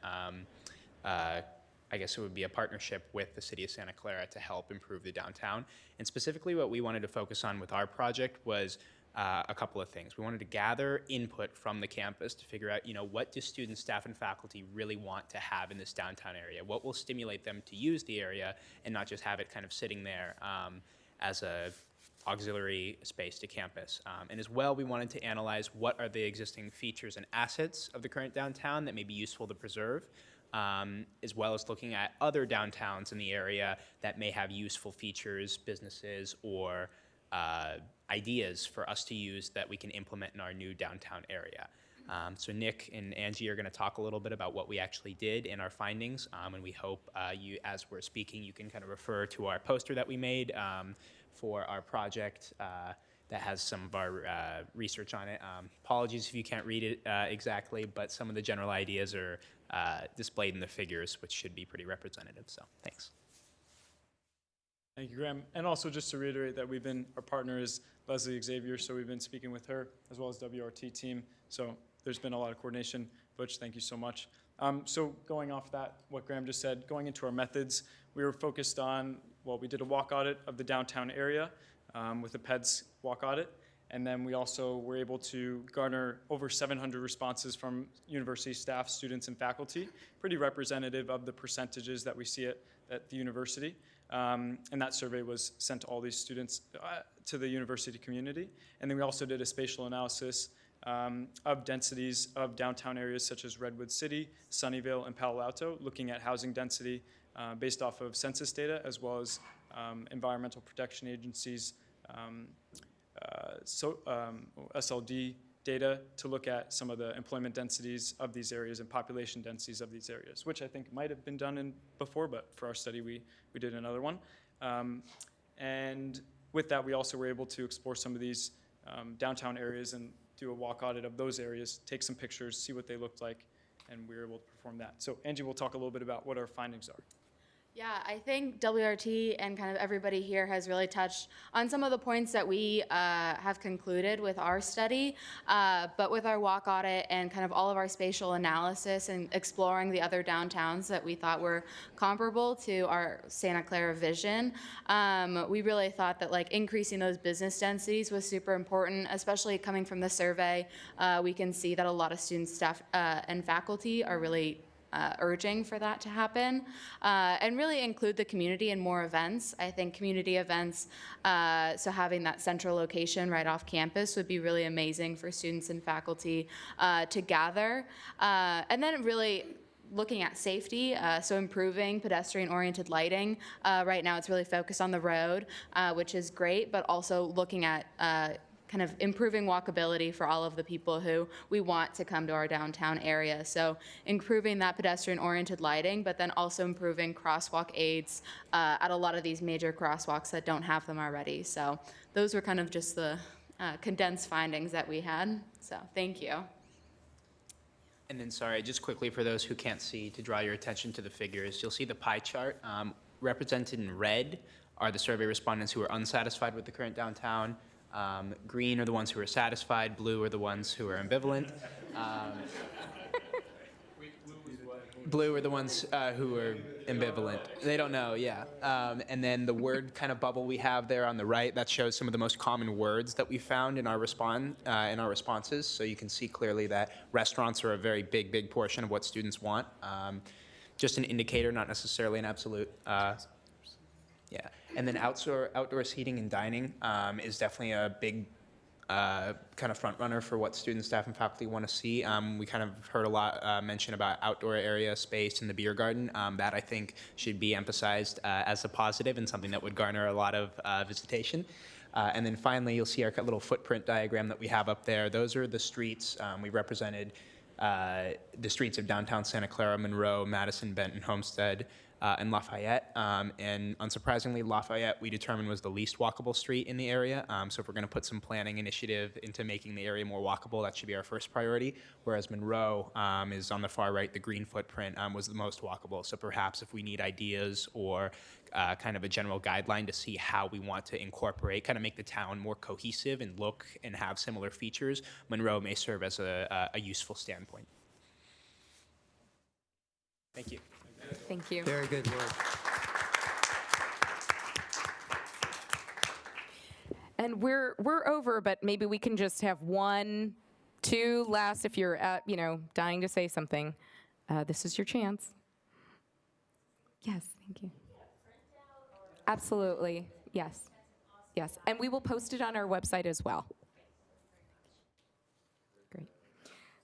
I guess it would be a partnership with the city of Santa Clara to help improve the downtown. And specifically what we wanted to focus on with our project was a couple of things. We wanted to gather input from the campus to figure out, what do students, staff, and faculty really want to have in this downtown area? What will stimulate them to use the area and not just have it kind of sitting there as a auxiliary space to campus. And as well, we wanted to analyze what are the existing features and assets of the current downtown that may be useful to preserve. As well as looking at other downtowns in the area that may have useful features, businesses, or ideas for us to use that we can implement in our new downtown area. So Nick and Angie are going to talk a little bit about what we actually did in our findings, and we hope you, as we're speaking, you can kind of refer to our poster that we made for our project that has some of our research on it. Apologies if you can't read it exactly, but some of the general ideas are displayed in the figures, which should be pretty representative. So thanks. Thank you, Graham. And also just to reiterate that our partner is Leslie Xavier, so we've been speaking with her as well as WRT team. So there's been a lot of coordination. Butch, thank you so much. So going off that, what Graham just said, going into our methods, we were focused on, we did a walk audit of the downtown area with a PEDS walk audit. And then we also were able to garner over 700 responses from university staff, students, and faculty, pretty representative of the percentages that we see at the university. And that survey was sent to all these students, to the university community. And then we also did a spatial analysis of densities of downtown areas such as Redwood City, Sunnyvale, and Palo Alto, looking at housing density based off of census data, as well as Environmental Protection Agency's SLD data to look at some of the employment densities of these areas and population densities of these areas, which I think might have been done before, but for our study, we did another one. And with that, we also were able to explore some of these downtown areas and do a walk audit of those areas, take some pictures, see what they looked like, and we were able to perform that. So Angie will talk a little bit about what our findings are. Yeah, I think WRT and kind of everybody here has really touched on some of the points that we have concluded with our study, but with our walk audit and kind of all of our spatial analysis and exploring the other downtowns that we thought were comparable to our Santa Clara vision, we really thought that increasing those business densities was super important, especially coming from the survey. We can see that a lot of students, staff, and faculty are really urging for that to happen, and really include the community in more events. I think community events, so having that central location right off campus would be really amazing for students and faculty to gather. And then really looking at safety, so improving pedestrian-oriented lighting. Right now it's really focused on the road, which is great, but also looking at kind of improving walkability for all of the people who we want to come to our downtown area. So improving that pedestrian-oriented lighting, but then also improving crosswalk aids at a lot of these major crosswalks that don't have them already. So those were kind of just the condensed findings that we had. So thank you. And then, sorry, just quickly for those who can't see, to draw your attention to the figures, you'll see the pie chart. Represented in red are the survey respondents who are unsatisfied with the current downtown. Green are the ones who are satisfied, blue are the ones who are ambivalent. Blue are the ones who are ambivalent. They don't know, yeah. And then the word kind of bubble we have there on the right, that shows some of the most common words that we found in our responses. So you can see clearly that restaurants are a very big, big portion of what students want. Just an indicator, not necessarily an absolute. Yeah. And then outdoor seating and dining is definitely a big kind of front runner for what students, staff, and faculty want to see. We kind of heard a lot mention about outdoor area space in the beer garden. That I think should be emphasized as a positive and something that would garner a lot of visitation. And then finally, you'll see our little footprint diagram that we have up there. Those are the streets. We represented the streets of downtown Santa Clara, Monroe, Madison, Benton, Homestead, and Lafayette. And unsurprisingly, Lafayette we determined was the least walkable street in the area. So if we're going to put some planning initiative into making the area more walkable, that should be our first priority. Whereas Monroe is on the far right, the green footprint was the most walkable. So perhaps if we need ideas or kind of a general guideline to see how we want to incorporate, kind of make the town more cohesive and look and have similar features, Monroe may serve as a useful standpoint. Thank you. Thank you. Very good work. And we're over, but maybe we can just have one, two last if you're dying to say something. This is your chance. Yes, thank you. Absolutely. Yes. Yes. And we will post it on our website as well. Great.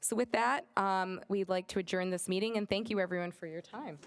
So with that, we'd like to adjourn this meeting, and thank you everyone for your time.